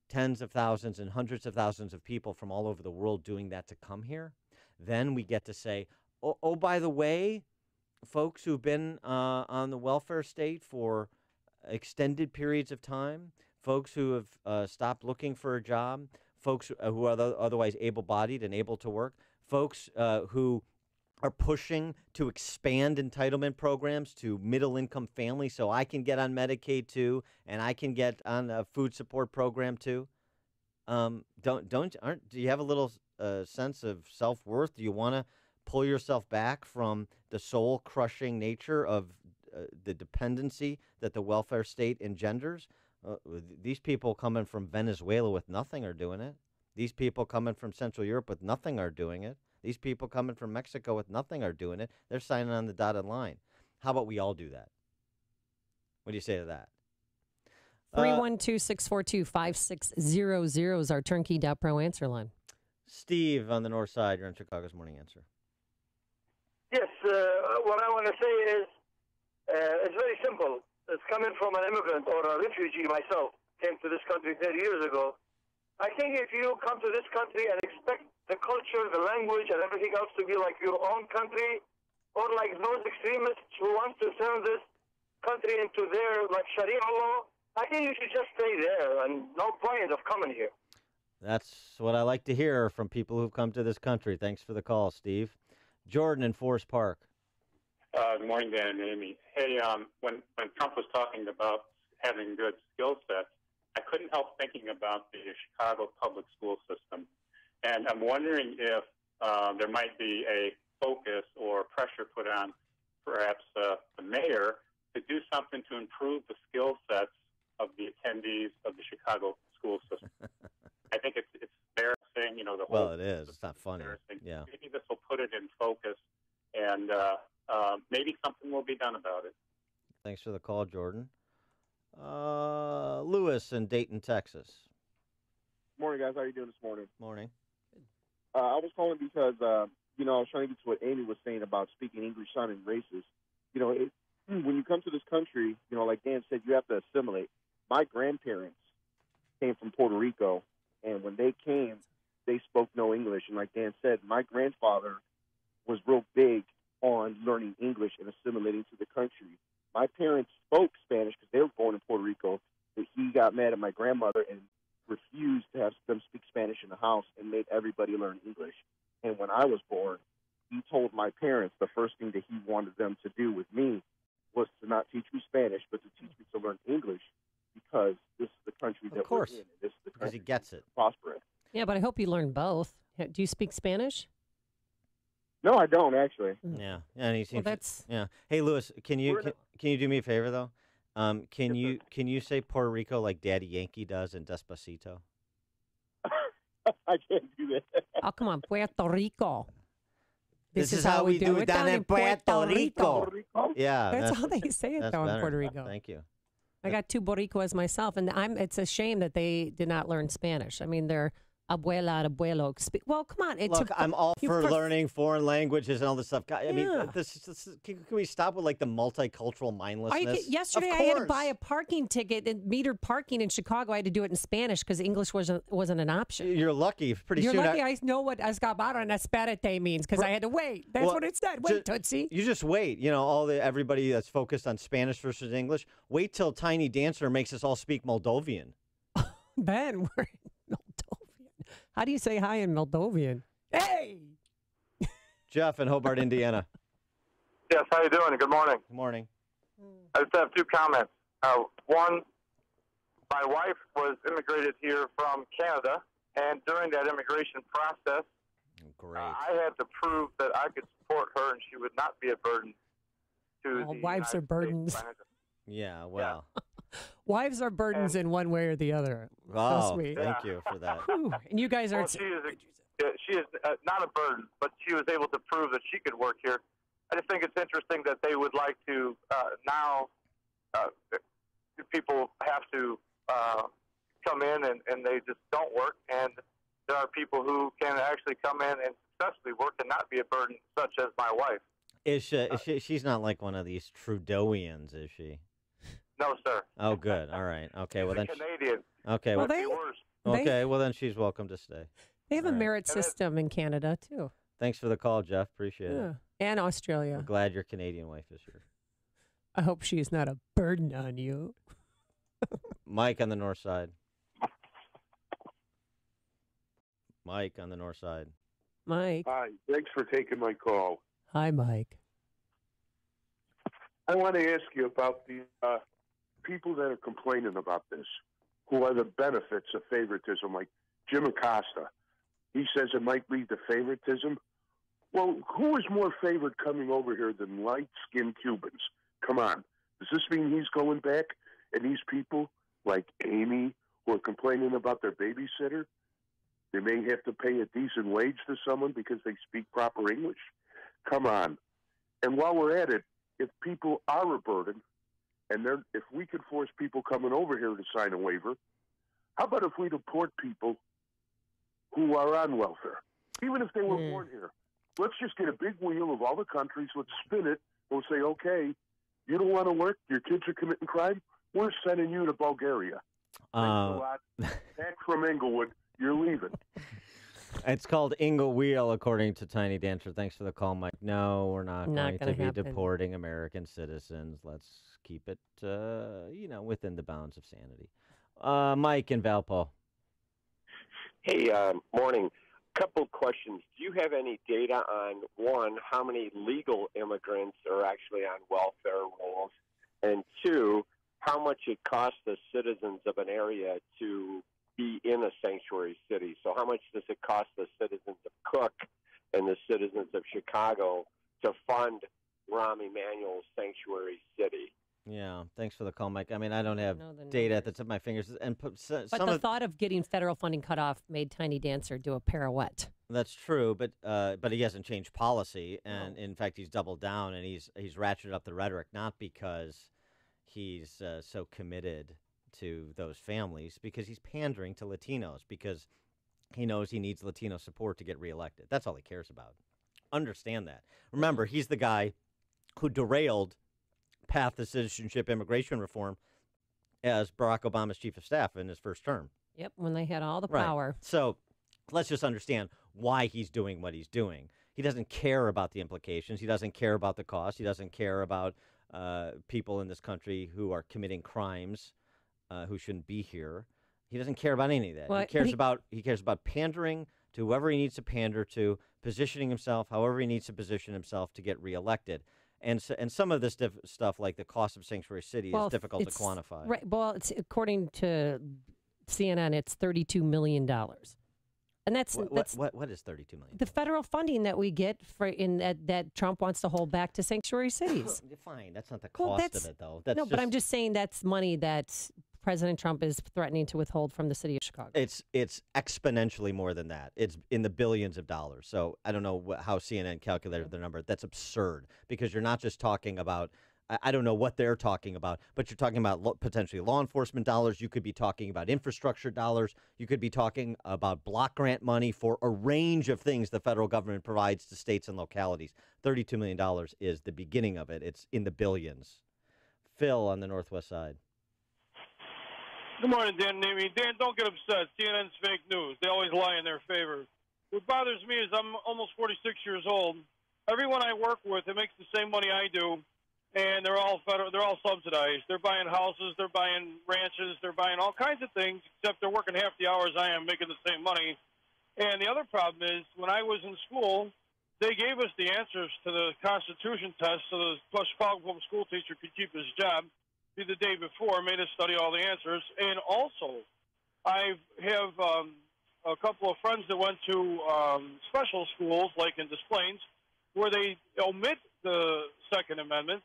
tens of thousands and hundreds of thousands of people from all over the world doing that to come here, then we get to say, oh, by the way, folks who've been on the welfare state for extended periods of time, folks who have stopped looking for a job, folks who are otherwise able-bodied and able to work, folks who are pushing to expand entitlement programs to middle-income families so I can get on Medicaid too, and I can get on a food support program too. Do you have a little sense of self-worth? Do you want to pull yourself back from the soul-crushing nature of the dependency that the welfare state engenders? These people coming from Venezuela with nothing are doing it. These people coming from Central Europe with nothing are doing it. These people coming from Mexico with nothing are doing it. They're signing on the dotted line. How about we all do that? What do you say to that? 312-642-5600 is our turnkey.pro answer line. Steve on the north side, you're on Chicago's Morning Answer. Yes, what I want to say is it's very simple. It's coming from an immigrant or a refugee myself, came to this country 30 years ago. I think if you come to this country and expect the culture, the language, and everything else to be like your own country, or like those extremists who want to turn this country into their like Sharia law, I think you should just stay there and no point of coming here. That's what I like to hear from people who've come to this country. Thanks for the call, Steve. Jordan in Forest Park. Good morning, Dan and Amy. Hey, when Trump was talking about having good skill sets, I couldn't help thinking about the Chicago public school system. And I'm wondering if there might be a focus or pressure put on perhaps the mayor to do something to improve the skill sets of the attendees of the Chicago school system. I think it's embarrassing, the whole... Well, it is. It's not funny. Yeah. Maybe this will put it in focus, and maybe something will be done about it. Thanks for the call, Jordan. Lewis in Dayton, Texas. Morning, guys. How are you doing this morning? Morning. I was calling because, I was trying to get to what Amy was saying about speaking English sounding racist. When you come to this country, like Dan said, you have to assimilate. My grandparents came from Puerto Rico, and when they came, they spoke no English. And like Dan said, my grandfather was real big on learning English and assimilating to the country. My parents spoke Spanish because they were born in Puerto Rico, but he got mad at my grandmother and refused to have them speak Spanish in the house and made everybody learn English. And when I was born, he told my parents the first thing that he wanted them to do with me was to not teach me Spanish, but to teach me to learn English, because this is the country that we're in. This is the because he gets it. Prosperous. Yeah, but I hope you learn both. Do you speak Spanish? No, I don't actually. Yeah, and he seems. Well, that's... Yeah. Hey, Lewis, can you do me a favor though? Can you say Puerto Rico like Daddy Yankee does in Despacito? I can't do that. Oh, come on, Puerto Rico. This is how we do it down in Puerto Rico. Yeah, that's how they say it though in Puerto Rico. Thank you. I got two Boricuas myself, and it's a shame that they did not learn Spanish. I mean, they're abuela, abuelo. Well, come on. Look, I'm all for learning foreign languages and all this stuff. I mean, can we stop with like the multicultural mindlessness? Yesterday, I had to buy a parking ticket and metered parking in Chicago. I had to do it in Spanish because English wasn't an option. You're lucky. You're lucky I know what escapar and esperate means because I had to wait. That's what it said. Wait, Tootsie. You just wait. You know, everybody that's focused on Spanish versus English, wait till Tiny Dancer makes us all speak Moldovan. Ben, we're in Moldovan. How do you say hi in Moldovan? Hey! Jeff in Hobart, Indiana. Yes, how you doing? Good morning. Good morning. I just have two comments. One, my wife was immigrated here from Canada, and during that immigration process, I had to prove that I could support her and she would not be a burden to the wives are burdens. Yeah, well. Wives are burdens in one way or the other. Oh, so sweet. Thank you for that. And you guys aren't. She is not a burden, but she was able to prove that she could work here. I just think it's interesting that they would like to now. People have to come in and they just don't work, and there are people who can actually come in and successfully work and not be a burden, such as my wife. Is she? She's not like one of these Trudeauians, is she? No, sir. Oh, good. All right. Okay. Well, then. Canadian. Okay. Well, well, then she's welcome to stay. They have a merit system in Canada too. Thanks for the call, Jeff. Appreciate it. And Australia. I'm glad your Canadian wife is here. I hope she is not a burden on you. Mike on the north side. Mike on the north side. Mike. Hi. Thanks for taking my call. Hi, Mike. I want to ask you about the people that are complaining about this, who are the benefits of favoritism, like Jim Acosta. He says it might lead to favoritism. Well, who is more favored coming over here than light-skinned Cubans? Come on. Does this mean he's going back? And these people, like Amy, who are complaining about their babysitter, they may have to pay a decent wage to someone because they speak proper English? Come on. And while we're at it, if people are a burden, and if we could force people coming over here to sign a waiver, how about if we deport people who are on welfare, even if they were born here? Let's just get a big wheel of all the countries, let's spin it, and we'll say, okay, you don't want to work, your kids are committing crime, we're sending you to Bulgaria. Thanks a lot. Back from Inglewood, you're leaving. It's called Ingle Wheel, according to Tiny Dancer. Thanks for the call, Mike. No, we're not going to be deporting American citizens. Let's keep it, within the bounds of sanity. Mike in Valpo. Hey, morning. Couple questions. Do you have any data on, one, how many legal immigrants are actually on welfare rolls? And two, how much it costs the citizens of an area to be in a sanctuary city? So how much does it cost the citizens of Cook and the citizens of Chicago to fund Rahm Emanuel's sanctuary city? Yeah, thanks for the call, Mike. I mean, I don't have data at the tip of my fingers. But the thought of getting federal funding cut off made Tiny Dancer do a pirouette. That's true, but he hasn't changed policy, and in fact, he's doubled down and he's ratcheted up the rhetoric, not because he's so committed to those families, because he's pandering to Latinos, because he knows he needs Latino support to get reelected. That's all he cares about. Understand that. Remember, he's the guy who derailed path to citizenship immigration reform as Barack Obama's chief of staff in his first term. Yep, when they had all the power. So let's just understand why he's doing what he's doing. He doesn't care about the implications. He doesn't care about the cost. He doesn't care about people in this country who are committing crimes who shouldn't be here. He doesn't care about any of that. Well, he cares about pandering to whoever he needs to pander to, positioning himself however he needs to position himself to get reelected. And some of this stuff, like the cost of sanctuary city, is difficult to quantify. Right. Well, it's according to CNN, it's $32 million, and that's what is $32 million? The federal funding that we get that Trump wants to hold back to sanctuary cities. Fine, that's not the cost of it, though. But I'm just saying that's money that President Trump is threatening to withhold from the city of Chicago. It's exponentially more than that. It's in the billions of dollars. So I don't know how CNN calculated the number. That's absurd, because you're not just talking about I don't know what they're talking about, but you're talking about potentially law enforcement dollars. You could be talking about infrastructure dollars. You could be talking about block grant money for a range of things the federal government provides to states and localities. $32 million is the beginning of it. It's in the billions. Phil on the Northwest side. Good morning, Dan and Amy. Dan, don't get upset. CNN's fake news. They always lie in their favor. What bothers me is I'm almost 46 years old. Everyone I work with, it makes the same money I do, and they're all federal. They're all subsidized. They're buying houses. They're buying ranches. They're buying all kinds of things, except they're working half the hours I am, making the same money. And the other problem is, when I was in school, they gave us the answers to the Constitution test so the public school teacher could keep his job. The day before, made us study all the answers. And also, I have a couple of friends that went to special schools, like in Des Plaines, where they omit the Second Amendment,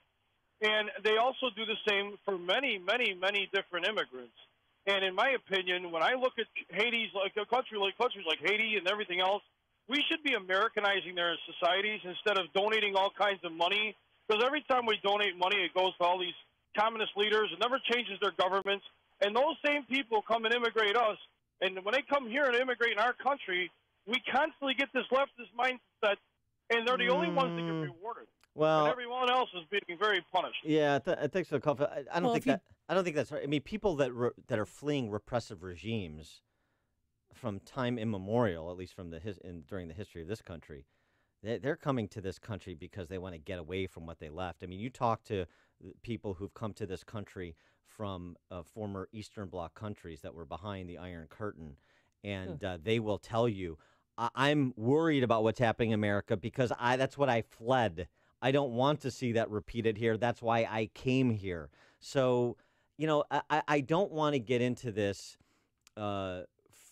and they also do the same for many, many, many different immigrants. And in my opinion, when I look at Haiti's, like countries like Haiti and everything else, we should be Americanizing their societies instead of donating all kinds of money. Because every time we donate money, it goes to all these communist leaders. It never changes their governments. And those same people come and immigrate us. And when they come here and immigrate in our country, we constantly get this leftist mindset, and they're the only ones that get rewarded. Well, and everyone else is being very punished. Yeah, I think so, Kofi. I don't think that. I don't think that's right. I mean, people that that are fleeing repressive regimes from time immemorial, at least from during the history of this country, they're coming to this country because they want to get away from what they left. I mean, you talk to people who've come to this country from former Eastern Bloc countries that were behind the Iron Curtain, and they will tell you, I'm worried about what's happening in America because that's what I fled. I don't want to see that repeated here. That's why I came here. So, I don't want to get into this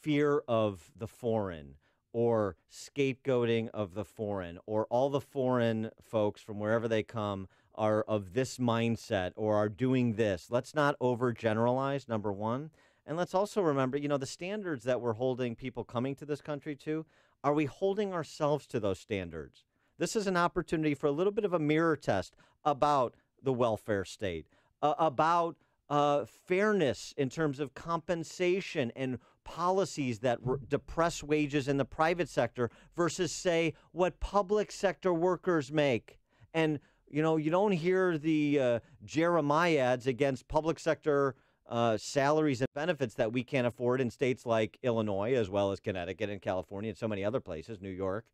fear of the foreign or scapegoating of the foreign, or all the foreign folks from wherever they come are of this mindset or are doing this. Let's not overgeneralize, number one. And let's also remember, the standards that we're holding people coming to this country to, are we holding ourselves to those standards? This is an opportunity for a little bit of a mirror test about the welfare state, about fairness in terms of compensation and policies that depress wages in the private sector versus, say, what public sector workers make. And, you don't hear the Jeremiads against public sector salaries and benefits that we can't afford in states like Illinois, as well as Connecticut and California and so many other places, New York.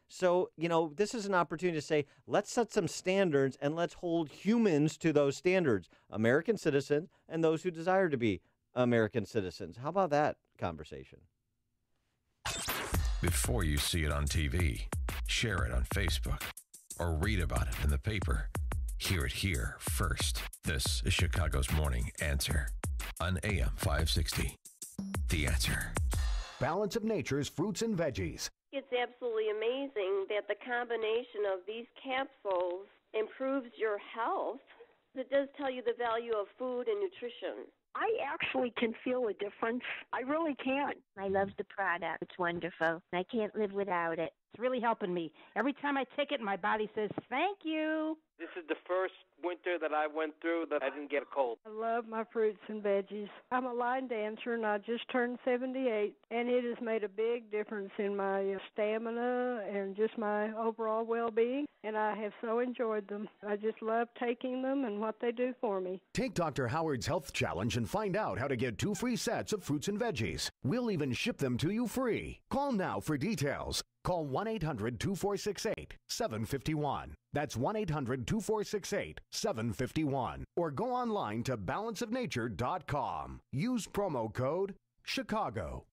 So, this is an opportunity to say, let's set some standards and let's hold humans to those standards, American citizens and those who desire to be American citizens. How about that conversation? Before you see it on TV, share it on Facebook, or read about it in the paper, hear it here first. This is Chicago's Morning Answer on AM 560. The Answer. Balance of Nature's fruits and veggies. It's absolutely amazing that the combination of these capsules improves your health. It does tell you the value of food and nutrition. I actually can feel a difference. I really can. I love the product. It's wonderful. I can't live without it. It's really helping me. Every time I take it, my body says, thank you. This is the first winter that I went through that I didn't get a cold. I love my fruits and veggies. I'm a line dancer, and I just turned 78, and it has made a big difference in my stamina and just my overall well-being, and I have so enjoyed them. I just love taking them and what they do for me. Take Dr. Howard's Health Challenge and find out how to get 2 free sets of fruits and veggies. We'll even ship them to you free. Call now for details. Call 1-800-2468-751. That's 1-800-2468-751. Or go online to balanceofnature.com. Use promo code Chicago.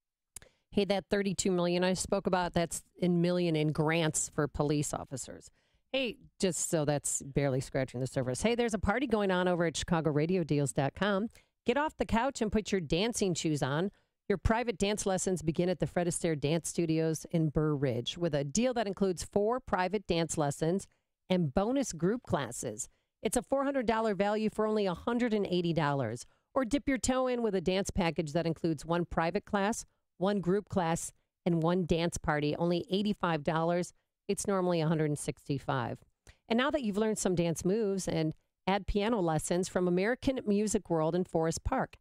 Hey, that $32 million I spoke about, that's in grants for police officers. Hey, just so that's barely scratching the surface. Hey, there's a party going on over at ChicagoRadioDeals.com. Get off the couch and put your dancing shoes on. Your private dance lessons begin at the Fred Astaire Dance Studios in Burr Ridge with a deal that includes 4 private dance lessons and bonus group classes. It's a $400 value for only $180. Or dip your toe in with a dance package that includes 1 private class, 1 group class, and 1 dance party, only $85. It's normally $165. And now that you've learned some dance moves and Add piano lessons from American Music World in Forest Park.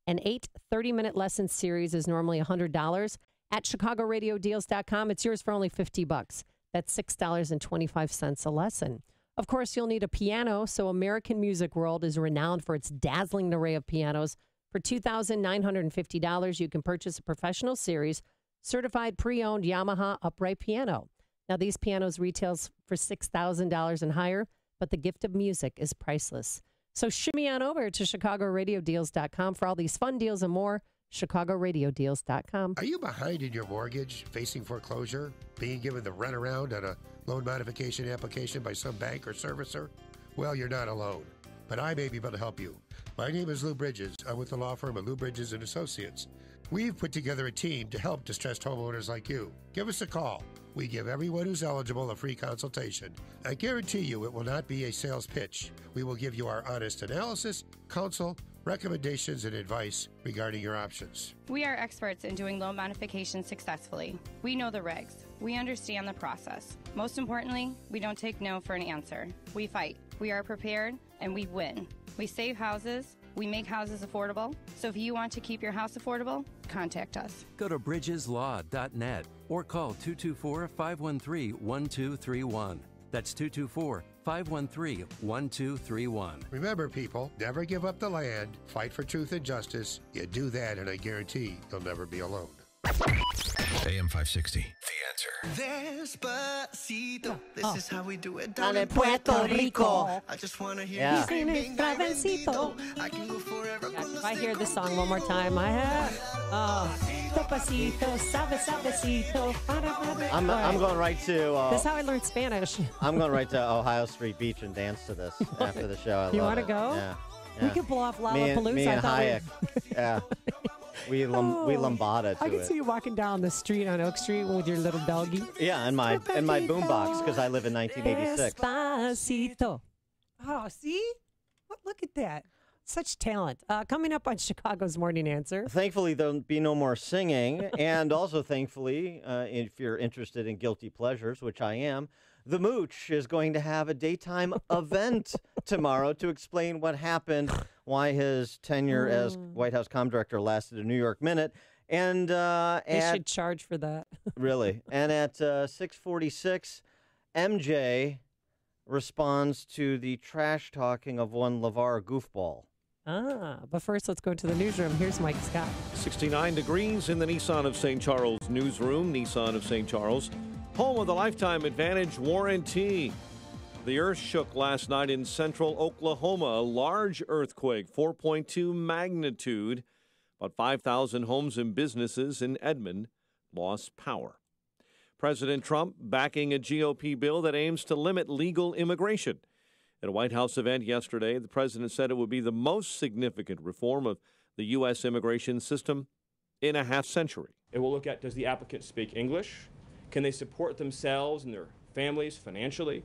An 8 30-minute lesson series is normally $100. At ChicagoRadioDeals.com, it's yours for only $50. That's $6.25 a lesson. Of course, you'll need a piano, so American Music World is renowned for its dazzling array of pianos. For $2,950, you can purchase a professional series, certified pre-owned Yamaha upright piano. Now, these pianos retails for $6,000 and higher, but the gift of music is priceless. So shimmy on over to ChicagoRadioDeals.com for all these fun deals and more. ChicagoRadioDeals.com. Are you behind in your mortgage, facing foreclosure, being given the runaround on a loan modification application by some bank or servicer? Well, you're not alone, but I may be able to help you. My name is Lou Bridges. I'm with the law firm of Lou Bridges & Associates. We've put together a team to help distressed homeowners like you. Give us a call. We give everyone who's eligible a free consultation. I guarantee you it will not be a sales pitch. We will give you our honest analysis, counsel, recommendations, and advice regarding your options. We are experts in doing loan modifications successfully. We know the regs. We understand the process. Most importantly, we don't take no for an answer. We fight. We are prepared, and we win. We save houses. We make houses affordable. So if you want to keep your house affordable, contact us. Go to bridgeslaw.net or call 224-513-1231. That's 224-513-1231. Remember, people, never give up the land. Fight for truth and justice. You do that, and I guarantee you'll never be alone. AM 560. Despacito. This is how we do it down down in Puerto Rico. I just want to hear Yeah. you screaming, I can go forever. Gosh, if I hear this song one more time, I have. Despacito, suavecito. I'm going right to. This is how I learned Spanish. I'm going right to Ohio Street Beach and dance to this after the show. You want to go? Yeah. We could blow off Lollapalooza. Me and Hayek. Yeah. We lambada to I can it. see you walking down the street on Oak Street with your little doggy. Yeah, and my boombox because I live in 1986. Despacito. Oh, see? Look at that. Such talent. Coming up on Chicago's Morning Answer. Thankfully, there'll be no more singing. And also, thankfully, if you're interested in guilty pleasures, which I am, the Mooch is going to have a daytime event tomorrow to explain what happened, why his tenure as White House comm director lasted a New York minute. And they should charge for that. Really. And at 6:46, MJ responds to the trash talking of one LeVar Goofball. But first, let's go to the newsroom. Here's Mike Scott. 69 degrees in the Nissan of St. Charles newsroom. Nissan of St. Charles, home of the Lifetime Advantage warranty. The earth shook last night in central Oklahoma. A large earthquake, 4.2 magnitude. About 5,000 homes and businesses in Edmond lost power. President Trump backing a GOP bill that aims to limit legal immigration. At a White House event yesterday, the president said it would be the most significant reform of the U.S. immigration system in a half century. It will look at, does the applicant speak English? Can they support themselves and their families financially?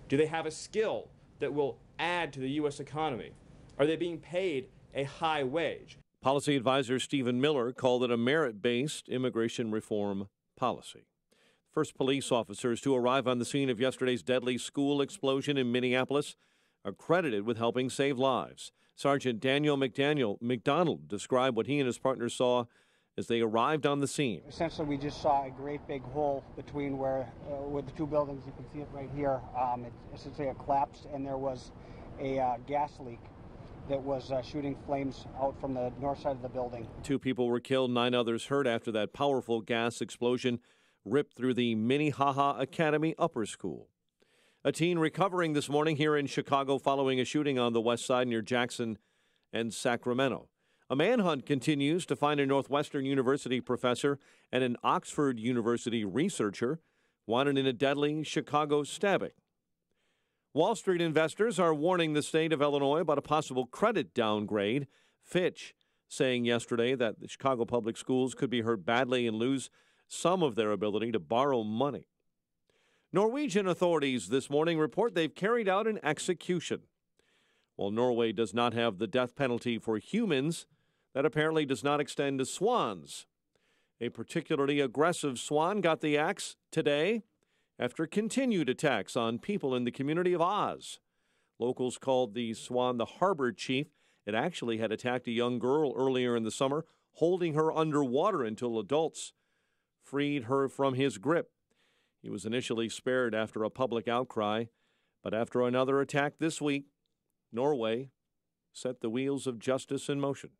Do they have a skill that will add to the U.S. economy? Are they being paid a high wage? Policy advisor Stephen Miller called it a merit-based immigration reform policy. First police officers to arrive on the scene of yesterday's deadly school explosion in Minneapolis are credited with helping save lives. Sergeant Daniel McDonald described what he and his partner saw as they arrived on the scene. Essentially, we just saw a great big hole between where the two buildings. You can see it right here. It's essentially a collapse, and there was a gas leak that was shooting flames out from the north side of the building. 2 people were killed, 9 others hurt after that powerful gas explosion ripped through the Minnehaha Academy Upper School. A teen recovering this morning here in Chicago following a shooting on the west side near Jackson and Sacramento. A manhunt continues to find a Northwestern University professor and an Oxford University researcher wanted in a deadly Chicago stabbing. Wall Street investors are warning the state of Illinois about a possible credit downgrade. Fitch saying yesterday that the Chicago public schools could be hurt badly and lose some of their ability to borrow money. Norwegian authorities this morning report they've carried out an execution. While Norway does not have the death penalty for humans, that apparently does not extend to swans. A particularly aggressive swan got the axe today after continued attacks on people in the community of Oz. Locals called the swan the harbor chief. It actually had attacked a young girl earlier in the summer, holding her underwater until adults freed her from his grip. He was initially spared after a public outcry, but after another attack this week, Norway set the wheels of justice in motion.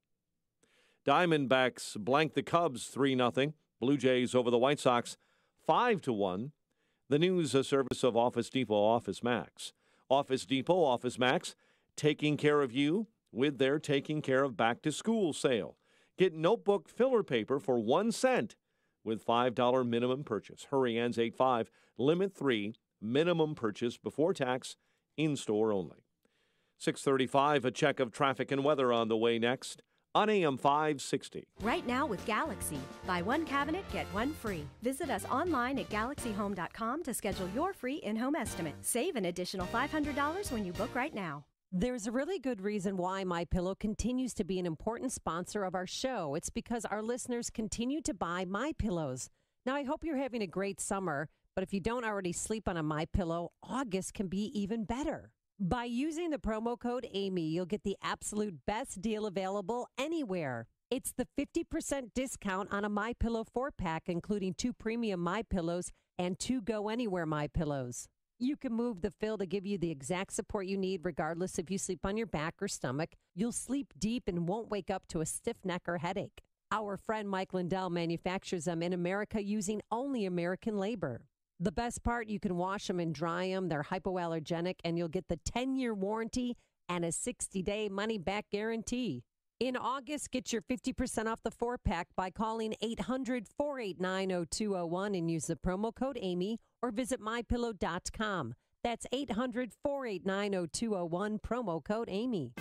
Diamondbacks blanked the Cubs 3-0. Blue Jays over the White Sox 5-1. The news service of Office Depot Office Max. Office Depot Office Max, taking care of you with their Taking Care of Back to School sale. Get notebook filler paper for 1 cent with $5 minimum purchase. Hurry, ends 8/5. Limit 3. Minimum purchase before tax. In-store only. 6:35, a check of traffic and weather on the way next on AM 560. Right now with Galaxy. Buy one cabinet, get one free. Visit us online at galaxyhome.com to schedule your free in-home estimate. Save an additional $500 when you book right now. There's a really good reason why MyPillow continues to be an important sponsor of our show. It's because our listeners continue to buy MyPillows. Now, I hope you're having a great summer, but if you don't already sleep on a MyPillow, August can be even better. By using the promo code Amy, you'll get the absolute best deal available anywhere. It's the 50% discount on a MyPillow 4-pack, including 2 premium MyPillows and 2 Go Anywhere MyPillows. You can move the fill to give you the exact support you need, regardless if you sleep on your back or stomach. You'll sleep deep and won't wake up to a stiff neck or headache. Our friend Mike Lindell manufactures them in America using only American labor. The best part, you can wash them and dry them. They're hypoallergenic, and you'll get the 10-year warranty and a 60-day money-back guarantee. In August, get your 50% off the 4-pack by calling 800-489-0201 and use the promo code Amy, or visit MyPillow.com. That's 800-489-0201, promo code Amy.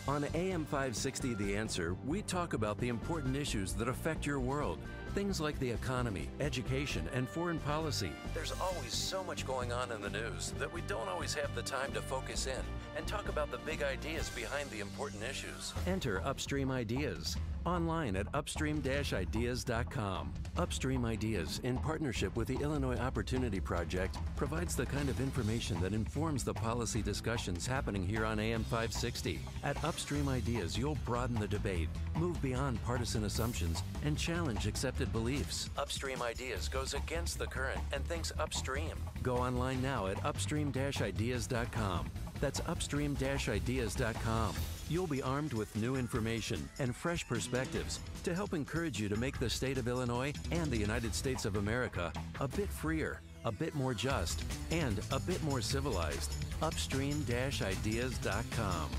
On AM 560, The Answer, we talk about the important issues that affect your world. Things like the economy, education, and foreign policy. There's always so much going on in the news that we don't always have the time to focus in and talk about the big ideas behind the important issues. Enter Upstream Ideas online at upstream-ideas.com. Upstream Ideas, in partnership with the Illinois Opportunity Project, provides the kind of information that informs the policy discussions happening here on AM 560. At Upstream Ideas, you'll broaden the debate, move beyond partisan assumptions, and challenge accepted beliefs. Upstream Ideas goes against the current and thinks upstream. Go online now at upstream-ideas.com. That's upstream-ideas.com. You'll be armed with new information and fresh perspectives to help encourage you to make the state of Illinois and the United States of America a bit freer, a bit more just, and a bit more civilized. Upstream-ideas.com.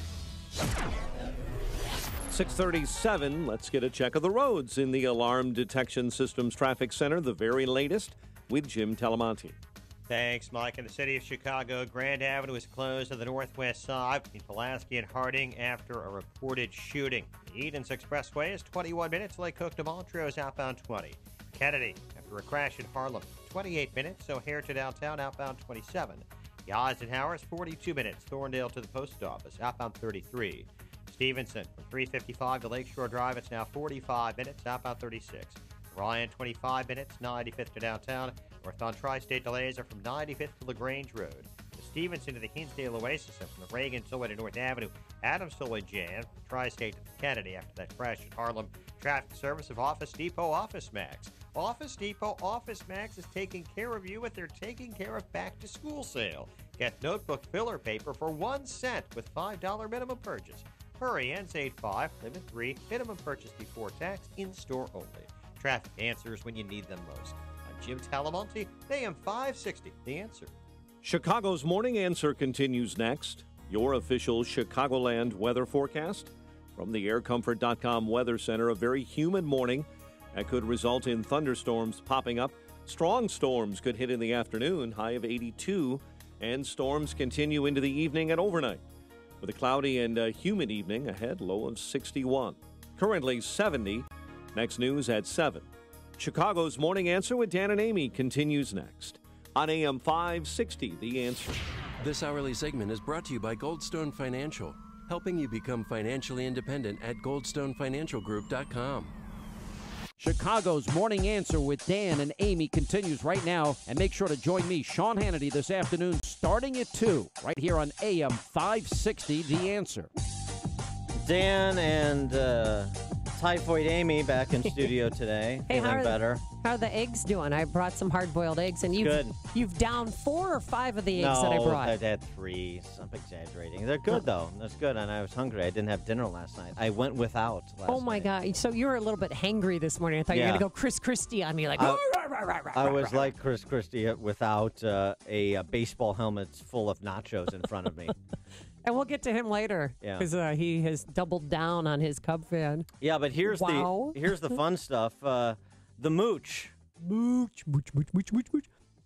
6:37, let's get a check of the roads in the Alarm Detection Systems Traffic Center, the very latest, with Jim Talamonte. Thanks, Mike. In the city of Chicago, Grand Avenue is closed on the northwest side between Pulaski and Harding after a reported shooting. The Edens Expressway is 21 minutes. Lake Cook to Montrose outbound 20. Kennedy, after a crash in Harlem, 28 minutes. O'Hare to downtown outbound 27. The Eisenhower is 42 minutes. Thorndale to the post office outbound 33. Stevenson from 355 to Lakeshore Drive, it's now 45 minutes outbound 36. Ryan, 25 minutes, 95th to downtown. North on Tri-State delays are from 95th to LaGrange Road. The Stevenson to the Hinsdale Oasis and from the Reagan Tollway to North Avenue. Adams Tollway jammed from Tri-State to Kennedy after that crash in Harlem. Traffic service of Office Depot Office Max. Office Depot Office Max is taking care of you with their Taking Care of Back to School sale. Get notebook filler paper for 1 cent with $5 minimum purchase. Hurry, ends 8/5, limit 3, minimum purchase before tax, in-store only. Traffic answers when you need them most. I'm Jim Talamonte, AM 560, The Answer. Chicago's Morning Answer continues next. Your official Chicagoland weather forecast from the aircomfort.com Weather Center. A very humid morning that could result in thunderstorms popping up. Strong storms could hit in the afternoon, high of 82, and storms continue into the evening and overnight. With a cloudy and humid evening ahead, low of 61. Currently 70. Next news at 7. Chicago's Morning Answer with Dan and Amy continues next on AM 560, The Answer. This hourly segment is brought to you by Goldstone Financial, helping you become financially independent at goldstonefinancialgroup.com. Chicago's Morning Answer with Dan and Amy continues right now. And make sure to join me, Sean Hannity, this afternoon starting at 2, right here on AM 560, The Answer. Dan and Typhoid Amy back in studio today. Hey, feeling better. How are the eggs doing? I brought some hard-boiled eggs, and you've downed 4 or 5 of the eggs that I brought. No, I had 3. I'm exaggerating. They're good, though. That's good, and I was hungry. I didn't have dinner last night. I went without last Oh, my night. God. So you were a little bit hangry this morning. I thought you were going to go Chris Christie on me, like, I was like Chris Christie without a baseball helmet full of nachos in front of me. And we'll get to him later because he has doubled down on his Cub fan. Yeah, but here's the fun stuff. The mooch. Mooch.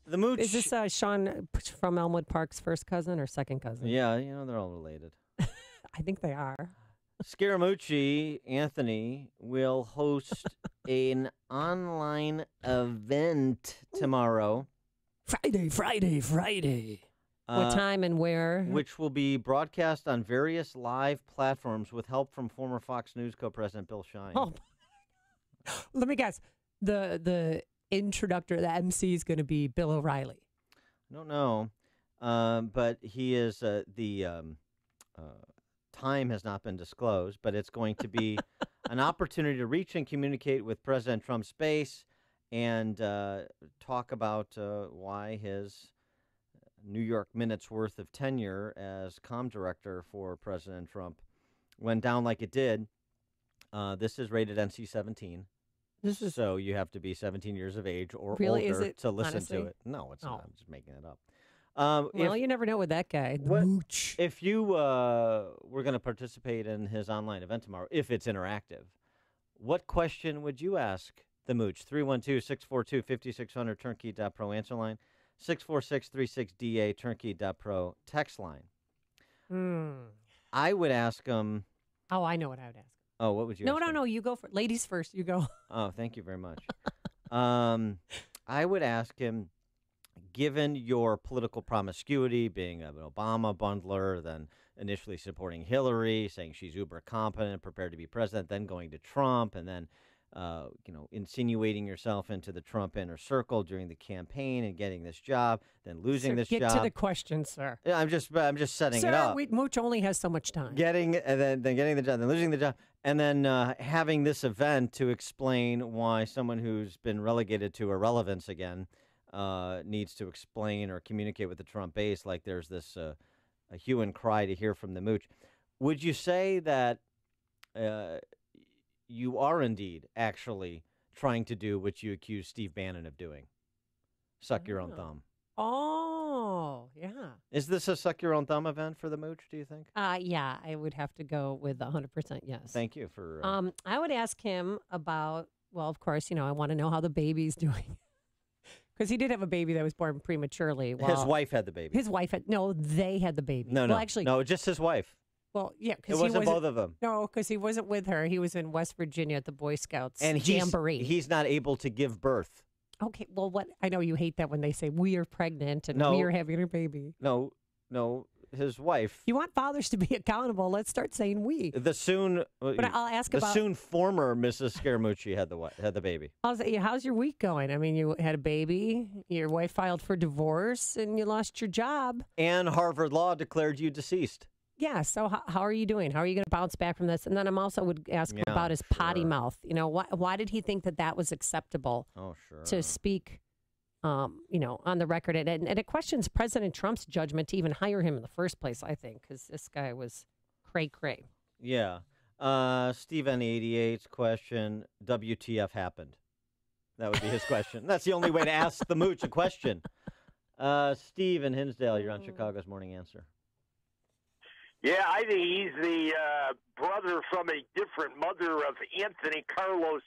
The mooch. Is this Sean from Elmwood Park's first cousin or second cousin? Yeah, they're all related. I think they are. Scaramucci, Anthony, will host an online event tomorrow. Friday. What time and where? Which will be broadcast on various live platforms with help from former Fox News co-president Bill Shine. Oh, let me guess. The introductor, the MC is going to be Bill O'Reilly. I don't know, but he is time has not been disclosed, but it's going to be an opportunity to reach and communicate with President Trump's base and talk about why his New York Minute's worth of tenure as comm director for President Trump went down like it did. This is rated NC-17. So you have to be 17 years of age or older to listen to it. No, it's not. I'm just making it up. Well, you never know with that guy. The mooch. If you were going to participate in his online event tomorrow, if it's interactive, what question would you ask the mooch? 312-642-5600, turnkey.pro answer line. 64636DA, turnkey.pro text line. I would ask him. Oh, I know what I would ask. Oh, what would you ask him? No, you go for it. Ladies first, you go. Oh, thank you very much. I would ask him, given your political promiscuity, being an Obama bundler, then initially supporting Hillary, saying she's uber competent, prepared to be president, then going to Trump, and then insinuating yourself into the Trump inner circle during the campaign and getting this job, then losing this job. Get to the question, sir. Yeah, I'm just setting it up. Sir, Mooch only has so much time. Getting and then getting the job, then losing the job, and then having this event to explain why someone who's been relegated to irrelevance again needs to explain or communicate with the Trump base, like there's this a hue and cry to hear from the mooch. Would you say that you are indeed actually trying to do what you accuse Steve Bannon of doing? Suck your own thumb. Oh, yeah. Is this a suck your own thumb event for the mooch, do you think? Yeah, I would have to go with 100% yes. Thank you for... I would ask him about, well, of course, I want to know how the baby's doing. Because he did have a baby that was born prematurely. His wife had the baby. His wife had, they had the baby. No, just his wife. Well, yeah, because it wasn't both of them. No, because he wasn't with her. He was in West Virginia at the Boy Scouts and jamboree. He's not able to give birth. Okay, well, what I know you hate that when they say we are pregnant and we are having a baby. No, his wife. You want fathers to be accountable? Let's start saying we. But I'll ask about the soon former Mrs. Scaramucci had the baby. I'll say, how's your week going? I mean, you had a baby. Your wife filed for divorce, and you lost your job. And Harvard Law declared you deceased. Yeah, so how are you doing? How are you going to bounce back from this? And then I'm also would ask him about his potty mouth. Why did he think that was acceptable to speak, on the record? And it questions President Trump's judgment to even hire him in the first place, I think, because this guy was cray-cray. Yeah. Steve N88's question, WTF happened? That would be his question. That's the only way to ask the mooch a question. Steve in Hinsdale, you're on Chicago's Morning Answer. Yeah, I think he's the brother from a different mother of Anthony Carlos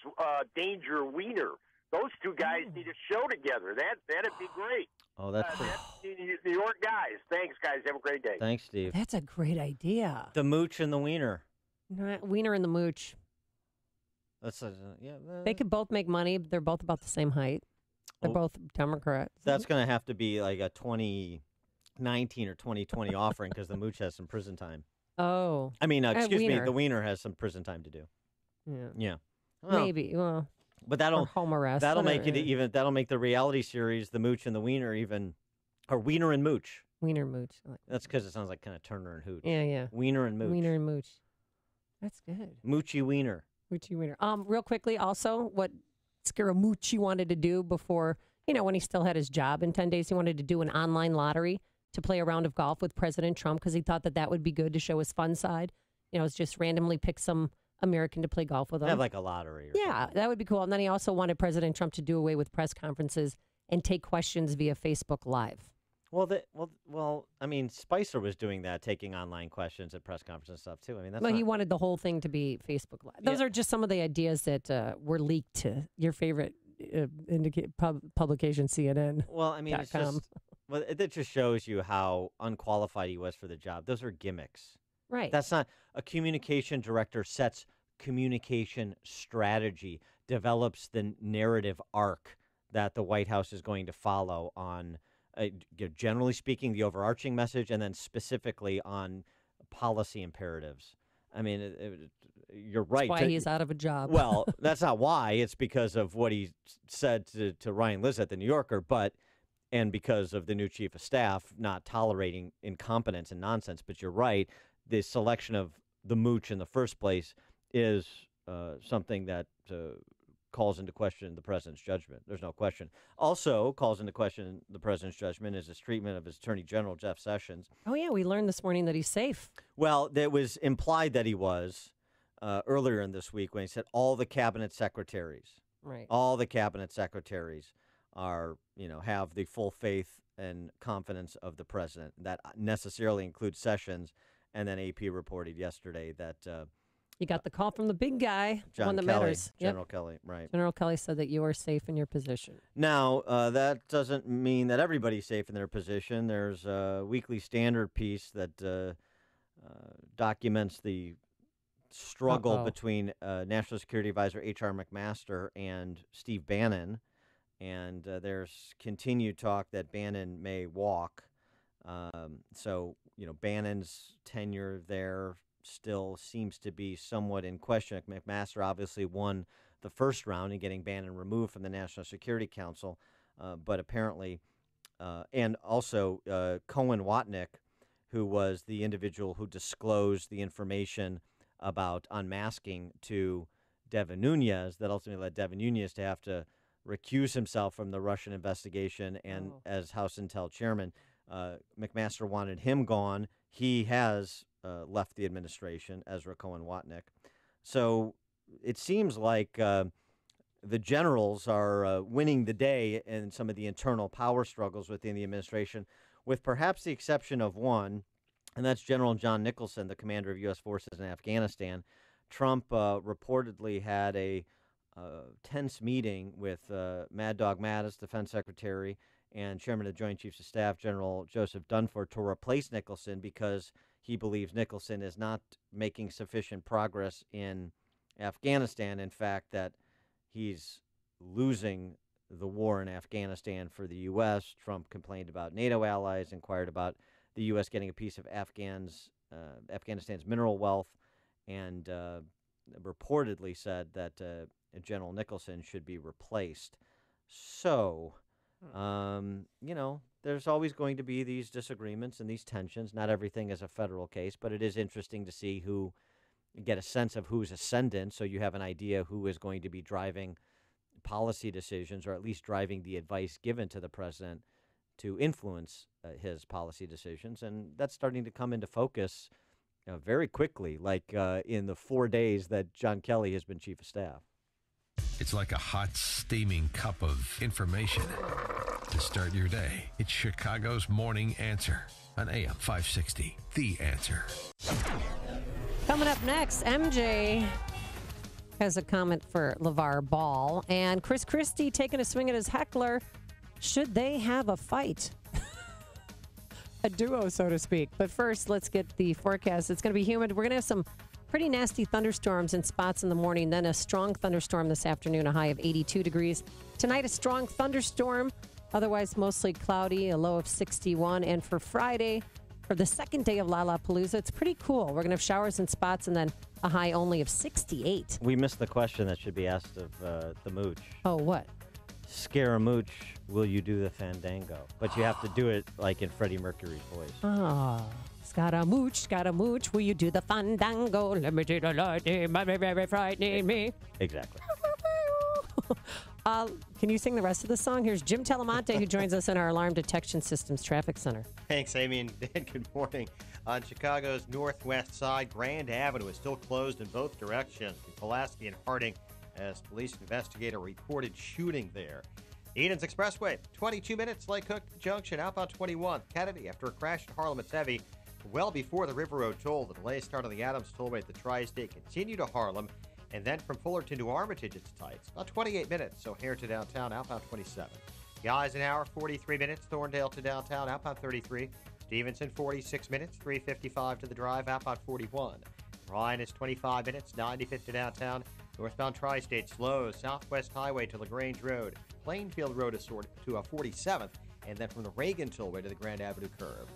Danger Wiener. Those two guys need a show together. That'd be great. Oh, that's New York guys. Thanks, guys. Have a great day. Thanks, Steve. That's a great idea. The mooch and the wiener. Wiener and the mooch. They could both make money. They're both about the same height. They're both Democrats. That's going to have to be like a 2019 or 2020 offering because the mooch has some prison time. Oh. I mean, excuse me, the wiener has some prison time to do. Yeah. Yeah. Well, maybe. Well, But or home arrest. That'll whatever. make it even. That'll make the reality series, The Mooch and the Wiener, even, or Wiener and Mooch. Wiener Mooch. That's because it sounds like kind of Turner and Hooch. Yeah. Wiener and Mooch. Wiener and Mooch. That's good. Moochy Wiener. Moochy Wiener. Real quickly, also, what Scaramucci wanted to do before, when he still had his job in 10 days, he wanted to do an online lottery to play a round of golf with President Trump because he thought that would be good to show his fun side. It's just randomly pick some American to play golf with him. Have like a lottery. Yeah, that would be cool. And then he also wanted President Trump to do away with press conferences and take questions via Facebook Live. Well, I mean, Spicer was doing that, taking online questions at press conferences and stuff too. I mean, he wanted the whole thing to be Facebook Live. Those are just some of the ideas that were leaked to your favorite publication, CNN. Well, I mean, it just shows you how unqualified he was for the job. Those are gimmicks. Right. That's not a communication director sets communication strategy, develops the narrative arc that the White House is going to follow on, generally speaking, the overarching message, and then specifically on policy imperatives. I mean, you're right. That's why he's out of a job. Well, that's not why. It's because of what he said to Ryan Liz at the New Yorker, and because of the new chief of staff not tolerating incompetence and nonsense. But you're right. The selection of the Mooch in the first place is something that calls into question the president's judgment. There's no question. Also calls into question the president's judgment is his treatment of his Attorney General, Jeff Sessions. Oh, yeah. We learned this morning that he's safe. Well, it was implied that he was earlier in this week when he said all the cabinet secretaries, right? All the cabinet secretaries are, have the full faith and confidence of the president. That necessarily includes Sessions. And then AP reported yesterday that you got the call from the big guy, John one that Kelly, matters. General Kelly, right? General Kelly said that you are safe in your position. Now, that doesn't mean that everybody's safe in their position. There's a Weekly Standard piece that documents the struggle between National Security Advisor H.R. McMaster and Steve Bannon, and there's continued talk that Bannon may walk. So, Bannon's tenure there still seems to be somewhat in question. McMaster obviously won the first round in getting Bannon removed from the National Security Council, but apparently, and also Cohen Watnick, who was the individual who disclosed the information about unmasking to Devin Nunes that ultimately led Devin Nunes to have to recuse himself from the Russian investigation and as House Intel chairman. McMaster wanted him gone. He has left the administration, Ezra Cohen Watnick. So it seems like the generals are winning the day in some of the internal power struggles within the administration, with perhaps the exception of one, and that's General John Nicholson, the commander of U.S. forces in Afghanistan. Trump reportedly had a tense meeting with Mad Dog Mattis, defense secretary, and Chairman of the Joint Chiefs of Staff, General Joseph Dunford, to replace Nicholson because he believes Nicholson is not making sufficient progress in Afghanistan. In fact, that he's losing the war in Afghanistan for the U.S. Trump complained about NATO allies, inquired about the U.S. getting a piece of Afghanistan's mineral wealth, and reportedly said that General Nicholson should be replaced. So, there's always going to be these disagreements and these tensions. Not everything is a federal case, but it is interesting to see get a sense of who's ascendant, so you have an idea who is going to be driving policy decisions, or at least driving the advice given to the president to influence his policy decisions. And that's starting to come into focus very quickly, like in the 4 days that John Kelly has been chief of staff. It's like a hot, steaming cup of information to start your day. It's Chicago's Morning Answer on AM 560, The Answer. Coming up next, MJ has a comment for LeVar Ball, and Chris Christie taking a swing at his heckler. Should they have a fight? A duo, so to speak. But first, let's get the forecast. It's going to be humid. We're going to have some pretty nasty thunderstorms in spots in the morning, then a strong thunderstorm this afternoon, a high of 82 degrees. Tonight, a strong thunderstorm, otherwise mostly cloudy, a low of 61. And for Friday, for the second day of Lollapalooza. It's pretty cool. We're going to have showers and spots and then a high only of 68. We missed the question that should be asked of the mooch. Oh, what? Scaramucci, will you do the fandango? But you have to do it like in Freddie Mercury's voice. Oh, Scaramucci, will you do the fandango? Let me do the lightning, very frightening me. Exactly. Can you sing the rest of the song? Here's Jim Telemonte, who joins us in our Alarm Detection Systems Traffic Center. Thanks, Amy, and Dan, good morning. On Chicago's northwest side, Grand Avenue is still closed in both directions. Pulaski and Harding, as police investigate a reported shooting there. Edens Expressway, 22 minutes, Lake Hook Junction, outbound 21. Kennedy, after a crash in Harlem, it's heavy. Well before the River Road toll, the delay started on the Adams Tollway at the Tri-State, continue to Harlem, and then from Fullerton to Armitage, it's tight. It's about 28 minutes, so here to downtown, outbound 27. The Eisenhower, 43 minutes. Thorndale to downtown, outbound 33. Stevenson, 46 minutes. 355 to the drive, outbound 41. Ryan is 25 minutes. 95th to downtown. Northbound Tri-State slows. Southwest Highway to LaGrange Road. Plainfield Road is to 47th. And then from the Reagan Tollway to the Grand Avenue curve.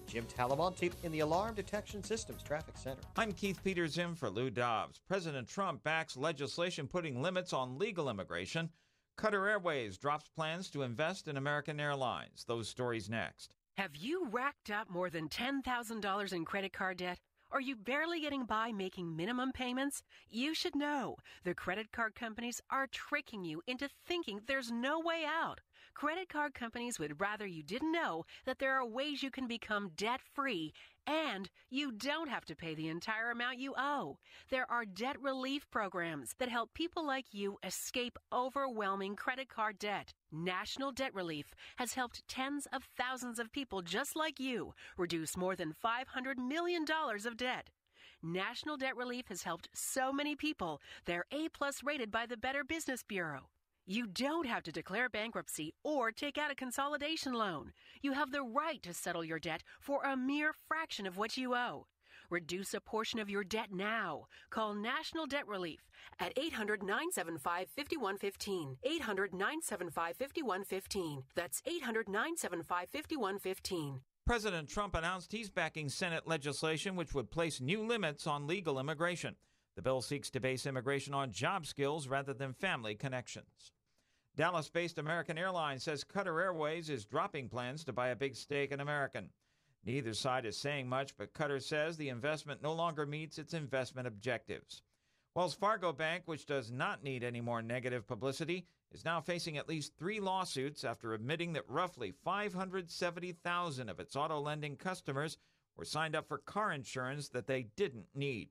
Jim Talamonte in the Alarm Detection Systems Traffic Center. I'm Keith Peters in for Lou Dobbs. President Trump backs legislation putting limits on legal immigration. Qatar Airways drops plans to invest in American Airlines. Those stories next. Have you racked up more than $10,000 in credit card debt? Are you barely getting by making minimum payments? You should know. The credit card companies are tricking you into thinking there's no way out. Credit card companies would rather you didn't know that there are ways you can become debt-free and you don't have to pay the entire amount you owe. There are debt relief programs that help people like you escape overwhelming credit card debt. National Debt Relief has helped tens of thousands of people just like you reduce more than $500 million of debt. National Debt Relief has helped so many people, they're A-plus rated by the Better Business Bureau. You don't have to declare bankruptcy or take out a consolidation loan. You have the right to settle your debt for a mere fraction of what you owe. Reduce a portion of your debt now. Call National Debt Relief at 800-975-5115. 800-975-5115. That's 800-975-5115. President Trump announced he's backing Senate legislation which would place new limits on legal immigration. The bill seeks to base immigration on job skills rather than family connections. Dallas-based American Airlines says Qatar Airways is dropping plans to buy a big stake in American. Neither side is saying much, but Qatar says the investment no longer meets its investment objectives. Wells Fargo Bank, which does not need any more negative publicity, is now facing at least 3 lawsuits after admitting that roughly 570,000 of its auto lending customers were signed up for car insurance that they didn't need.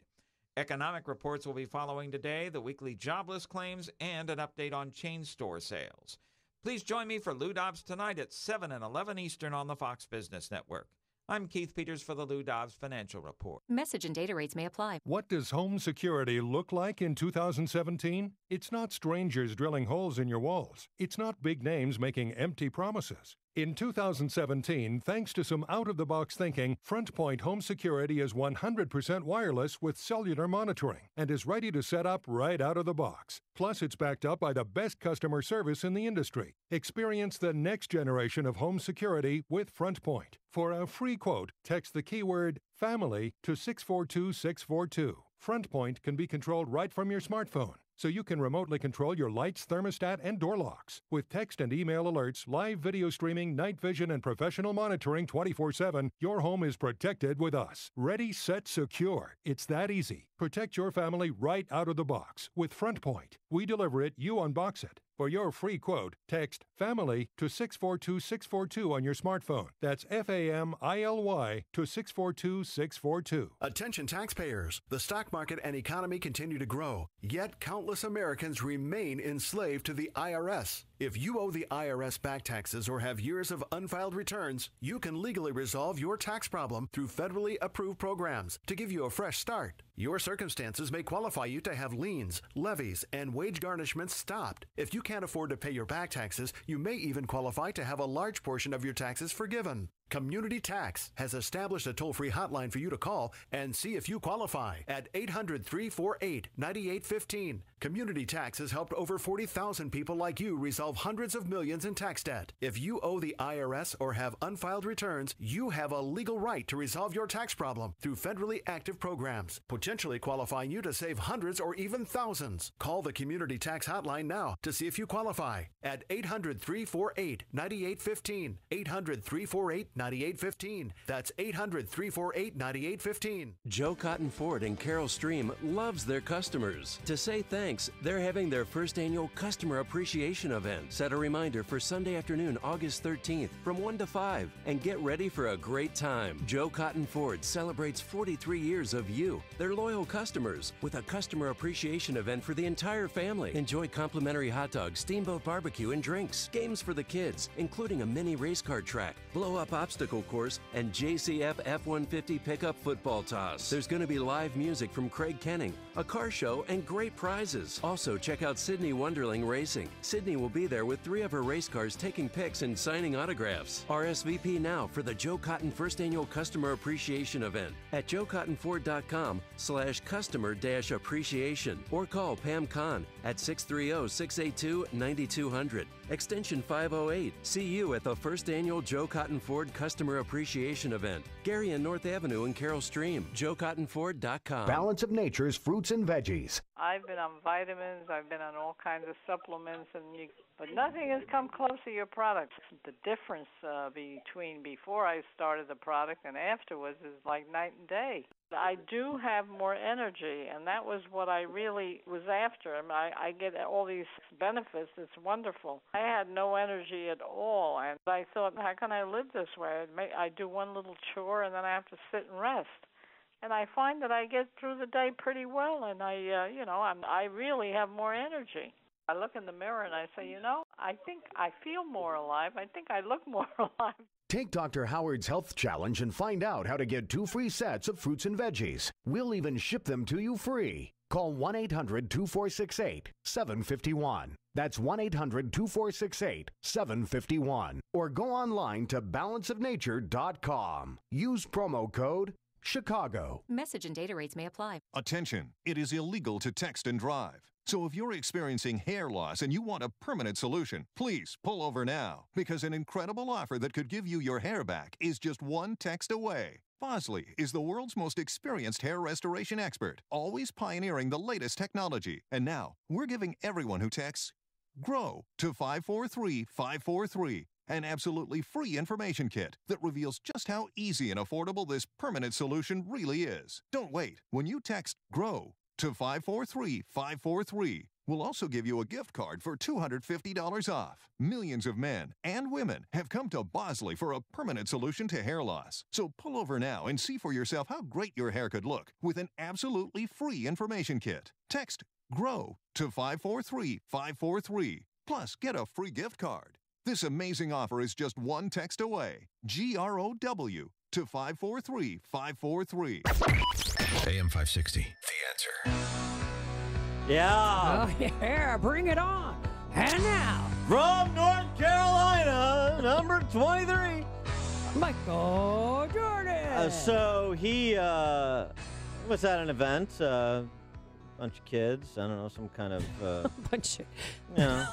Economic reports will be following today, the weekly jobless claims, and an update on chain store sales. Please join me for Lou Dobbs tonight at 7 and 11 Eastern on the Fox Business Network. I'm Keith Peters for the Lou Dobbs Financial Report. Message and data rates may apply. What does home security look like in 2017? It's not strangers drilling holes in your walls. It's not big names making empty promises. In 2017, thanks to some out-of-the-box thinking, FrontPoint Home Security is 100% wireless with cellular monitoring and is ready to set up right out of the box. Plus, it's backed up by the best customer service in the industry. Experience the next generation of home security with FrontPoint. For a free quote, text the keyword FAMILY to 642-642. FrontPoint can be controlled right from your smartphone, so you can remotely control your lights, thermostat, and door locks. With text and email alerts, live video streaming, night vision, and professional monitoring 24/7, your home is protected with us. Ready, set, secure. It's that easy. Protect your family right out of the box with FrontPoint. We deliver it, you unbox it. For your free quote, text FAMILY to 642-642 on your smartphone. That's FAMILY to 642-642. Attention taxpayers. The stock market and economy continue to grow, yet countless Americans remain enslaved to the IRS. If you owe the IRS back taxes or have years of unfiled returns, you can legally resolve your tax problem through federally approved programs to give you a fresh start. Your circumstances may qualify you to have liens, levies, and wage garnishments stopped. If you can't afford to pay your back taxes, you may even qualify to have a large portion of your taxes forgiven. Community Tax has established a toll-free hotline for you to call and see if you qualify at 800-348-9815. Community Tax has helped over 40,000 people like you resolve hundreds of millions in tax debt. If you owe the IRS or have unfiled returns, you have a legal right to resolve your tax problem through federally active programs, potentially qualifying you to save hundreds or even thousands. Call the Community Tax Hotline now to see if you qualify at 800-348-9815. 800-348-9815. That's 800-348-9815. Joe Cotton Ford in Carroll Stream loves their customers. To say thanks, they're having their first annual Customer Appreciation event. Set a reminder for Sunday afternoon, August 13th from 1 to 5 and get ready for a great time. Joe Cotton Ford celebrates 43 years of you, their loyal customers, with a Customer Appreciation event for the entire family. Enjoy complimentary hot dogs, steamboat barbecue, and drinks. Games for the kids, including a mini race car track, blow-up obstacle course, and JCF F-150 pickup football toss. There's going to be live music from Craig Kenning, a car show, and great prizes. Also, check out Sydney Wonderling Racing. Sydney will be there with 3 of her race cars taking pics and signing autographs. RSVP now for the Joe Cotton First Annual Customer Appreciation Event at joecottonford.com/customer-appreciation or call Pam Kahn at 630-682-9200. Extension 508. See you at the first annual Joe Cotton Ford Customer Appreciation Event. Gary and North Avenue in Carroll Stream. joecottonford.com. Balance of Nature's fruits and veggies. I've been on vitamins, I've been on all kinds of supplements, but nothing has come close to your product. The difference between before I started the product and afterwards is like night and day. I do have more energy, and that was what I really was after. I get all these benefits. It's wonderful. I had no energy at all, and I thought, how can I live this way? I do one little chore, and then I have to sit and rest. And I find that I get through the day pretty well, and I really have more energy. I look in the mirror and I say, I think I feel more alive. I think I look more alive. Take Dr. Howard's Health Challenge and find out how to get 2 free sets of fruits and veggies. We'll even ship them to you free. Call 1-800-2468-751. That's 1-800-2468-751. Or go online to balanceofnature.com. Use promo code Chicago. Message and data rates may apply. Attention, it is illegal to text and drive. So if you're experiencing hair loss and you want a permanent solution, please pull over now, because an incredible offer that could give you your hair back is just one text away. Bosley is the world's most experienced hair restoration expert, always pioneering the latest technology. And now, we're giving everyone who texts GROW to 543-543. An absolutely free information kit that reveals just how easy and affordable this permanent solution really is. Don't wait. When you text GROW to 543-543, we'll also give you a gift card for $250 off. Millions of men and women have come to Bosley for a permanent solution to hair loss. So pull over now and see for yourself how great your hair could look with an absolutely free information kit. Text GROW to 543-543. Plus, get a free gift card. This amazing offer is just one text away. GROW to 543-543. AM 560. The Answer. Yeah. Oh, yeah. Bring it on. And now, from North Carolina, number 23, Michael Jordan. So he was at an event, bunch of kids. I don't know, some kind of bunch of kids.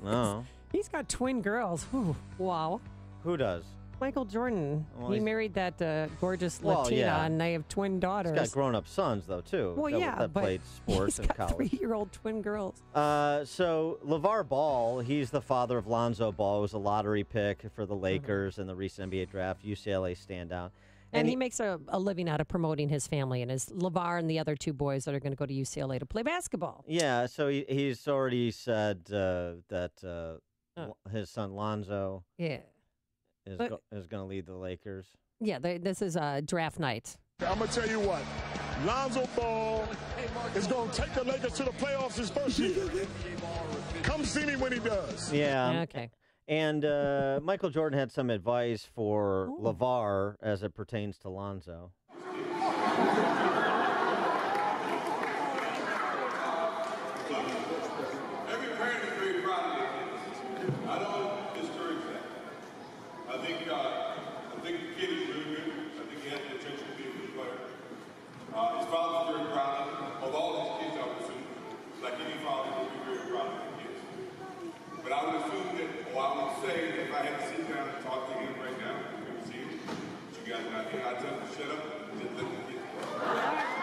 No. He's got twin girls. Ooh, wow. Who does? Michael Jordan. Well, he married that gorgeous Latina, and they have twin daughters. He's got grown-up sons, though, too. Well, that played sports in college. 3-year-old twin girls. So LeVar Ball, he's the father of Lonzo Ball, who was a lottery pick for the Lakers in the recent NBA draft, UCLA standout. And he makes a living out of promoting his family and his LeVar and the other 2 boys that are going to go to UCLA to play basketball. Yeah, so he's already said that his son Lonzo is going to lead the Lakers. Yeah, this is draft night. I'm going to tell you what. Lonzo Ball is going to take the Lakers to the playoffs his first year. Come see me when he does. Yeah. Okay. And Michael Jordan had some advice for LeVar as it pertains to Lonzo. Every parent is very proud of their kids. I don't discourage that. I think to say if I had to sit down and talk to him right now, we would see him. But you guys not here. I tell him to shut up and just let him get.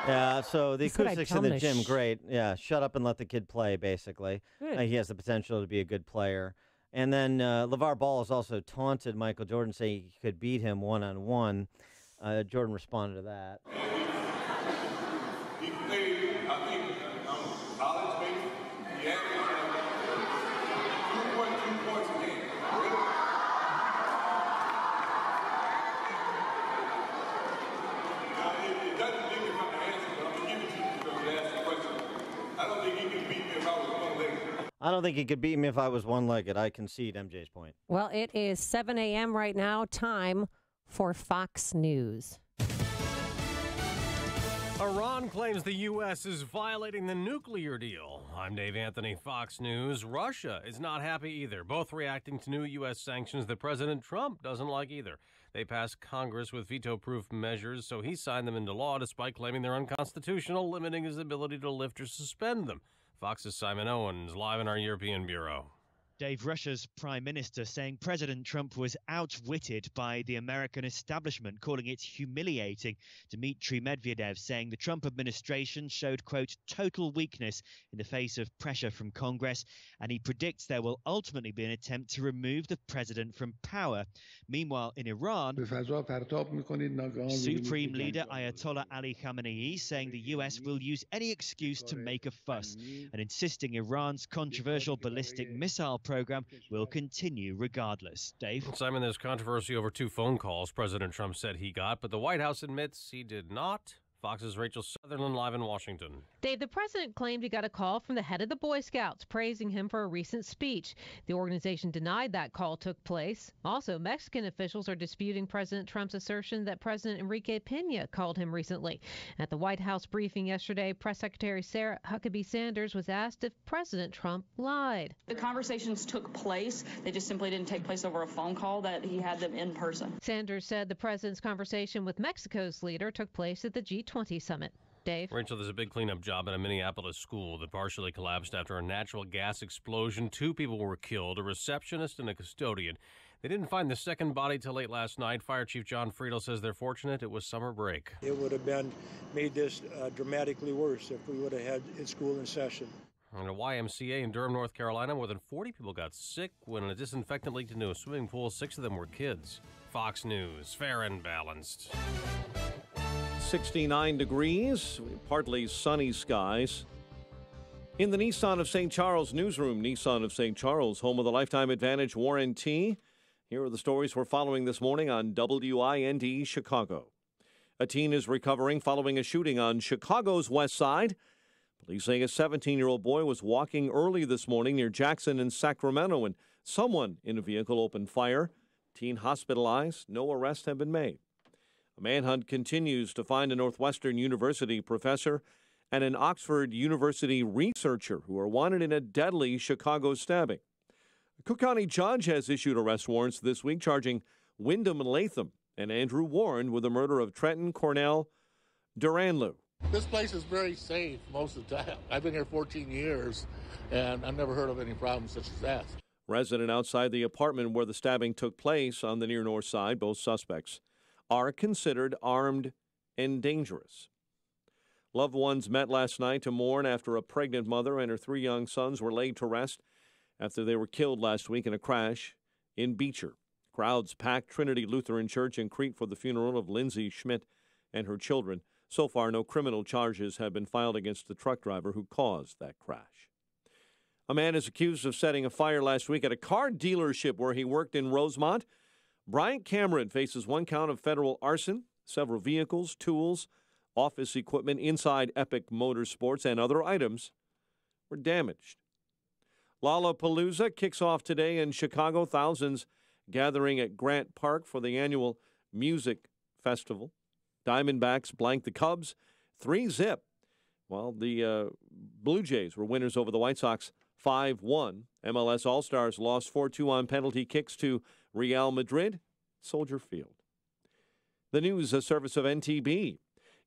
Yeah, so the acoustics in the gym, great. Yeah, shut up and let the kid play, basically. He has the potential to be a good player. And then LeVar Ball has also taunted Michael Jordan, saying he could beat him one-on-one. Jordan responded to that. He played, I think, college, maybe. He averaged 2.2 points a game. It doesn't give me from the answer, but I'm going to give it to you because you asked the question. I don't think he can beat me if I was one-legged. I don't think he could beat me if I was one-legged. I concede MJ's point. Well, it is 7 a.m. right now. Time for Fox News. Iran claims the U.S. is violating the nuclear deal. I'm Dave Anthony, Fox News. Russia is not happy either, both reacting to new U.S. sanctions that President Trump doesn't like either. They passed Congress with veto-proof measures, so he signed them into law despite claiming they're unconstitutional, limiting his ability to lift or suspend them. Fox's Simon Owens, live in our European bureau. Dave, Russia's prime minister saying President Trump was outwitted by the American establishment, calling it humiliating. Dmitry Medvedev saying the Trump administration showed, quote, total weakness in the face of pressure from Congress, and he predicts there will ultimately be an attempt to remove the president from power. Meanwhile, in Iran, Supreme Leader Ayatollah Ali Khamenei saying the U.S. will use any excuse to make a fuss and insisting Iran's controversial ballistic missile program will continue regardless. Dave? Simon, there's controversy over 2 phone calls President Trump said he got, but the White House admits he did not. Fox's Rachel Sutherland live in Washington. Dave, the president claimed he got a call from the head of the Boy Scouts praising him for a recent speech. The organization denied that call took place. Also, Mexican officials are disputing President Trump's assertion that President Enrique Peña called him recently. At the White House briefing yesterday, Press Secretary Sarah Huckabee Sanders was asked if President Trump lied. The conversations took place. They just simply didn't take place over a phone call, that he had them in person. Sanders said the president's conversation with Mexico's leader took place at the G20 summit. Dave? Rachel, there's a big cleanup job at a Minneapolis school that partially collapsed after a natural gas explosion. 2 people were killed, a receptionist and a custodian. They didn't find the second body till late last night. Fire Chief John Friedel says they're fortunate it was summer break. It would have made this dramatically worse if we would have had school in session. In a YMCA in Durham, North Carolina, more than 40 people got sick when a disinfectant leaked into a swimming pool. 6 of them were kids. Fox News, fair and balanced. 69 degrees, partly sunny skies. In the Nissan of St. Charles newsroom, Nissan of St. Charles, home of the Lifetime Advantage warranty. Here are the stories we're following this morning on WIND Chicago. A teen is recovering following a shooting on Chicago's west side. Police saying a 17-year-old boy was walking early this morning near Jackson and Sacramento when someone in a vehicle opened fire. Teen hospitalized. No arrests have been made. A manhunt continues to find a Northwestern University professor and an Oxford University researcher who are wanted in a deadly Chicago stabbing. A Cook County judge has issued arrest warrants this week charging Wyndham Latham and Andrew Warren with the murder of Trenton Cornell Duranlu. This place is very safe most of the time. I've been here 14 years, and I've never heard of any problems such as that. Resident outside the apartment where the stabbing took place on the near north side, both suspects are considered armed and dangerous. Loved ones met last night to mourn after a pregnant mother and her 3 young sons were laid to rest after they were killed last week in a crash in Beecher. Crowds packed Trinity Lutheran Church in Crete for the funeral of Lindsay Schmidt and her children. So far, no criminal charges have been filed against the truck driver who caused that crash. A man is accused of setting a fire last week at a car dealership where he worked in Rosemont. Bryant Cameron faces 1 count of federal arson. Several vehicles, tools, office equipment inside Epic Motorsports and other items were damaged. Lollapalooza kicks off today in Chicago. Thousands gathering at Grant Park for the annual music festival. Diamondbacks blank the Cubs 3-0. While the Blue Jays were winners over the White Sox 5-1. MLS All-Stars lost 4-2 on penalty kicks to Real Madrid, Soldier Field. The news, a service of NTB.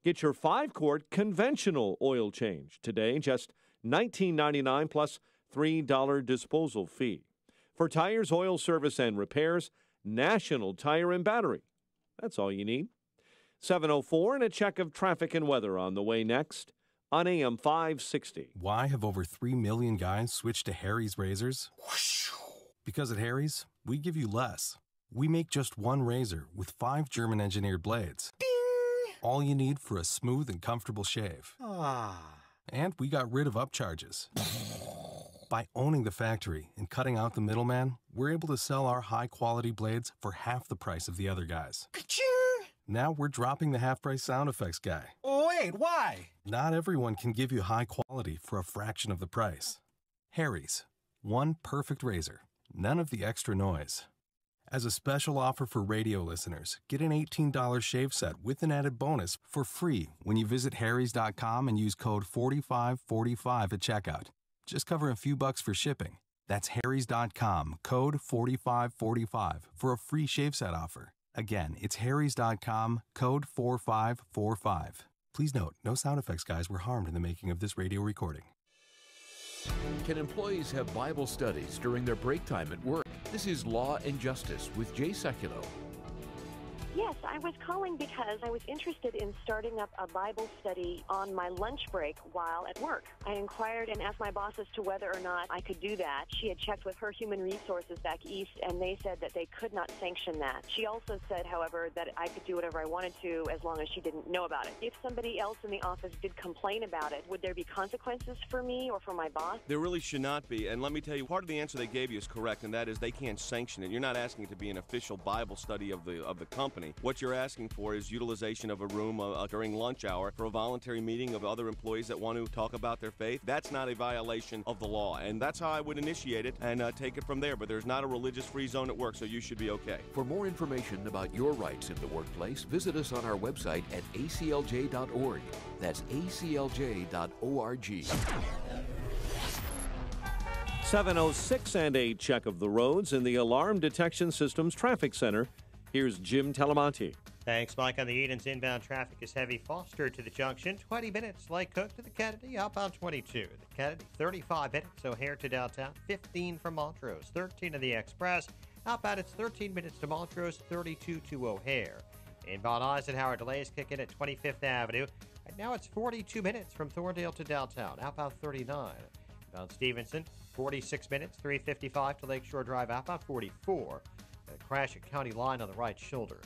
Get your 5-quart conventional oil change today, just $19.99 plus $3 disposal fee. For tires, oil service, and repairs, National Tire and Battery. That's all you need. 7:04 and a check of traffic and weather on the way next on AM 560. Why have over 3 million guys switched to Harry's razors? Because at Harry's, we give you less. We make just one razor with 5 German-engineered blades. Ding! All you need for a smooth and comfortable shave. And we got rid of upcharges. By owning the factory and cutting out the middleman, we're able to sell our high-quality blades for half the price of the other guys. Now we're dropping the half-price sound effects guy. Wait, why? Not everyone can give you high quality for a fraction of the price. Harry's. One perfect razor. None of the extra noise. As a special offer for radio listeners, get an $18 shave set with an added bonus for free when you visit harrys.com and use code 4545 at checkout. Just cover a few bucks for shipping. That's harrys.com, code 4545 for a free shave set offer. Again, it's harrys.com, code 4545. Please note, no sound effects guys were harmed in the making of this radio recording. Can employees have Bible studies during their break time at work? This is Law and Justice with Jay Sekulow. Yes, I was calling because I was interested in starting up a Bible study on my lunch break while at work. I inquired and asked my boss as to whether or not I could do that. She had checked with her human resources back east, and they said that they could not sanction that. She also said, however, that I could do whatever I wanted to as long as she didn't know about it. If somebody else in the office did complain about it, would there be consequences for me or for my boss? There really should not be, and let me tell you, part of the answer they gave you is correct, and that is they can't sanction it. You're not asking it to be an official Bible study of the company. What you're asking for is utilization of a room during lunch hour for a voluntary meeting of other employees that want to talk about their faith. That's not a violation of the law, and that's how I would initiate it and take it from there. But there's not a religious-free zone at work, so you should be okay. For more information about your rights in the workplace, visit us on our website at aclj.org. That's aclj.org. 7:06 and a check of the roads in the Alarm Detection Systems Traffic Center. Here's Jim Talamonte. Thanks, Mike. On the Edens, inbound traffic is heavy. Foster to the junction, 20 minutes. Lake Cook to the Kennedy, outbound 22. The Kennedy, 35 minutes. O'Hare to downtown, 15 from Montrose. 13 to the Express. Outbound, it's 13 minutes to Montrose, 32 to O'Hare. Inbound Eisenhower delays kick in at 25th Avenue. Right now it's 42 minutes from Thorndale to downtown. Outbound 39. Inbound Stevenson, 46 minutes. 355 to Lakeshore Drive. Outbound 44. A crash at County Line on the right shoulder.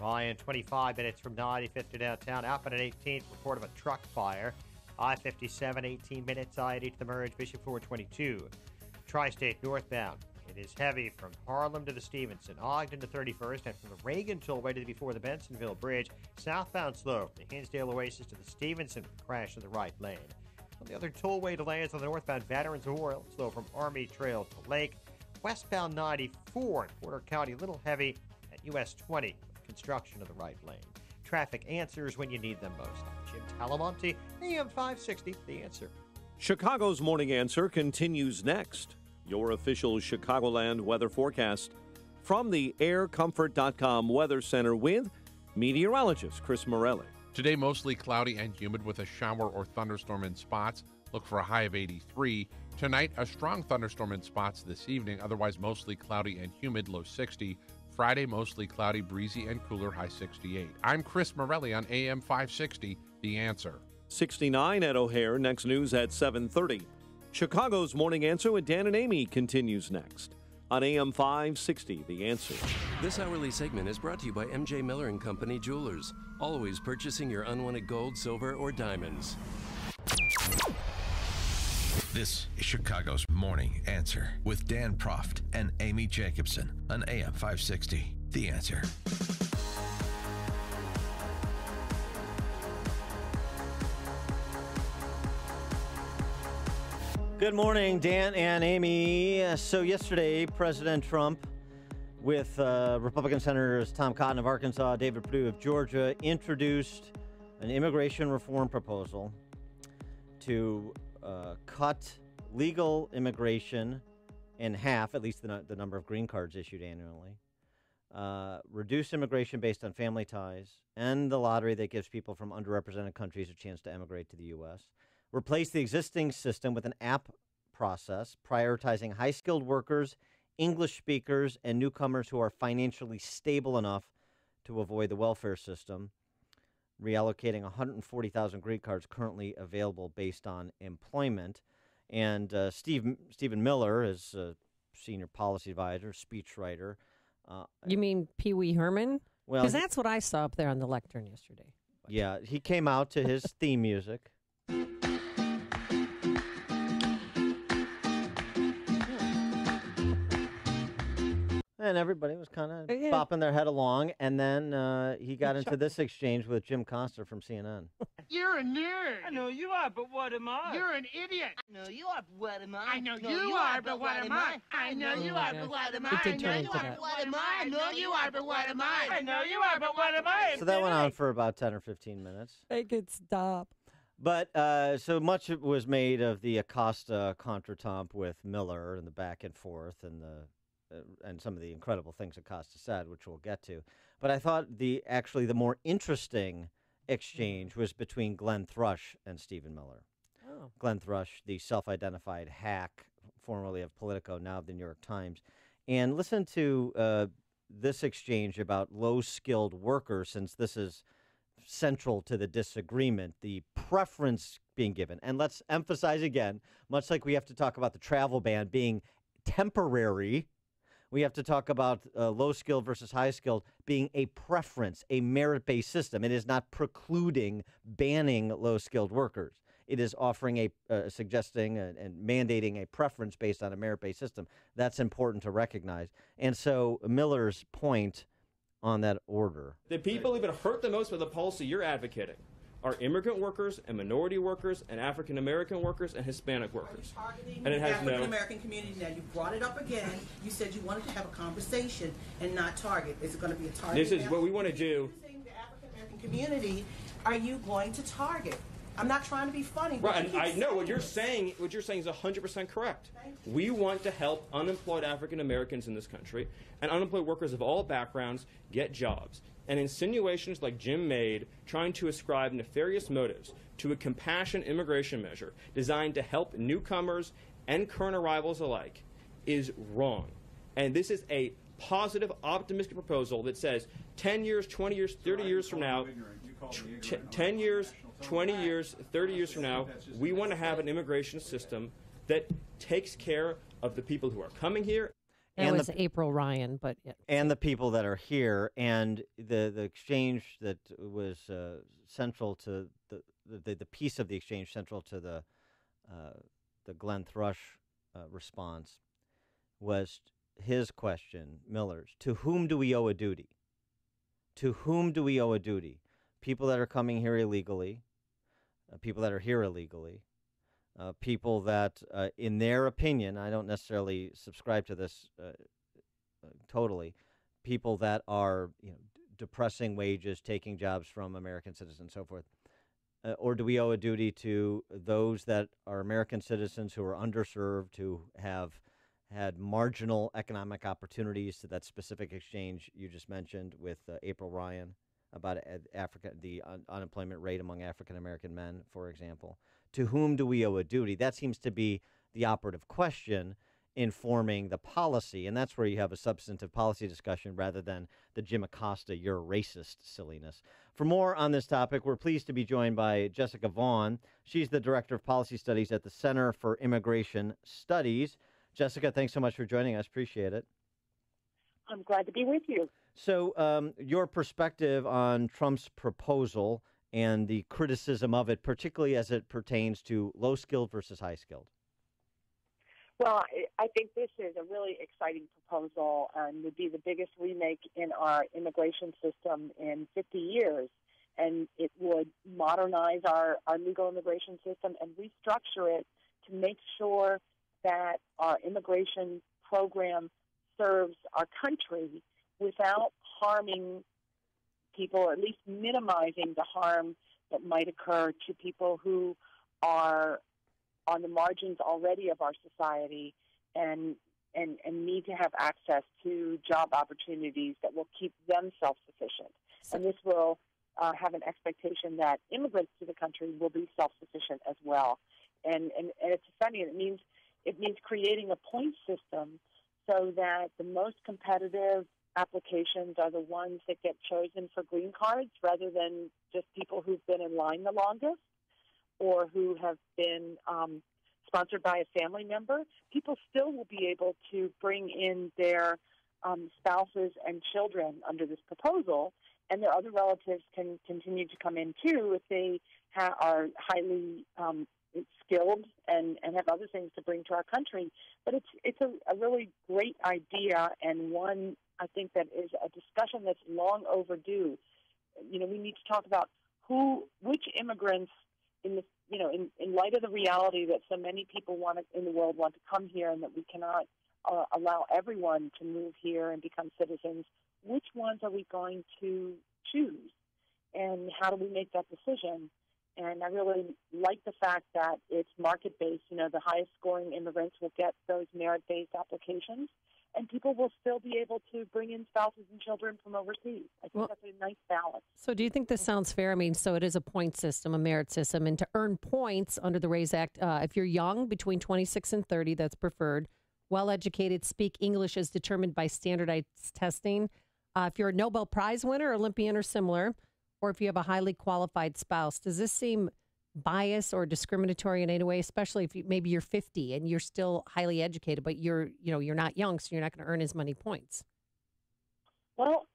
Ryan, 25 minutes from 95th to downtown. Outbound at 18th, report of a truck fire. I-57, 18 minutes. I-80 to the merge. Bishop 422. Tri-State northbound. It is heavy from Harlem to the Stevenson. Ogden to 31st, and from the Reagan Tollway to before the Bensonville Bridge. Southbound slow from the Hinsdale Oasis to the Stevenson crash in the right lane. On the other tollway delays on the northbound Veterans Memorial. Slow from Army Trail to Lake. Westbound 94 in Porter County, a little heavy at US 20 with construction of the right lane. Traffic answers when you need them most. I'm Jim Talamonte, AM 560, The Answer. Chicago's Morning Answer continues next. Your official Chicagoland weather forecast from the aircomfort.com Weather Center with meteorologist Chris Morelli. Today, mostly cloudy and humid with a shower or thunderstorm in spots. Look for a high of 83. Tonight, a strong thunderstorm in spots this evening. Otherwise, mostly cloudy and humid, low 60. Friday, mostly cloudy, breezy, and cooler, high 68. I'm Chris Morelli on AM 560, The Answer. 69 at O'Hare. Next news at 7:30. Chicago's Morning Answer with Dan and Amy continues next on AM 560, The Answer. This hourly segment is brought to you by M.J. Miller & Company Jewelers. Always purchasing your unwanted gold, silver, or diamonds. This is Chicago's Morning Answer with Dan Proft and Amy Jacobson on AM 560, The Answer. Good morning, Dan and Amy. So yesterday, President Trump, with Republican Senators Tom Cotton of Arkansas, David Perdue of Georgia, introduced an immigration reform proposal to cut legal immigration in half, at least the number of green cards issued annually, reduce immigration based on family ties, end the lottery that gives people from underrepresented countries a chance to emigrate to the U.S., replace the existing system with an app process prioritizing high-skilled workers English speakers and newcomers who are financially stable enough to avoid the welfare system, reallocating 140,000 green cards currently available based on employment. And Stephen Miller is a senior policy advisor, speechwriter. You mean Pee Wee Herman? Well, because that's what I saw up there on the lectern yesterday. Yeah, he came out to his theme music. And everybody was kind of bopping their head along. And then he got into this exchange with Jim Costa from CNN. You're a nerd. I know you are, but what am I? You're an idiot. I know you are, but what am I? I know you are, but what am I? I know you are, but what am I? I know you are, but what am I? I know you are, but what am I? I know you are, but what am I? So that went on for about 10 or 15 minutes. They could stop. But so much was made of the Acosta contretemps with Miller and the back and forth and and some of the incredible things Acosta said, which we'll get to. But I thought the more interesting exchange was between Glenn Thrush and Stephen Miller. Oh. Glenn Thrush, the self-identified hack, formerly of Politico, now of the New York Times. And listen to this exchange about low-skilled workers, since this is central to the disagreement, the preference being given. And let's emphasize again, much like we have to talk about the travel ban being temporary, we have to talk about low-skilled versus high-skilled being a preference, a merit-based system. It is not precluding, banning low-skilled workers. It is offering suggesting and mandating a preference based on a merit-based system. That's important to recognize. And so Miller's point on that order. The people who've been hurt the most by the policy you're advocating are immigrant workers and minority workers and African-American workers and Hispanic workers. And it has African-American community. Now, you brought it up again. You said you wanted to have a conversation and not target. Is it going to be a target? This is what we want to do. The African-American community, are you going to target? I'm not trying to be funny. Right, and I know what you're saying. What you're saying is 100% correct. We want to help unemployed African Americans in this country and unemployed workers of all backgrounds get jobs. And insinuations like Jim made, trying to ascribe nefarious motives to a compassion immigration measure designed to help newcomers and current arrivals alike, is wrong. And this is a positive, optimistic proposal that says 10 years, 20 years, 30 years from now, 10 years, 20 years, 30 years from now, we want to have an immigration system that takes care of the people who are coming here. It was April Ryan, but yeah. And the people that are here, and the exchange that was central to the piece of the exchange central to the Glenn Thrush response was his question, Miller's: to whom do we owe a duty? To whom do we owe a duty? People that are coming here illegally, people that are here illegally, people that, in their opinion, I don't necessarily subscribe to this totally, people that are depressing wages, taking jobs from American citizens, and so forth. Or do we owe a duty to those that are American citizens who are underserved, who have had marginal economic opportunities, to that specific exchange you just mentioned with April Ryan about the unemployment rate among African-American men, for example? To whom do we owe a duty? That seems to be the operative question informing the policy, and that's where you have a substantive policy discussion rather than the Jim Acosta, you're racist silliness. For more on this topic, we're pleased to be joined by Jessica Vaughn. She's the Director of Policy Studies at the Center for Immigration Studies. Jessica, thanks so much for joining us. Appreciate it. I'm glad to be with you. So your perspective on Trump's proposal and the criticism of it, particularly as it pertains to low-skilled versus high-skilled. Well, I think this is a really exciting proposal and would be the biggest remake in our immigration system in 50 years. And it would modernize our legal immigration system and restructure it to make sure that our immigration program serves our country without harming people, or at least minimizing the harm that might occur to people who are on the margins already of our society and need to have access to job opportunities that will keep them self-sufficient. And this will have an expectation that immigrants to the country will be self-sufficient as well. And it's funny, it means creating a point system so that the most competitive applications are the ones that get chosen for green cards rather than just people who've been in line the longest or who have been sponsored by a family member. People still will be able to bring in their spouses and children under this proposal, and their other relatives can continue to come in too if they are highly skilled and have other things to bring to our country. But it's a really great idea, and one I think that is a discussion that's long overdue. You know, we need to talk about which immigrants in light of the reality that so many people in the world want to come here, and that we cannot allow everyone to move here and become citizens. Which ones are we going to choose, and how do we make that decision? And I really like the fact that it's market-based. You know, the highest scoring immigrants will get those merit-based applications, and people will still be able to bring in spouses and children from overseas. I think that's a nice balance. So do you think this sounds fair? I mean, so it is a point system, a merit system, and to earn points under the RAISE Act, if you're young, between 26 and 30, that's preferred. Well-educated, speak English as determined by standardized testing. If you're a Nobel Prize winner, Olympian, or similar, or if you have a highly qualified spouse. Does this seem biased or discriminatory in any way, especially if maybe you're 50 and you're still highly educated, but you're not young, so you're not going to earn as many points? Well,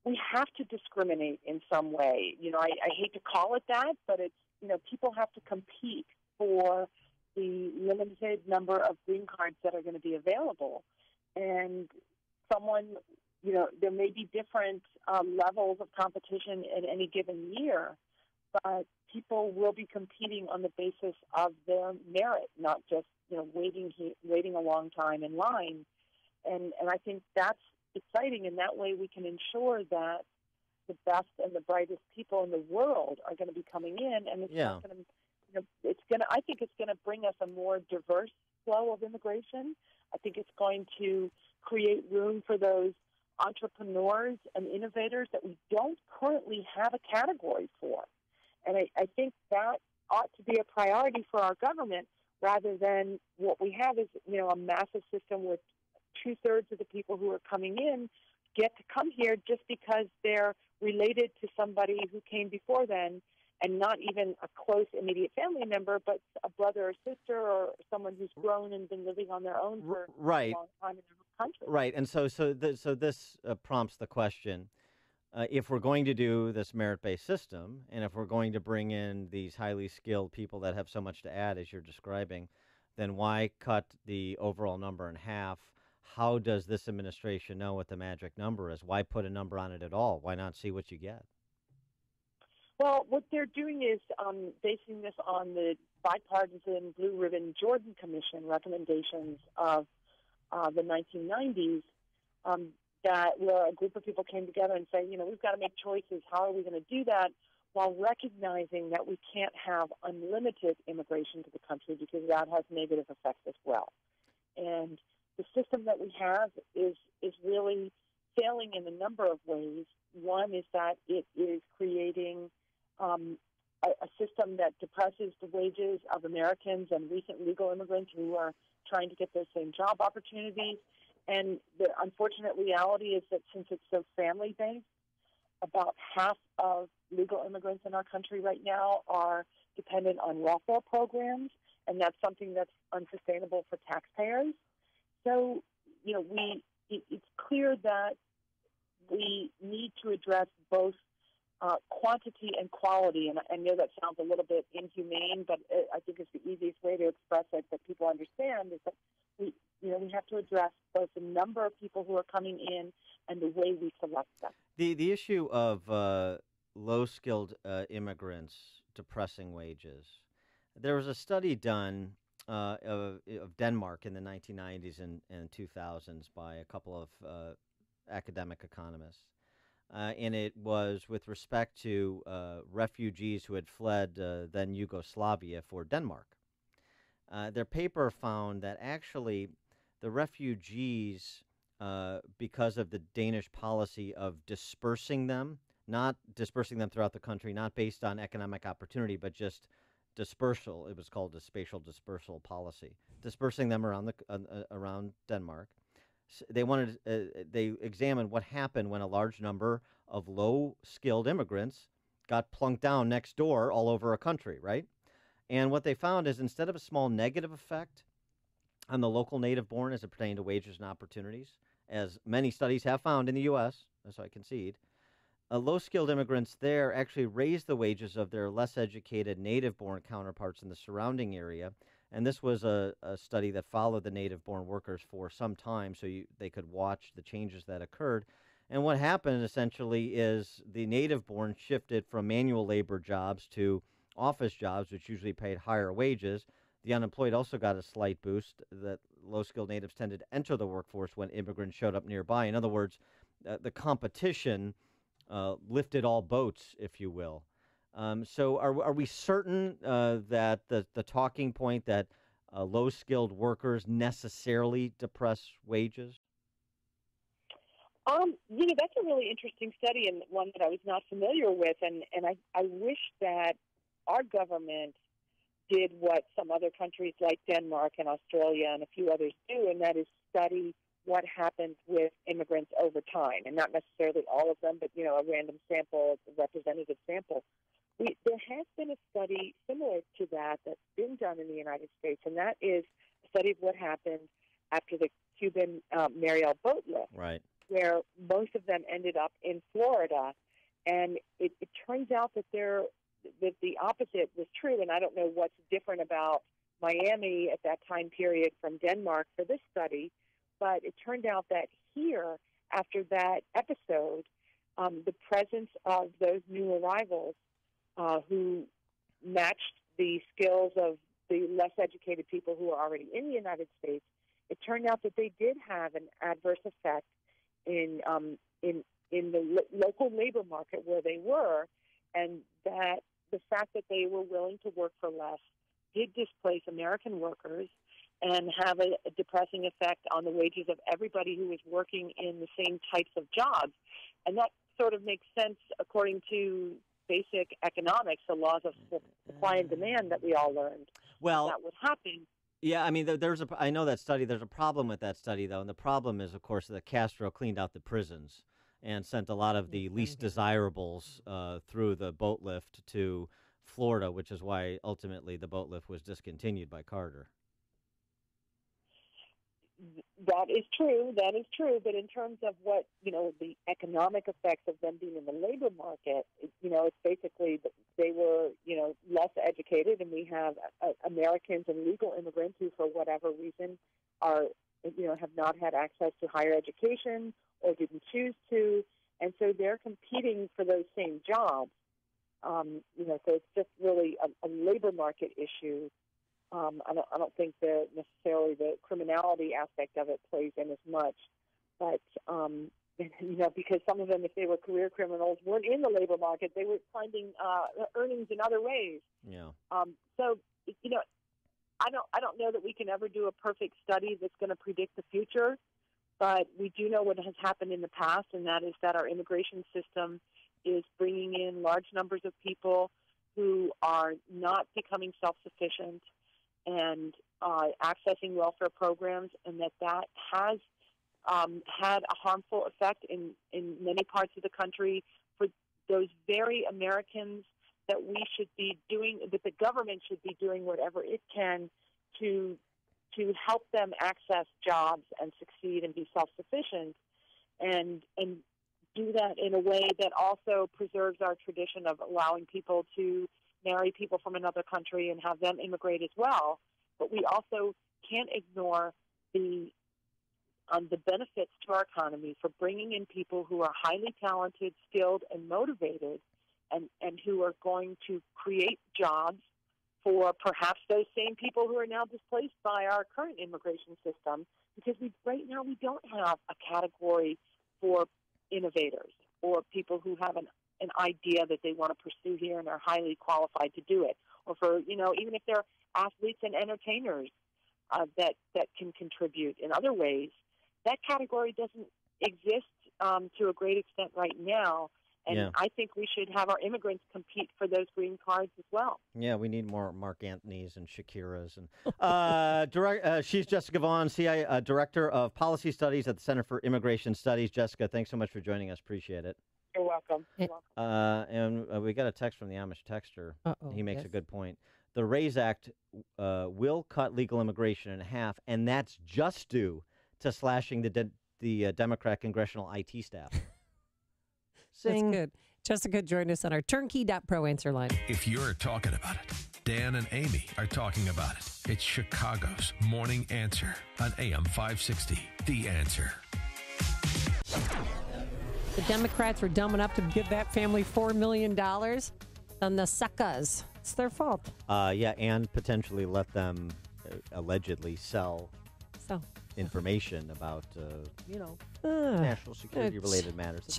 we have to discriminate in some way. You know, I hate to call it that, but it's, people have to compete for the limited number of green cards that are going to be available. And there may be different levels of competition in any given year, but people will be competing on the basis of their merit, not just, waiting a long time in line. And I think that's exciting. And that way we can ensure that the best and the brightest people in the world are going to be coming in. And it's not going to, I think it's going to bring us a more diverse flow of immigration. I think it's going to create room for those entrepreneurs and innovators that we don't currently have a category for. And I think that ought to be a priority for our government, rather than what we have is, a massive system with 2/3 of the people who are coming in get to come here just because they're related to somebody who came before them, and not even a close immediate family member, but a brother or sister or someone who's grown and been living on their own for a long time in their country. Right, and so this prompts the question: if we're going to do this merit-based system, and if we're going to bring in these highly skilled people that have so much to add, as you're describing, then why cut the overall number in half? How does this administration know what the magic number is? Why put a number on it at all? Why not see what you get? Well, what they're doing is basing this on the bipartisan Blue Ribbon Jordan Commission recommendations of the 1990s, where a group of people came together and said, we've got to make choices. How are we going to do that while recognizing that we can't have unlimited immigration to the country, because that has negative effects as well. And the system that we have is really failing in a number of ways. One is that it is creating a system that depresses the wages of Americans and recent legal immigrants who are trying to get those same job opportunities. And the unfortunate reality is that since it's so family-based, about half of legal immigrants in our country right now are dependent on welfare programs, and that's something that's unsustainable for taxpayers. So, it's clear that we need to address both quantity and quality. And I know that sounds a little bit inhumane, but I think it's the easiest way to express it that people understand, is that we have to address both the number of people who are coming in and the way we select them. The issue of low-skilled immigrants depressing wages. There was a study done of Denmark in the 1990s and 2000s by a couple of academic economists. And it was with respect to refugees who had fled then Yugoslavia for Denmark. Their paper found that actually the refugees, because of the Danish policy of dispersing them, not dispersing them throughout the country, not based on economic opportunity, but just dispersal. It was called a spatial dispersal policy, dispersing them around around Denmark. They examined what happened when a large number of low-skilled immigrants got plunked down next door all over a country, right? And what they found is instead of a small negative effect on the local native-born as it pertained to wages and opportunities, as many studies have found in the U.S., so I concede, low-skilled immigrants there actually raised the wages of their less educated native-born counterparts in the surrounding area. And this was a study that followed the native-born workers for some time so they could watch the changes that occurred. And what happened essentially is the native-born shifted from manual labor jobs to office jobs, which usually paid higher wages. The unemployed also got a slight boost. That low-skilled natives tended to enter the workforce when immigrants showed up nearby. In other words, the competition lifted all boats, if you will. So are we certain that the talking point that low-skilled workers necessarily depress wages? That's a really interesting study and one that I was not familiar with, and I wish that our government did what some other countries like Denmark and Australia and a few others do, and that is study what happens with immigrants over time, and not necessarily all of them, but, a random sample, a representative sample. There has been a study similar to that that's been done in the United States, and that is a study of what happened after the Cuban Mariel boat lift, right, where most of them ended up in Florida. And it turns out that the opposite was true, and I don't know what's different about Miami at that time period from Denmark for this study, but it turned out that here, after that episode, the presence of those new arrivals who matched the skills of the less educated people who are already in the United States, it turned out that they did have an adverse effect in the local labor market where they were, and that the fact that they were willing to work for less did displace American workers and have a depressing effect on the wages of everybody who was working in the same types of jobs. And that sort of makes sense according to basic economics, the laws of supply and demand that we all learned. Well, that would happen. Yeah, I mean, I know that study. There's a problem with that study, though, and the problem is, of course, that Castro cleaned out the prisons and sent a lot of the least desirables through the boat lift to Florida, which is why ultimately the boat lift was discontinued by Carter. That is true. That is true. But in terms of what, the economic effects of them being in the labor market, it's basically that they were, less educated, and we have Americans and legal immigrants who, for whatever reason, are, have not had access to higher education or didn't choose to, and so they're competing for those same jobs. So it's just really a labor market issue. I don't think that necessarily the criminality aspect of it plays in as much, but because some of them, if they were career criminals, weren't in the labor market, they were finding earnings in other ways. Yeah. So I don't know that we can ever do a perfect study that's going to predict the future, but we do know what has happened in the past, and that is that our immigration system is bringing in large numbers of people who are not becoming self-sufficient and accessing welfare programs, and that has had a harmful effect in many parts of the country for those very Americans that we should be doing, that the government should be doing whatever it can to help them access jobs and succeed and be self-sufficient, and do that in a way that also preserves our tradition of allowing people to marry people from another country and have them immigrate as well. But we also can't ignore the benefits to our economy for bringing in people who are highly talented, skilled, and motivated, and who are going to create jobs for perhaps those same people who are now displaced by our current immigration system, because right now we don't have a category for innovators or people who have an idea that they want to pursue here and are highly qualified to do it, or for, even if they're athletes and entertainers that can contribute in other ways. That category doesn't exist to a great extent right now, And I think we should have our immigrants compete for those green cards as well. Yeah, we need more Mark Anthony's and Shakiras. And she's Jessica Vaughn, Director of Policy Studies at the Center for Immigration Studies. Jessica, thanks so much for joining us. Appreciate it. You're welcome. And we got a text from the Amish texter. He makes a good point. The RAISE Act will cut legal immigration in half, and that's just due to slashing the Democrat congressional IT staff. That's good. Jessica, join us on our turnkey.pro answer line. If you're talking about it, Dan and Amy are talking about it. It's Chicago's Morning Answer on AM 560. The Answer. The Democrats were dumb enough to give that family $4 million on the suckers. It's their fault. And potentially let them allegedly sell information about, national security-related matters.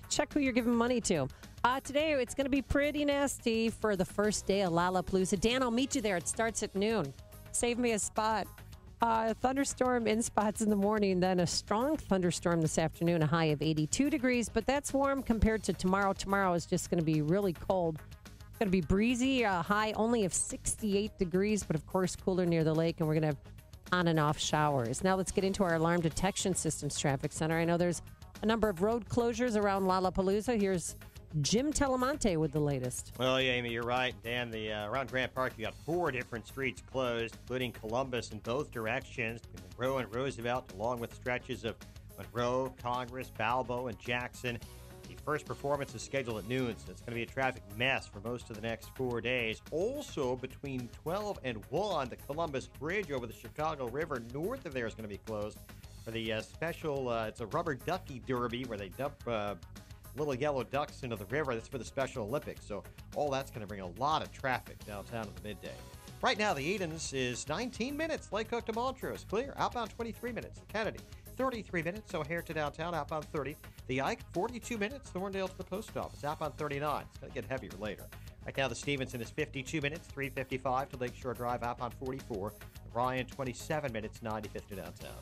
Check who you're giving money to. Today, it's going to be pretty nasty for the first day of Lollapalooza. Dan, I'll meet you there. It starts at noon. Save me a spot. Thunderstorm in spots in the morning, then a strong thunderstorm this afternoon, a high of 82 degrees, but that's warm compared to tomorrow. Tomorrow is just going to be really cold. It's going to be breezy, a high only of 68 degrees, but of course cooler near the lake, and we're going to have on and off showers. Now let's get into our alarm detection systems traffic center. I know there's a number of road closures around Lollapalooza. Here's Jim Telemonte with the latest. Well, yeah, Amy, you're right. Dan, around Grant Park, you got 4 different streets closed, including Columbus in both directions, Monroe and Roosevelt, along with stretches of Monroe, Congress, Balboa, and Jackson. The first performance is scheduled at noon, so it's going to be a traffic mess for most of the next 4 days. Also, between 12 and 1, the Columbus Bridge over the Chicago River north of there is going to be closed for the special, it's a rubber ducky derby where they dump little yellow ducks into the river. That's for the Special Olympics. So all that's going to bring a lot of traffic downtown at the midday. Right now, the Edens is 19 minutes. Lake Cook to Montrose, clear. Outbound 23 minutes. Kennedy, 33 minutes. O'Hare to downtown, outbound 30. The Ike, 42 minutes. Thorndale to the post office, outbound 39. It's going to get heavier later. Right now, the Stevenson is 52 minutes, 3:55 to Lakeshore Drive, outbound 44. Ryan, 27 minutes, 95th to downtown.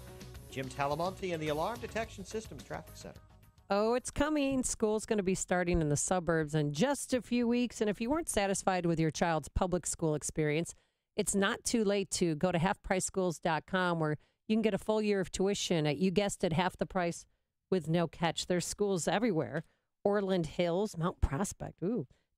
Jim Talamonte and the Alarm Detection Systems Traffic Center. Oh, it's coming. School's going to be starting in the suburbs in just a few weeks. And if you weren't satisfied with your child's public school experience, it's not too late to go to halfpriceschools.com where you can get a full year of tuition at, you guessed it, half the price with no catch. There's schools everywhere. Orland Hills, Mount Prospect,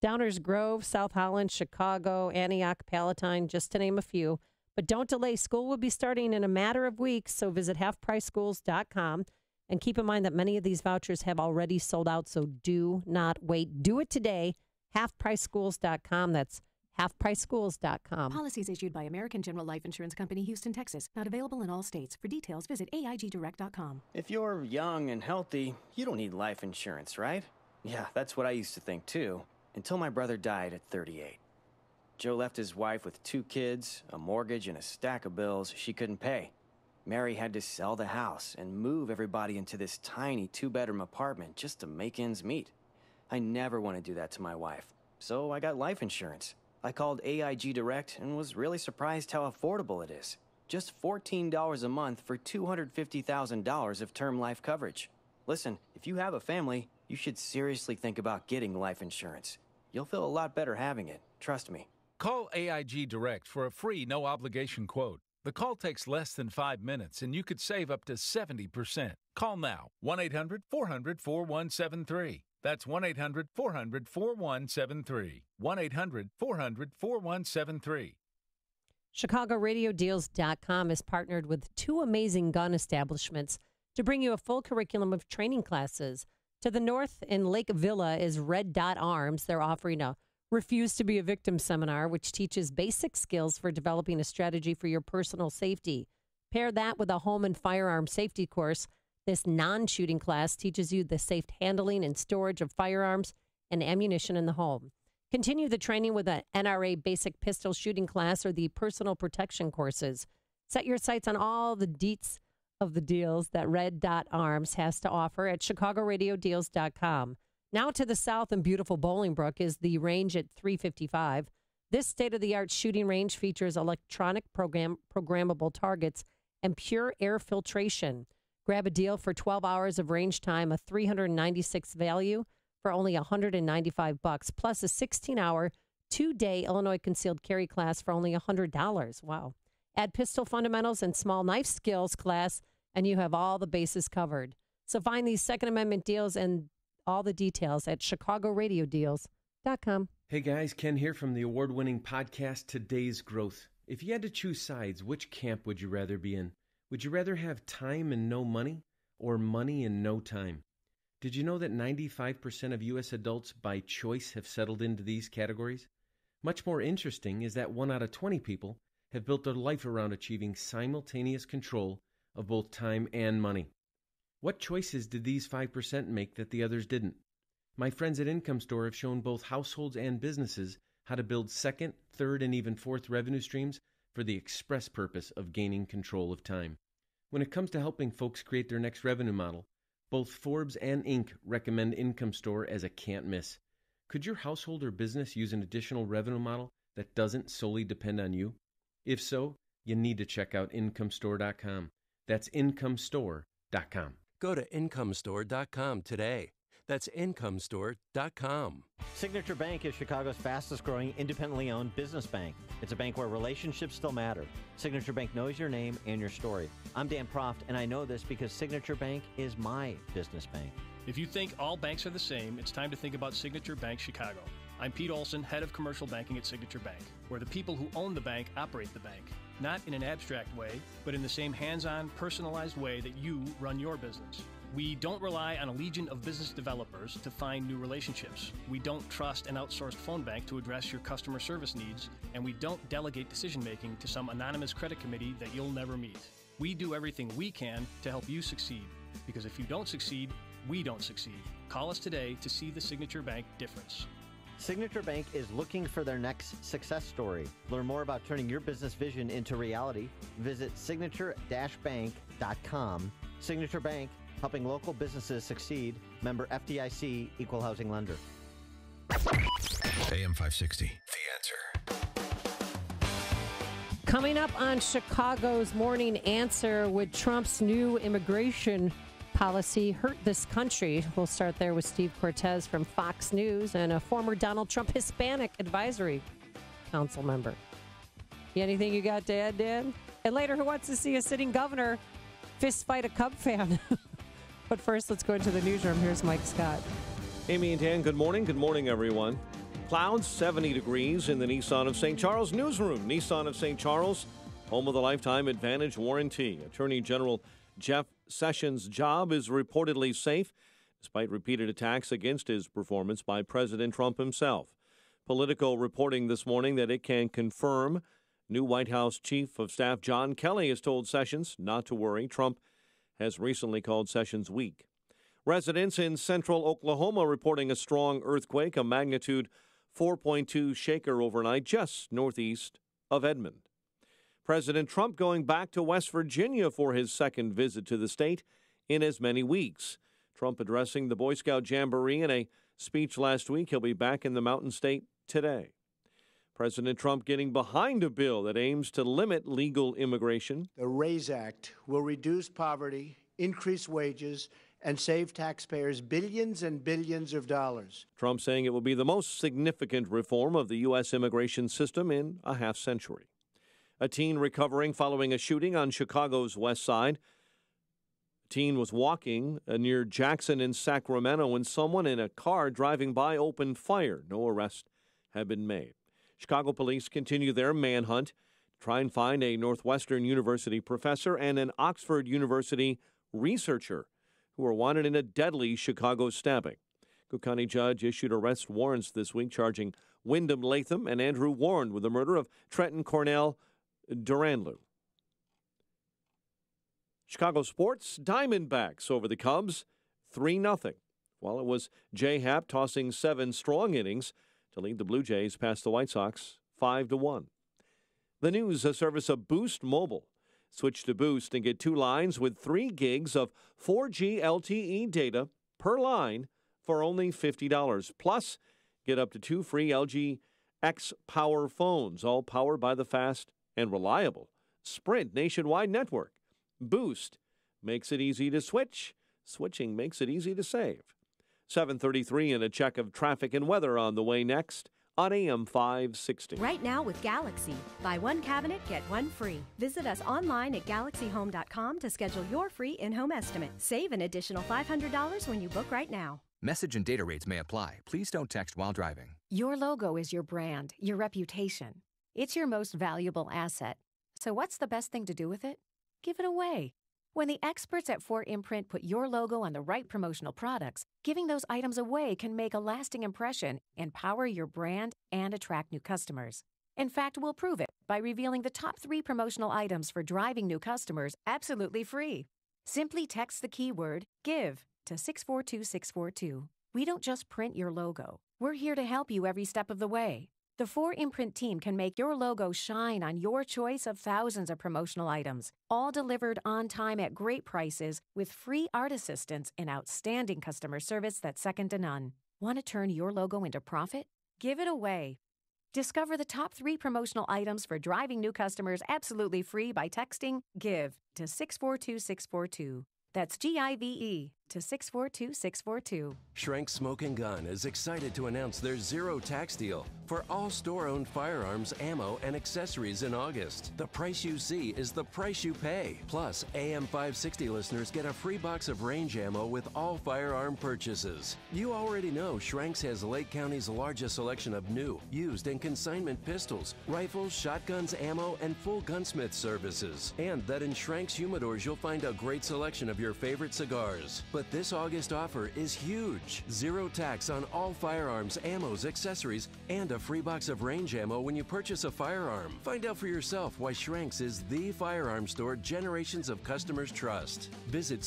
Downers Grove, South Holland, Chicago, Antioch, Palatine, just to name a few. But don't delay. School will be starting in a matter of weeks, so visit halfpriceschools.com. And keep in mind that many of these vouchers have already sold out, so do not wait. Do it today. Halfpriceschools.com. That's halfpriceschools.com. Policies issued by American General Life Insurance Company, Houston, Texas. Not available in all states. For details, visit AIGdirect.com. If you're young and healthy, you don't need life insurance, right? Yeah, that's what I used to think, too, until my brother died at 38. Joe left his wife with 2 kids, a mortgage, and a stack of bills she couldn't pay. Mary had to sell the house and move everybody into this tiny 2-bedroom apartment just to make ends meet. I never want to do that to my wife, so I got life insurance. I called AIG Direct and was really surprised how affordable it is. Just $14 a month for $250,000 of term life coverage. Listen, if you have a family, you should seriously think about getting life insurance. You'll feel a lot better having it, trust me. Call AIG Direct for a free no-obligation quote. The call takes less than 5 minutes, and you could save up to 70%. Call now, 1-800-400-4173. That's 1-800-400-4173. 1-800-400-4173. ChicagoRadioDeals.com is partnered with 2 amazing gun establishments to bring you a full curriculum of training classes. To the north in Lake Villa is Red Dot Arms. They're offering a Refuse to be a Victim seminar, which teaches basic skills for developing a strategy for your personal safety. Pair that with a home and firearm safety course. This non-shooting class teaches you the safe handling and storage of firearms and ammunition in the home. Continue the training with an NRA basic pistol shooting class or the personal protection courses. Set your sights on all the deets of the deals that Red Dot Arms has to offer at ChicagoRadioDeals.com. Now to the south in beautiful Bolingbrook is the range at 355. This state-of-the-art shooting range features electronic programmable targets and pure air filtration. Grab a deal for 12 hours of range time, a $396 value for only $195, plus a 16-hour, 2-day Illinois concealed carry class for only $100. Wow. Add pistol fundamentals and small knife skills class, and you have all the bases covered. So find these Second Amendment deals and all the details at chicagoradiodeals.com. Hey guys, Ken here from the award-winning podcast Today's Growth. If you had to choose sides, which camp would you rather be in? Would you rather have time and no money, or money and no time? Did you know that 95% of U.S. adults by choice have settled into these categories? Much more interesting is that 1 out of 20 people have built their life around achieving simultaneous control of both time and money. What choices did these 5% make that the others didn't? My friends at Income Store have shown both households and businesses how to build second, third, and even fourth revenue streams for the express purpose of gaining control of time. When it comes to helping folks create their next revenue model, both Forbes and Inc. recommend Income Store as a can't miss. Could your household or business use an additional revenue model that doesn't solely depend on you? If so, you need to check out IncomeStore.com. That's IncomeStore.com. Go to IncomeStore.com today. That's IncomeStore.com. Signature Bank is Chicago's fastest growing independently owned business bank. It's a bank where relationships still matter. Signature Bank knows your name and your story. I'm Dan Proft, and I know this because Signature Bank is my business bank. If you think all banks are the same, it's time to think about Signature Bank Chicago. I'm Pete Olson, head of commercial banking at Signature Bank, where the people who own the bank operate the bank. Not in an abstract way, but in the same hands-on, personalized way that you run your business. We don't rely on a legion of business developers to find new relationships. We don't trust an outsourced phone bank to address your customer service needs, and we don't delegate decision-making to some anonymous credit committee that you'll never meet. We do everything we can to help you succeed, because if you don't succeed, we don't succeed. Call us today to see the Signature Bank difference. Signature Bank is looking for their next success story. Learn more about turning your business vision into reality. Visit signature-bank.com. Signature Bank, helping local businesses succeed. Member FDIC, Equal Housing Lender. AM 560, The Answer. Coming up on Chicago's Morning Answer, would Trump's new immigration policy hurt this country? We'll start there with Steve Cortez from Fox News and a former Donald Trump Hispanic Advisory Council member. Anything you got to add, Dan? And later, who wants to see a sitting governor fist fight a Cub fan? But first, let's go into the newsroom. Here's Mike Scott. Amy and Dan, good morning. Good morning, everyone. Clouds, 70 degrees in the Nissan of St. Charles newsroom. Nissan of St. Charles, home of the Lifetime Advantage Warranty. Attorney General Jeff Sessions' job is reportedly safe, despite repeated attacks against his performance by President Trump himself. Politico reporting this morning that it can confirm new White House Chief of Staff John Kelly has told Sessions not to worry. Trump has recently called Sessions weak. Residents in central Oklahoma reporting a strong earthquake, a magnitude 4.2 shaker overnight just northeast of Edmond. President Trump going back to West Virginia for his second visit to the state in as many weeks. Trump addressing the Boy Scout Jamboree in a speech last week. He'll be back in the Mountain State today. President Trump getting behind a bill that aims to limit legal immigration. The RAISE Act will reduce poverty, increase wages, and save taxpayers billions and billions of dollars. Trump saying it will be the most significant reform of the U.S. immigration system in a half century. A teen recovering following a shooting on Chicago's west side. A teen was walking near Jackson in Sacramento when someone in a car driving by opened fire. No arrests have been made. Chicago police continue their manhunt to try and find a Northwestern University professor and an Oxford University researcher who are wanted in a deadly Chicago stabbing. Cook County judge issued arrest warrants this week charging Wyndham Latham and Andrew Warren with the murder of Trenton Cornell Duranlu. Chicago sports, Diamondbacks over the Cubs, 3-0. While it was J. Happ tossing 7 strong innings to lead the Blue Jays past the White Sox 5-1. The news, a service of Boost Mobile. Switch to Boost and get 2 lines with 3 gigs of 4G LTE data per line for only $50. Plus, get up to 2 free LG X Power phones, all powered by the fast and reliable Sprint nationwide network. Boost makes it easy to switch. Switching makes it easy to save. 7:33 and a check of traffic and weather on the way next on AM 560. Right now with Galaxy. Buy one cabinet, get one free. Visit us online at galaxyhome.com to schedule your free in-home estimate. Save an additional $500 when you book right now. Message and data rates may apply. Please don't text while driving. Your logo is your brand, your reputation. It's your most valuable asset. So what's the best thing to do with it? Give it away. When the experts at 4imprint put your logo on the right promotional products, giving those items away can make a lasting impression, empower your brand, and attract new customers. In fact, we'll prove it by revealing the top 3 promotional items for driving new customers absolutely free. Simply text the keyword GIVE to 642-642. We don't just print your logo. We're here to help you every step of the way. The 4imprint team can make your logo shine on your choice of thousands of promotional items, all delivered on time at great prices with free art assistance and outstanding customer service that's second to none. Want to turn your logo into profit? Give it away. Discover the top 3 promotional items for driving new customers absolutely free by texting GIVE to 642-642. That's GIVE to 642-642. Schrank Smoke & Gun is excited to announce their zero tax deal for all store-owned firearms, ammo, and accessories in August. The price you see is the price you pay. Plus, AM 560 listeners get a free box of range ammo with all firearm purchases. You already know Schrank's has Lake County's largest selection of new, used, and consignment pistols, rifles, shotguns, ammo, and full gunsmith services. And that in Schrank's humidors you'll find a great selection of your favorite cigars. But this August offer is huge. Zero tax on all firearms, ammos, accessories, and a free box of range ammo when you purchase a firearm. Find out for yourself why Schrank's is the firearm store generations of customers trust. Visit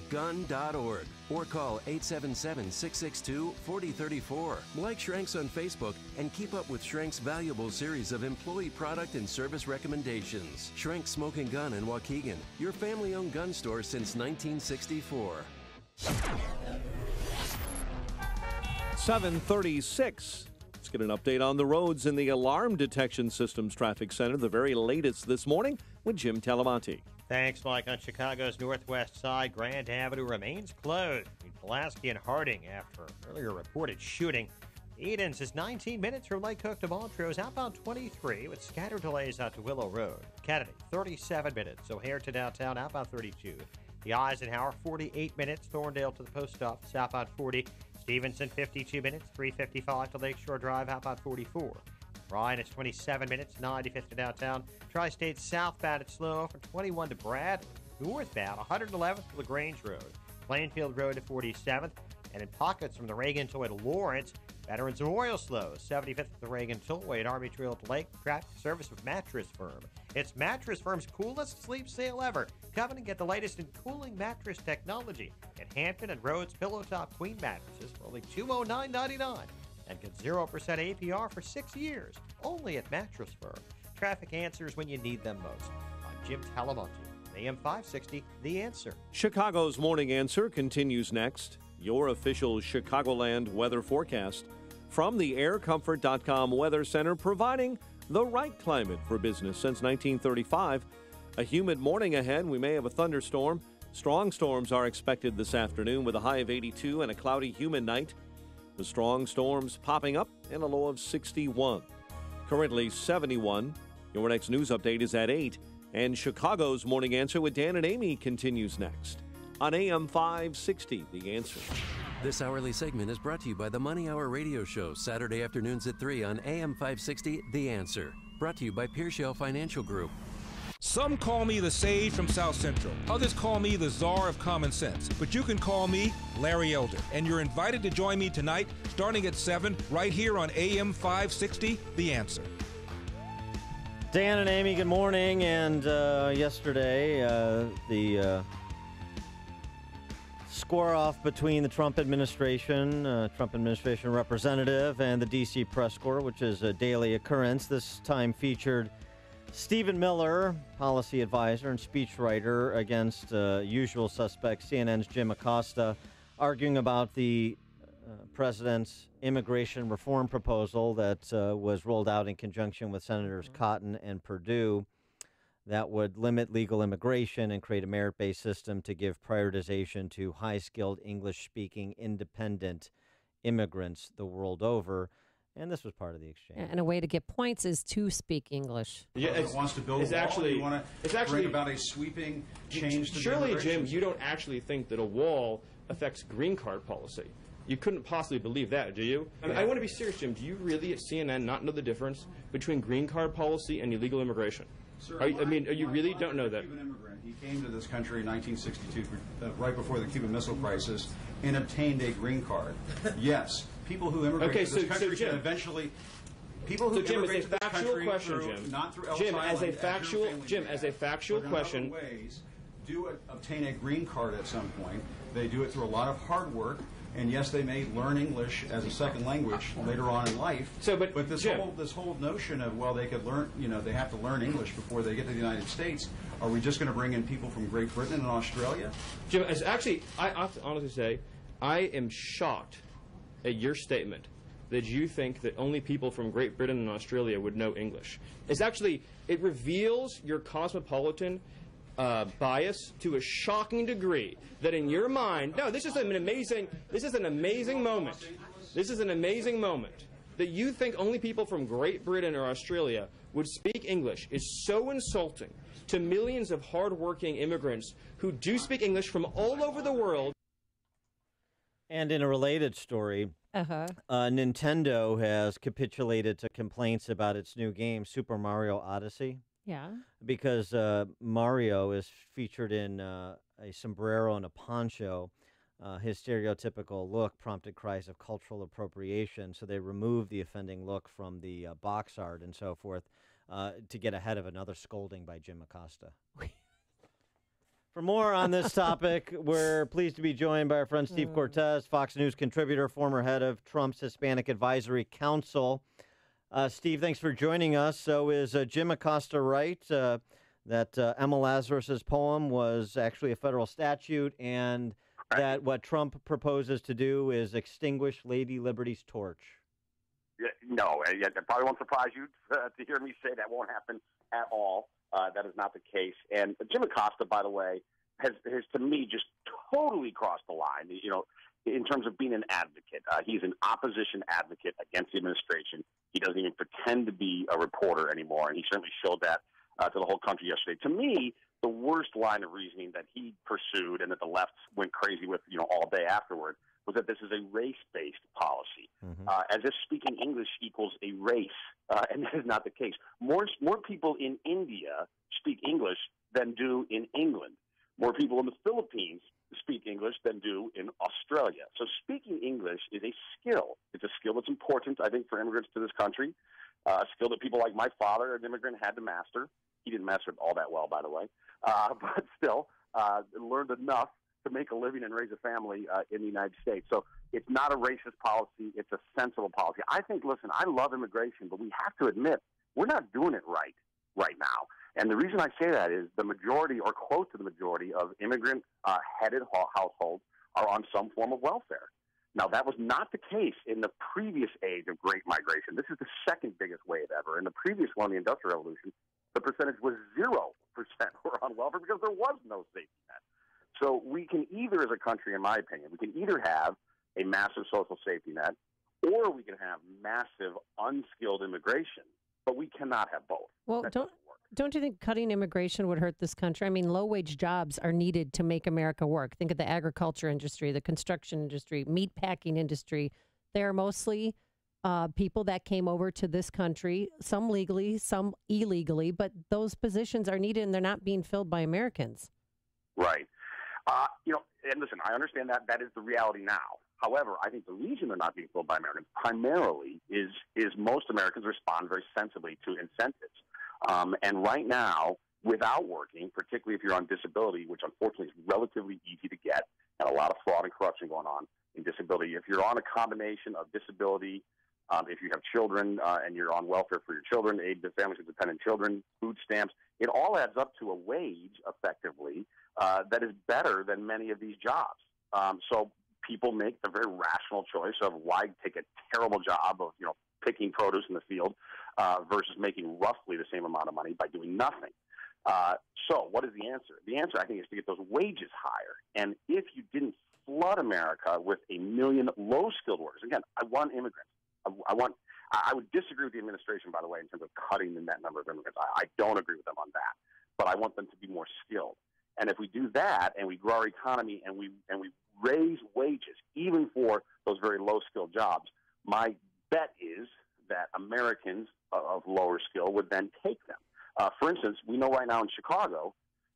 gun.org or call 877-662-4034. Like Schrank's on Facebook and keep up with Schrank's valuable series of employee product and service recommendations. Schrank Smoke & Gun in Waukegan, your family-owned gun store since 1964. 7:36. Let's get an update on the roads in the Alarm Detection Systems Traffic Center, the very latest this morning with Jim Talamonte. Thanks, Mike. On Chicago's northwest side, Grand Avenue remains closed between Pulaski and Harding after earlier reported shooting. Edens is 19 minutes from Lake Cook to Montrose, outbound 23 with scattered delays out to Willow Road. Kennedy, 37 minutes. O'Hare to downtown, outbound 32. The Eisenhower, 48 minutes. Thorndale to the post office, outbound 40. Stevenson, 52 minutes. 355 to Lakeshore Drive, outbound 44. Ryan is 27 minutes. 95th to downtown. Tri-State southbound, it's slow from 21 to Brad. Northbound, 111th to LaGrange Road. Plainfield Road to 47th. And in pockets from the Reagan Tollway to Lawrence, Veterans Memorial slow. 75th to the Reagan Tollway at Army Trail to Lake. Traffic service with Mattress Firm. It's Mattress Firm's coolest sleep sale ever. Come in and get the latest in cooling mattress technology at Hampton and Rhodes Pillow Top Queen mattresses for only $209.99 and get 0% APR for 6 years. Only at Mattress Firm. Traffic answers when you need them most. I'm Jim Talamonte, AM 560, The Answer. Chicago's Morning Answer continues next. Your official Chicagoland weather forecast from the aircomfort.com Weather Center, providing the right climate for business since 1935. A humid morning ahead. We may have a thunderstorm. Strong storms are expected this afternoon with a high of 82 and a cloudy, humid night. The strong storms popping up and a low of 61. Currently 71. Your next news update is at 8. And Chicago's Morning Answer with Dan and Amy continues next on AM 560, The Answer. This hourly segment is brought to you by the Money Hour radio show, Saturday afternoons at 3 on AM 560, The Answer. Brought to you by Pearshell Financial Group. Some call me the sage from South Central. Others call me the czar of common sense. But you can call me Larry Elder. And you're invited to join me tonight, starting at 7, right here on AM 560, The Answer. Dan and Amy, good morning. And yesterday, the square-off between the Trump administration representative, and the D.C. press corps, which is a daily occurrence, this time featured Stephen Miller, policy advisor and speechwriter, against usual suspects, CNN's Jim Acosta, arguing about the president's immigration reform proposal that was rolled out in conjunction with Senators Cotton and Perdue. that would limit legal immigration and create a merit-based system to give prioritization to high-skilled English-speaking independent immigrants the world over. And this was part of the exchange. And a way to get points is to speak English. Yeah, it wants to build a wall. You want to bring about a sweeping change to surely, the Jim, you don't actually think that a wall affects green card policy. You couldn't possibly believe that, do you? I want to be serious, Jim. Do you really at CNN not know the difference between green card policy and illegal immigration? Sir, you really don't know that? Cuban immigrant. He came to this country in 1962, right before the Cuban Missile Crisis, and obtained a green card. Yes, people who immigrate to this country can eventually. People who Jim, immigrate as a factual question, Jim, not through Jim, Ellis Island, as a factual question, ways, do obtain a green card at some point. They do it through a lot of hard work. And yes, they may learn English as a second language later on in life. But this whole notion of, well, they could learn, they have to learn English before they get to the United States. Are we just going to bring in people from Great Britain and Australia? Jim, I have to honestly say, I am shocked at your statement that you think that only people from Great Britain and Australia would know English. It reveals your cosmopolitan bias to a shocking degree that in your mind, this is an amazing moment. This is an amazing moment that you think only people from Great Britain or Australia would speak English is so insulting to millions of hardworking immigrants who do speak English from all over the world. And in a related story, Nintendo has capitulated to complaints about its new game, Super Mario Odyssey. Yeah. Because Mario is featured in a sombrero and a poncho. His stereotypical look prompted cries of cultural appropriation, so they removed the offending look from the box art and so forth to get ahead of another scolding by Jim Acosta. For more on this topic, we're pleased to be joined by our friend Steve Cortez, Fox News contributor, former head of Trump's Hispanic Advisory Council. Steve, thanks for joining us. So is Jim Acosta right that Emma Lazarus's poem was actually a federal statute and that what Trump proposes to do is extinguish Lady Liberty's torch? No, it probably won't surprise you to hear me say that won't happen at all. That is not the case. And Jim Acosta, by the way, has to me just totally crossed the line, in terms of being an advocate. He's an opposition advocate against the administration. He doesn't even pretend to be a reporter anymore, and he certainly showed that to the whole country yesterday. To me, the worst line of reasoning that he pursued and that the left went crazy with, all day afterward, was that this is a race-based policy, as if speaking English equals a race, and that is not the case. More people in India speak English than do in England. More people in the Philippines speak English than do in Australia. So speaking English is a skill. It's a skill that's important, I think, for immigrants to this country, a skill that people like my father, an immigrant, had to master. He didn't master it all that well, by the way, but still learned enough to make a living and raise a family in the United States. So it's not a racist policy. It's a sensible policy. I think, listen, I love immigration, but we have to admit we're not doing it right now. And the reason I say that is the majority, or close to the majority, of immigrant-headed households are on some form of welfare. Now, that was not the case in the previous age of great migration. This is the second biggest wave ever. In the previous one, the Industrial Revolution, the percentage was 0% were on welfare because there was no safety net. So we can either, as a country, in my opinion, we can either have a massive social safety net or we can have massive unskilled immigration, but we cannot have both. Well, don't you think cutting immigration would hurt this country? I mean, low-wage jobs are needed to make America work. Think of the agriculture industry, the construction industry, meatpacking industry. They're mostly people that came over to this country, some legally, some illegally, but those positions are needed and they're not being filled by Americans. Right. And listen, I understand that is the reality now. However, I think the reason they're not being filled by Americans primarily is most Americans respond very sensibly to incentives. And right now, without working, particularly if you're on disability, which unfortunately is relatively easy to get, and a lot of fraud and corruption going on in disability, if you're on a combination of disability, if you have children and you're on welfare for your children, aid to families with dependent children, food stamps, it all adds up to a wage, effectively, that is better than many of these jobs. So people make the very rational choice of why take a terrible job of, picking produce in the field versus making roughly the same amount of money by doing nothing. So what is the answer? The answer, I think, is to get those wages higher. And if you didn't flood America with 1 million low-skilled workers, again, I want immigrants. I would disagree with the administration, by the way, in terms of cutting the net number of immigrants. I don't agree with them on that, but I want them to be more skilled. And if we do that, and we grow our economy, and we raise wages, even for those very low-skilled jobs, my bet is that Americans of lower skill would then take them. For instance, we know right now in Chicago,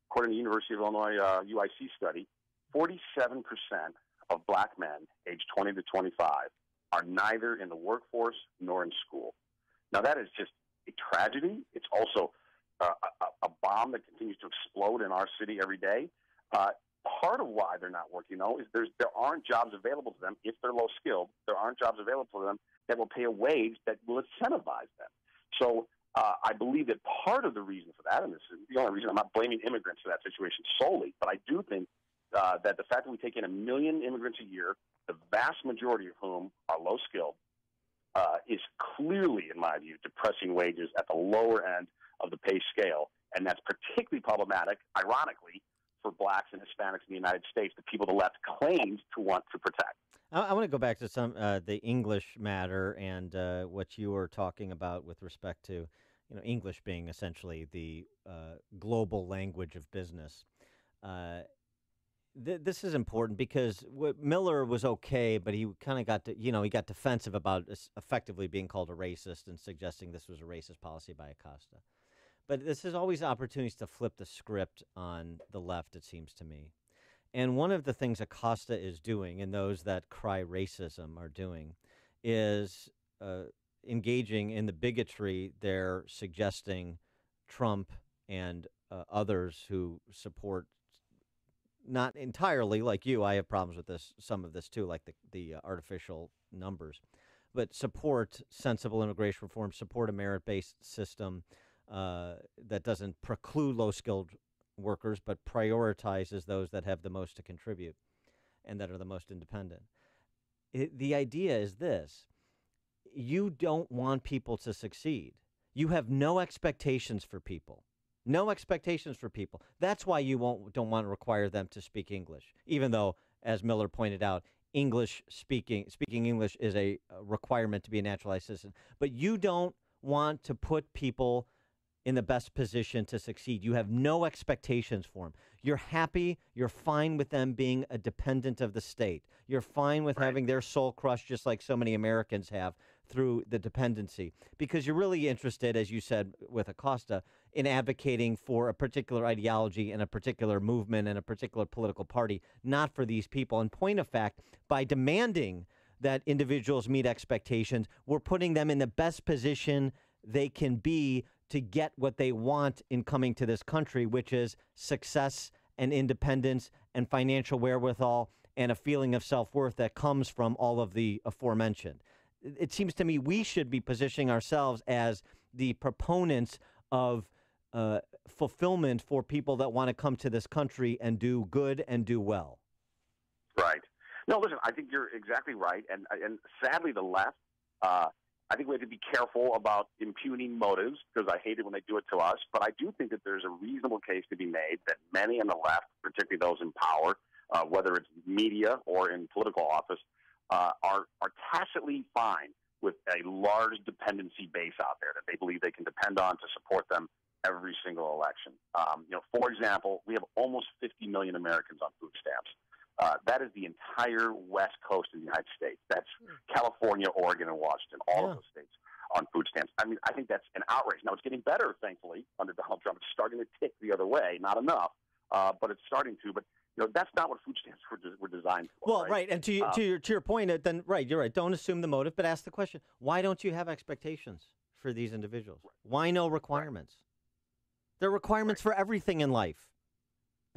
according to the University of Illinois UIC study, 47% of black men aged 20 to 25 are neither in the workforce nor in school. Now, that is just a tragedy. It's also a bomb that continues to explode in our city every day. Part of why they're not working, though, is there aren't jobs available to them if they're low-skilled. There aren't jobs available to them that will pay a wage that will incentivize them. So I believe that part of the reason for that, and this is the only reason, I'm not blaming immigrants for that situation solely, but I do think that the fact that we take in 1 million immigrants a year, the vast majority of whom are low-skilled, is clearly, in my view, depressing wages at the lower end of the pay scale, and that's particularly problematic, ironically, for blacks and Hispanics in the United States, the people the left claims to want to protect. I want to go back to the English matter and what you were talking about with respect to, English being essentially the global language of business. This is important because Miller was okay, but he kind of got he got defensive about effectively being called a racist and suggesting this was a racist policy by Acosta. But this is always opportunities to flip the script on the left, it seems to me. And one of the things Acosta is doing, and those that cry racism are doing, is engaging in the bigotry they're suggesting Trump and others who support, not entirely like you, I have problems with some of this too, like the artificial numbers, but support sensible immigration reform, support a merit-based system that doesn't preclude low-skilled workers, but prioritizes those that have the most to contribute and that are the most independent. The idea is this: you don't want people to succeed. You have no expectations for people. No expectations for people. That's why you don't want to require them to speak English, even though, as Miller pointed out, speaking English is a requirement to be a naturalized citizen. But you don't want to put people in the best position to succeed. You have no expectations for them. You're happy. You're fine with them being a dependent of the state. You're fine with having their soul crushed, just like so many Americans have through the dependency, because you're really interested, as you said with Acosta, in advocating for a particular ideology and a particular movement and a particular political party, not for these people. And point of fact, by demanding that individuals meet expectations, we're putting them in the best position they can be to get what they want in coming to this country, which is success and independence and financial wherewithal and a feeling of self-worth that comes from all of the aforementioned. It seems to me we should be positioning ourselves as the proponents of fulfillment for people that want to come to this country and do good and do well. Right. No, listen, I think you're exactly right. And sadly, the left, I think we have to be careful about impugning motives, because I hate it when they do it to us. But I do think that there's a reasonable case to be made that many on the left, particularly those in power, whether it's media or in political office, are tacitly fine with a large dependency base out there that they believe they can depend on to support them every single election. For example, we have almost 50 million Americans on food stamps. That is the entire West Coast of the United States. That's California, Oregon, and Washington, all of those states on food stamps. I mean, I think that's an outrage. Now, it's getting better, thankfully, under Donald Trump. It's starting to tick the other way. Not enough, but it's starting to. But that's not what food stamps were designed for. Well, right. And to your point, then, right, you're right. Don't assume the motive, but ask the question: why don't you have expectations for these individuals? Why no requirements? There are requirements for everything in life,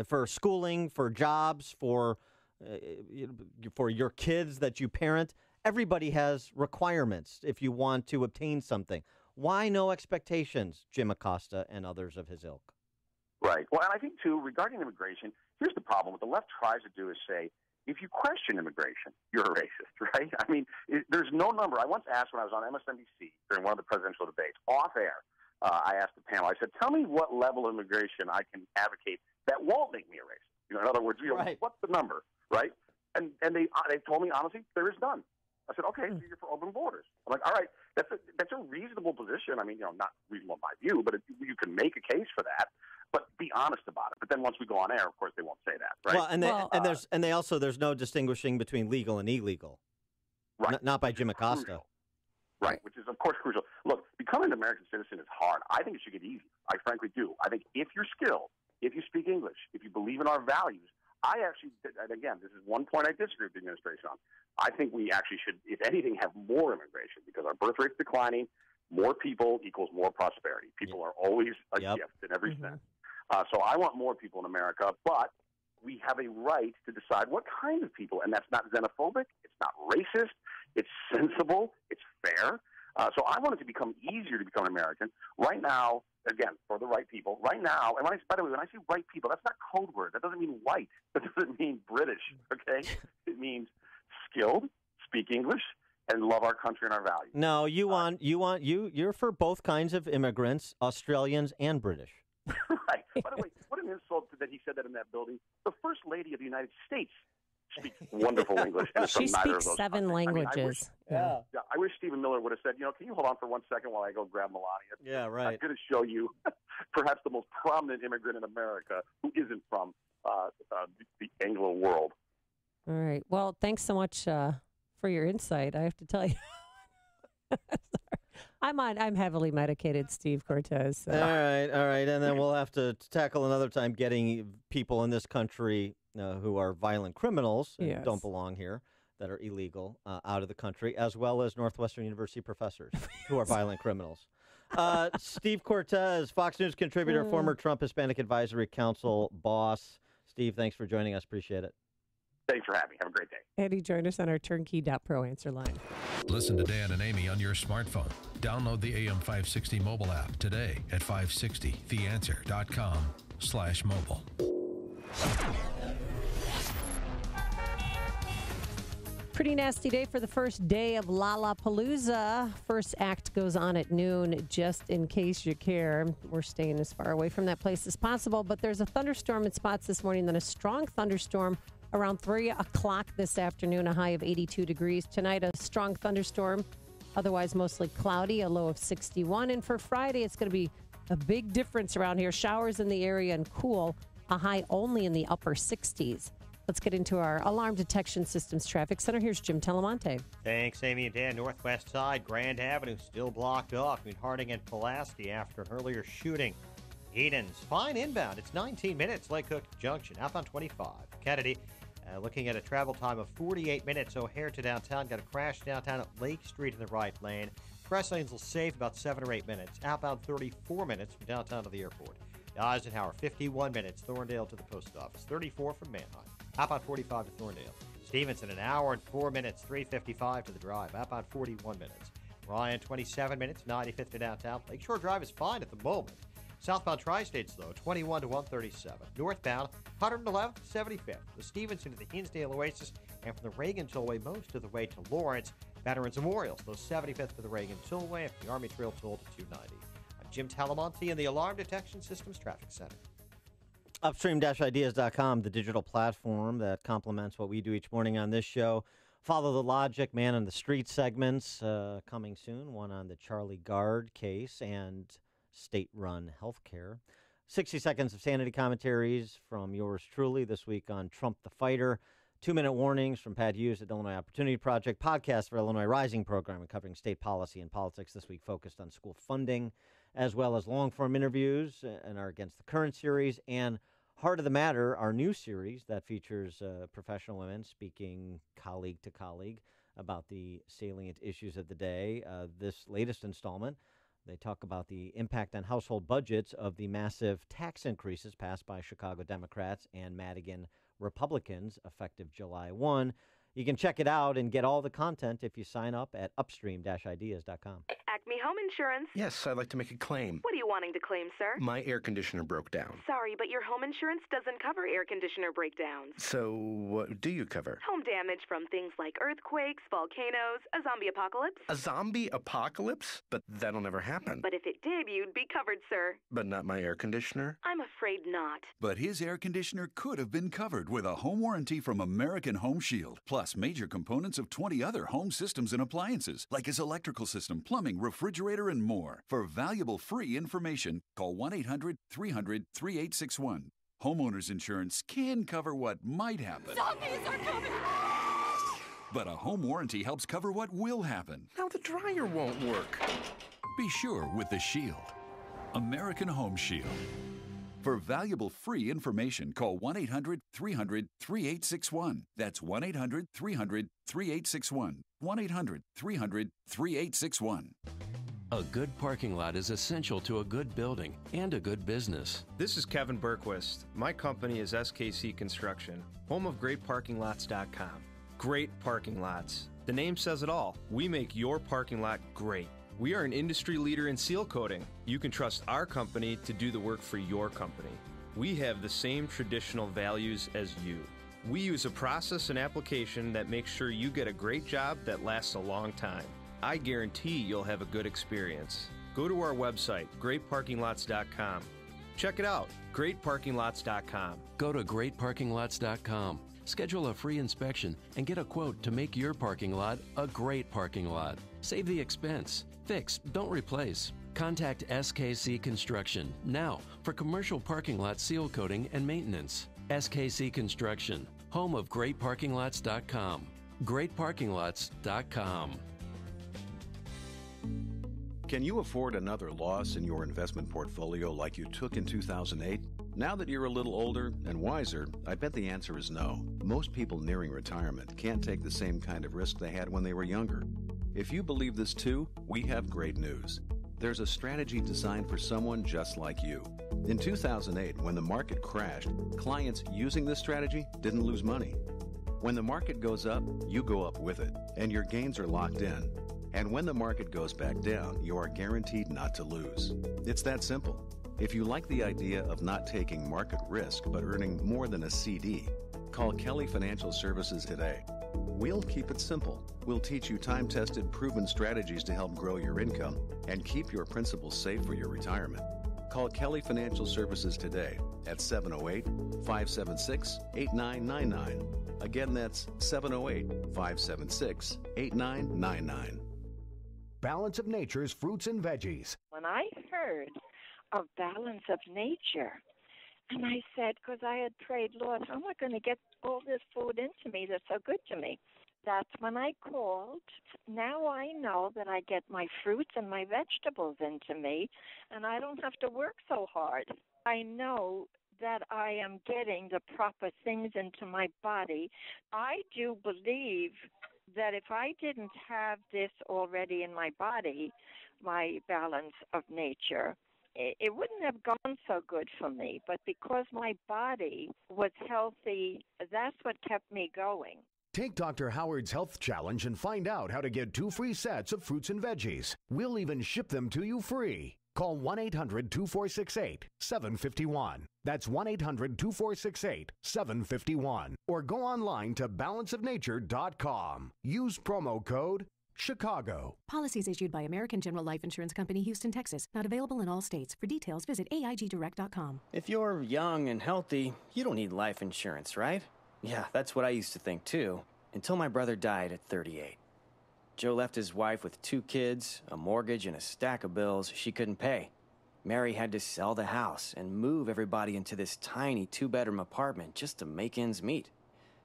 for schooling, for jobs, for your kids that you parent. Everybody has requirements if you want to obtain something. Why no expectations, Jim Acosta and others of his ilk? Right. Well, and I think, too, regarding immigration, here's the problem. What the left tries to do is say, if you question immigration, you're a racist, right? I mean, there's no number. I once asked when I was on MSNBC during one of the presidential debates, off air, I asked the panel, I said, tell me what level of immigration I can advocate that won't make me a racist. You know, in other words, what's the number, right? And they told me, honestly, there is none. I said, okay, so you're for open borders. I'm like, all right, that's a reasonable position. I mean, not reasonable in my view, but you can make a case for that. But be honest about it. But then once we go on air, of course, they won't say that, right? Well, there's no distinguishing between legal and illegal. Right. Not by Jim Acosta. Right, which is, of course, crucial. Look, becoming an American citizen is hard. I think it should get easier. I frankly do. I think if you're skilled, if you speak English, if you believe in our values, I actually, and again, this is one point I disagree with the administration on. I think we actually should, if anything, have more immigration because our birth rate's declining. More people equals more prosperity. People are always a gift in every sense. So I want more people in America, but we have a right to decide what kind of people, and that's not xenophobic, it's not racist, it's sensible, it's fair. So I want it to become easier to become an American. Right now, again, for the right people, right now, and by the way, when I say right people, that's not code word. That doesn't mean white. That doesn't mean British, okay? It means skilled, speak English, and love our country and our values. No, you're for both kinds of immigrants, Australians and British. Right. By the way, what an insult that he said that in that building. The First Lady of the United States speaks wonderful English. And she speaks 7 languages. I wish Stephen Miller would have said, can you hold on for 1 second while I go grab Melania? Yeah, right. I'm going to show you perhaps the most prominent immigrant in America who isn't from the Anglo world. All right. Well, thanks so much for your insight. I have to tell you. I'm heavily medicated, Steve Cortez. So. All right, and then we'll have to tackle another time getting people in this country who are violent criminals and don't belong here, that are illegal, out of the country, as well as Northwestern University professors who are violent criminals. Steve Cortez, Fox News contributor, former Trump Hispanic Advisory Council boss. Steve, thanks for joining us. Appreciate it. Thanks for having me. Have a great day. And he joined us on our turnkey.pro answer line. Listen to Dan and Amy on your smartphone. Download the AM 560 mobile app today at 560theanswer.com/mobile. Pretty nasty day for the first day of Lollapalooza. First act goes on at noon, just in case you care. We're staying as far away from that place as possible, but there's a thunderstorm in spots this morning, then a strong thunderstorm around 3 o'clock this afternoon, a high of 82 degrees. Tonight, a strong thunderstorm, otherwise mostly cloudy, a low of 61. And for Friday, it's going to be a big difference around here. Showers in the area and cool, a high only in the upper 60s. Let's get into our Alarm Detection Systems Traffic Center. Here's Jim Telemonte. Thanks, Amy and Dan. Northwest side, Grand Avenue still blocked off between Harding and Pulaski after an earlier shooting. Eden's fine inbound. It's 19 minutes. Lake Cook Junction, outbound 25. Kennedy, looking at a travel time of 48 minutes. O'Hare to downtown. Got a crash downtown at Lake Street in the right lane. Press lanes will save about 7 or 8 minutes. Outbound 34 minutes from downtown to the airport. Eisenhower, 51 minutes. Thorndale to the post office. 34 from Manheim. Outbound 45 to Thorndale. Stevenson, an hour and 4 minutes. 3:55 to the drive. Outbound 41 minutes. Ryan, 27 minutes. 95th to downtown. Lakeshore Drive is fine at the moment. Southbound Tri-States, though, 21 to 137. Northbound, 111 to 75th. The Stevenson to the Hinsdale Oasis, and from the Reagan Tollway most of the way to Lawrence. Veterans Memorials, those 75th to the Reagan Tollway, and from the Army Trail Toll to 290. I'm Jim Talamonte in the Alarm Detection Systems Traffic Center. Upstream-ideas.com, the digital platform that complements what we do each morning on this show. Follow the Logic, Man on the Street segments coming soon. One on the Charlie Gard case and state-run healthcare. 60 seconds of sanity commentaries from yours truly this week on Trump the Fighter. 2-minute warnings from Pat Hughes at Illinois Opportunity Project. Podcast for Illinois Rising program covering state policy and politics this week focused on school funding, as well as long-form interviews in our Against the Current series, and Heart of the Matter, our new series that features professional women speaking colleague to colleague about the salient issues of the day. This latest installment, they talk about the impact on household budgets of the massive tax increases passed by Chicago Democrats and Madigan Republicans effective July 1. You can check it out and get all the content if you sign up at upstream-ideas.com. Acme Home Insurance. Yes, I'd like to make a claim. What are you wanting to claim, sir? My air conditioner broke down. Sorry, but your home insurance doesn't cover air conditioner breakdowns. So what do you cover? Home damage from things like earthquakes, volcanoes, a zombie apocalypse. A zombie apocalypse? But that'll never happen. But if it did, you'd be covered, sir. But not my air conditioner? I'm afraid not. But his air conditioner could have been covered with a home warranty from American Home Shield, plus major components of 20 other home systems and appliances, like his electrical system, plumbing, refrigerator, and more. For valuable free information, call 1-800-300-3861. Homeowners insurance can cover what might happen. Zombies are coming! But a home warranty helps cover what will happen. Now the dryer won't work. Be sure with the Shield. American Home Shield. For valuable free information, call 1-800-300-3861. That's 1-800-300-3861. 1-800-300-3861. A good parking lot is essential to a good building and a good business. This is Kevin Berquist. My company is SKC Construction, home of GreatParkingLots.com. Great parking lots. The name says it all. We make your parking lot great. We are an industry leader in seal coating. You can trust our company to do the work for your company. We have the same traditional values as you. We use a process and application that makes sure you get a great job that lasts a long time. I guarantee you'll have a good experience. Go to our website, greatparkinglots.com. Check it out, greatparkinglots.com. Go to greatparkinglots.com. Schedule a free inspection and get a quote to make your parking lot a great parking lot. Save the expense. Fix, don't replace. Contact SKC Construction now for commercial parking lot seal coating and maintenance. SKC Construction, home of greatparkinglots.com. greatparkinglots.com. Can you afford another loss in your investment portfolio like you took in 2008? Now that you're a little older and wiser, I bet the answer is no. Most people nearing retirement can't take the same kind of risk they had when they were younger. If you believe this too, we have great news. There's a strategy designed for someone just like you. In 2008, when the market crashed, clients using this strategy didn't lose money. When the market goes up, you go up with it, and your gains are locked in. And when the market goes back down, you are guaranteed not to lose. It's that simple. If you like the idea of not taking market risk but earning more than a CD, call Kelly Financial Services today. We'll keep it simple. We'll teach you time-tested, proven strategies to help grow your income and keep your principal safe for your retirement. Call Kelly Financial Services today at 708-576-8999. Again, that's 708-576-8999. Balance of Nature's fruits and veggies. When I heard of Balance of Nature, and I said, because I had prayed, Lord, how am I going to get all this food into me that's so good to me? That's when I called. Now I know that I get my fruits and my vegetables into me, and I don't have to work so hard. I know that I am getting the proper things into my body. I do believe that if I didn't have this already in my body, my Balance of Nature, it wouldn't have gone so good for me. But because my body was healthy, that's what kept me going. Take Dr. Howard's Health Challenge and find out how to get 2 free sets of fruits and veggies. We'll even ship them to you free. Call 1-800-2468-751. That's 1-800-2468-751. Or go online to balanceofnature.com. Use promo code Chicago. Policies issued by American General Life Insurance Company, Houston, Texas. Not available in all states. For details, visit AIGdirect.com. If you're young and healthy, you don't need life insurance, right? Yeah, that's what I used to think too, until my brother died at 38. Joe left his wife with 2 kids, a mortgage, and a stack of bills she couldn't pay. Mary had to sell the house and move everybody into this tiny 2-bedroom apartment just to make ends meet.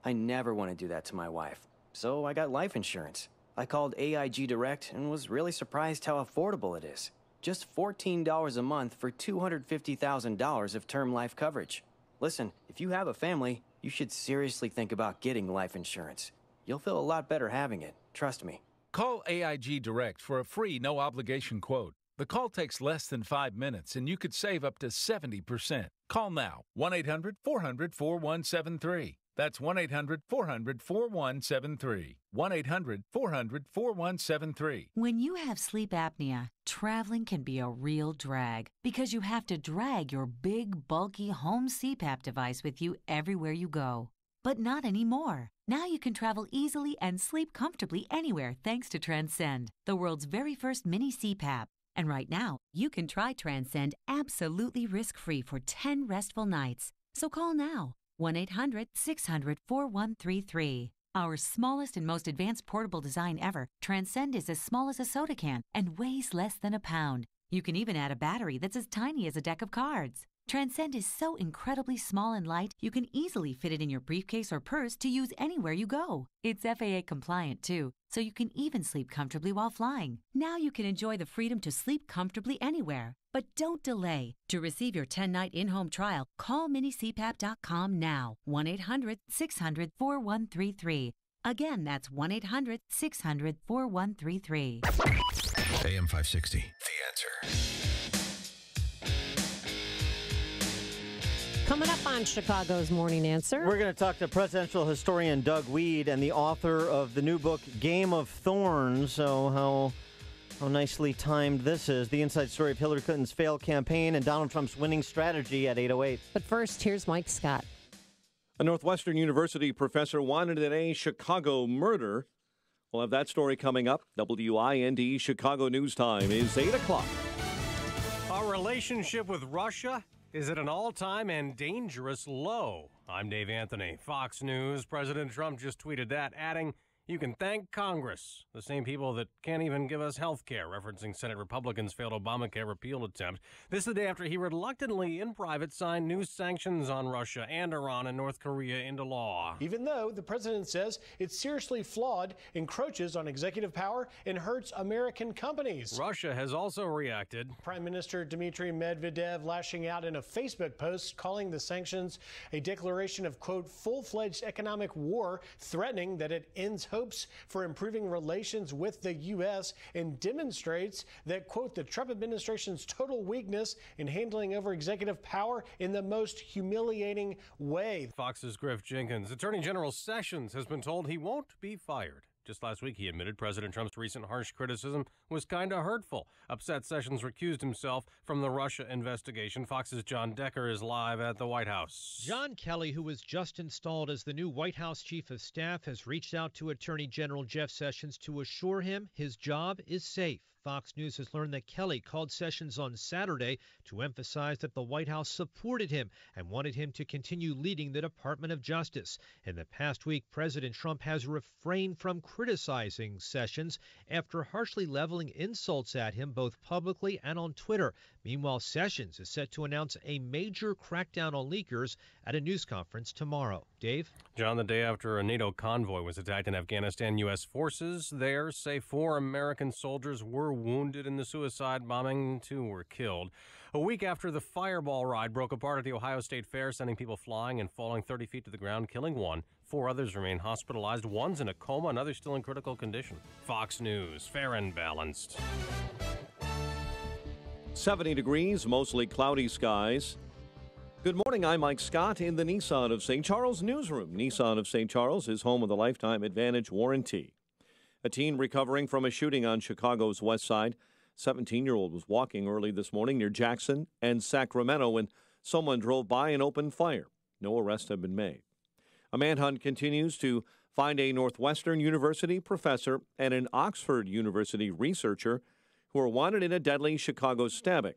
I never want to do that to my wife, so I got life insurance. I called AIG Direct and was really surprised how affordable it is. Just $14 a month for $250,000 of term life coverage. Listen, if you have a family, you should seriously think about getting life insurance. You'll feel a lot better having it, trust me. Call AIG Direct for a free, no-obligation quote. The call takes less than 5 minutes, and you could save up to 70%. Call now, 1-800-400-4173. That's 1-800-400-4173. 1-800-400-4173. When you have sleep apnea, traveling can be a real drag because you have to drag your big, bulky home CPAP device with you everywhere you go. But not anymore. Now you can travel easily and sleep comfortably anywhere thanks to Transcend, the world's very first mini CPAP. And right now, you can try Transcend absolutely risk-free for 10 restful nights. So call now, 1-800-600-4133. Our smallest and most advanced portable design ever, Transcend is as small as a soda can and weighs less than a pound. You can even add a battery that's as tiny as a deck of cards. Transcend is so incredibly small and light, you can easily fit it in your briefcase or purse to use anywhere you go. It's FAA compliant too, so you can even sleep comfortably while flying. Now you can enjoy the freedom to sleep comfortably anywhere. But don't delay. To receive your 10-night in-home trial, call minicpap.com now. 1-800-600-4133. Again, that's 1-800-600-4133. AM 560, The Answer. Coming up on Chicago's Morning Answer, we're going to talk to presidential historian Doug Weed and the author of the new book, Game of Thorns. So how nicely timed this is. The inside story of Hillary Clinton's failed campaign and Donald Trump's winning strategy at 8:08. But first, here's Mike Scott. A Northwestern University professor wanted in a Chicago murder. We'll have that story coming up. WIND Chicago News Time is 8 o'clock. Our relationship with Russia is at an all-time and dangerous low. I'm Dave Anthony. Fox News. President Trump just tweeted that, adding, "You can thank Congress, the same people that can't even give us health care," referencing Senate Republicans' failed Obamacare repeal attempt. This is the day after he reluctantly, in private, signed new sanctions on Russia and Iran and North Korea into law. Even though the president says it's seriously flawed, encroaches on executive power, and hurts American companies. Russia has also reacted. Prime Minister Dmitry Medvedev lashing out in a Facebook post, calling the sanctions a declaration of, quote, full-fledged economic war, threatening that it ends hopes for improving relations with the U.S. and demonstrates that, quote, the Trump administration's total weakness in handling over executive power in the most humiliating way. Fox's Griff Jenkins. Attorney General Sessions has been told he won't be fired. Just last week, he admitted President Trump's recent harsh criticism was kind of hurtful. Upset, Sessions recused himself from the Russia investigation. Fox's John Decker is live at the White House. John Kelly, who was just installed as the new White House Chief of Staff, has reached out to Attorney General Jeff Sessions to assure him his job is safe. Fox News has learned that Kelly called Sessions on Saturday to emphasize that the White House supported him and wanted him to continue leading the Department of Justice. In the past week, President Trump has refrained from criticizing Sessions after harshly leveling insults at him both publicly and on Twitter. Meanwhile, Sessions is set to announce a major crackdown on leakers at a news conference tomorrow. Dave? John, the day after a NATO convoy was attacked in Afghanistan, U.S. forces there say 4 American soldiers were wounded in the suicide bombing. 2 were killed. A week after the Fireball ride broke apart at the Ohio State Fair, sending people flying and falling 30 feet to the ground, killing 1. 4 others remain hospitalized. 1's in a coma, another still in critical condition. Fox News, fair and balanced. 70 degrees, mostly cloudy skies. Good morning, I'm Mike Scott in the Nissan of St. Charles newsroom. Nissan of St. Charles is home of the Lifetime Advantage warranty. A teen recovering from a shooting on Chicago's west side. 17-year-old was walking early this morning near Jackson and Sacramento when someone drove by and opened fire. No arrests have been made. A manhunt continues to find a Northwestern University professor and an Oxford University researcher who are wanted in a deadly Chicago stabbing.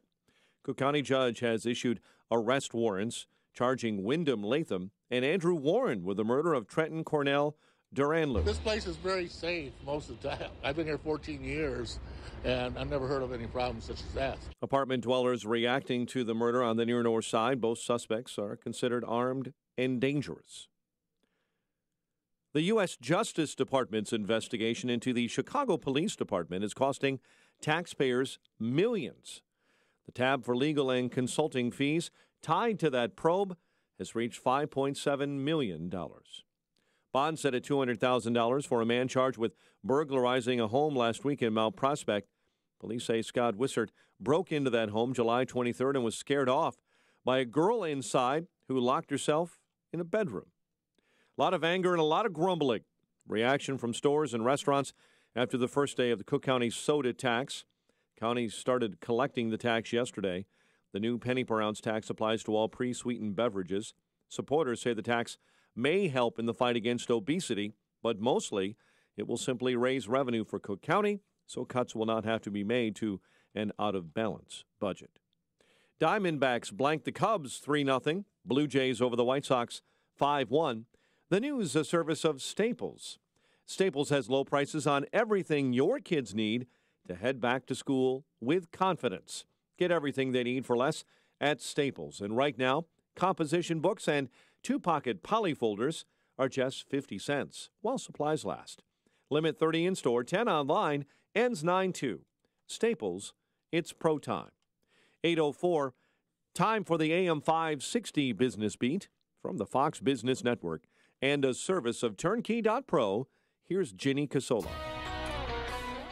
Cook County judge has issued arrest warrants charging Wyndham Latham and Andrew Warren with the murder of Trenton Cornell Duranlu. This place is very safe most of the time. I've been here 14 years, and I've never heard of any problems such as that. Apartment dwellers reacting to the murder on the near north side. Both suspects are considered armed and dangerous. The U.S. Justice Department's investigation into the Chicago Police Department is costing taxpayers millions. The tab for legal and consulting fees tied to that probe has reached $5.7 million. Bond set at $200,000 for a man charged with burglarizing a home last week in Mount Prospect. Police say Scott Wissert broke into that home July 23rd and was scared off by a girl inside who locked herself in a bedroom. A lot of anger and a lot of grumbling. Reaction from stores and restaurants after the first day of the Cook County soda tax. County started collecting the tax yesterday. The new penny per ounce tax applies to all pre-sweetened beverages. Supporters say the tax may help in the fight against obesity, but mostly it will simply raise revenue for Cook County, so cuts will not have to be made to an out-of-balance budget. Diamondbacks blanked the Cubs 3-0. Blue Jays over the White Sox 5-1. The news, a service of Staples. Staples has low prices on everything your kids need to head back to school with confidence. Get everything they need for less at Staples. And right now, composition books and two-pocket polyfolders are just 50 cents while supplies last. Limit 30 in-store, 10 online, ends 9/2. Staples, it's pro time. 8:04, time for the AM 560 Business Beat from the Fox Business Network and a service of Turnkey.pro. Here's Ginny Casola.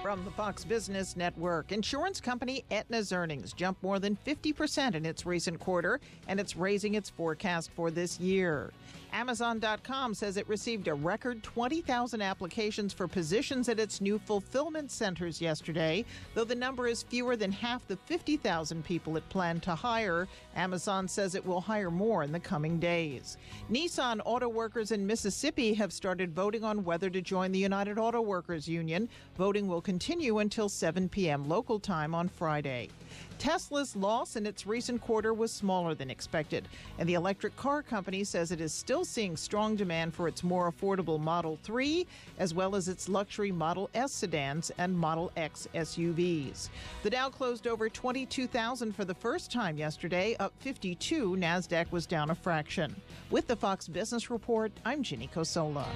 From the Fox Business Network, insurance company Aetna's earnings jumped more than 50% in its recent quarter, and it's raising its forecast for this year. Amazon.com says it received a record 20,000 applications for positions at its new fulfillment centers yesterday. Though the number is fewer than half the 50,000 people it planned to hire, Amazon says it will hire more in the coming days. Nissan auto workers in Mississippi have started voting on whether to join the United Auto Workers Union. Voting will continue until 7 p.m. local time on Friday. Tesla's loss in its recent quarter was smaller than expected, and the electric car company says it is still seeing strong demand for its more affordable Model 3, as well as its luxury Model S sedans and Model X SUVs. The Dow closed over 22,000 for the first time yesterday, up 52. NASDAQ was down a fraction. With the Fox Business Report, I'm Ginny Cosola.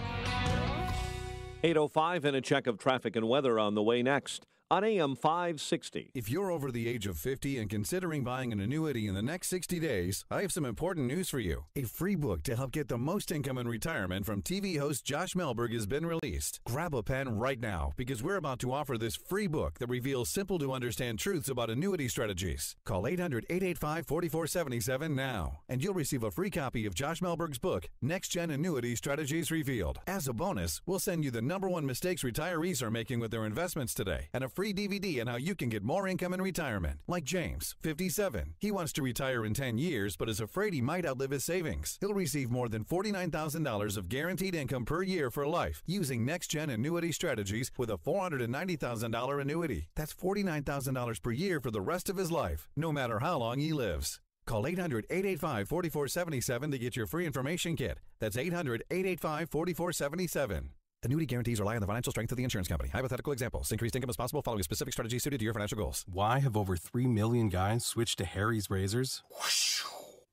8:05 and a check of traffic and weather on the way next on AM 560. If you're over the age of 50 and considering buying an annuity in the next 60 days, I have some important news for you. A free book to help get the most income in retirement from TV host Josh Melberg has been released. Grab a pen right now because we're about to offer this free book that reveals simple to understand truths about annuity strategies. Call 800-885-4477 now, and you'll receive a free copy of Josh Melberg's book, Next Gen Annuity Strategies Revealed. As a bonus, we'll send you the #1 mistakes retirees are making with their investments today, and a free DVD on how you can get more income in retirement. Like James, 57. He wants to retire in 10 years, but is afraid he might outlive his savings. He'll receive more than $49,000 of guaranteed income per year for life using next-gen annuity strategies with a $490,000 annuity. That's $49,000 per year for the rest of his life, no matter how long he lives. Call 800-885-4477 to get your free information kit. That's 800-885-4477. Annuity guarantees rely on the financial strength of the insurance company. Hypothetical examples. Increased income is possible following a specific strategy suited to your financial goals. Why have over 3 million guys switched to Harry's razors?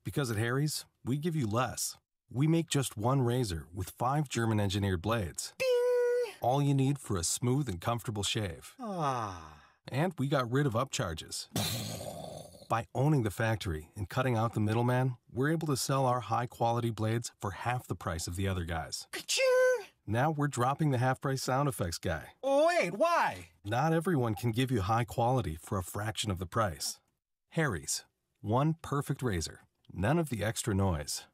Because at Harry's, we give you less. We make just one razor with 5 German-engineered blades. Ding! All you need for a smooth and comfortable shave. And we got rid of upcharges. By owning the factory and cutting out the middleman, we're able to sell our high-quality blades for half the price of the other guys. Now we're dropping the half-price sound effects guy. Wait, why? Not everyone can give you high quality for a fraction of the price. Harry's. One perfect razor. None of the extra noise.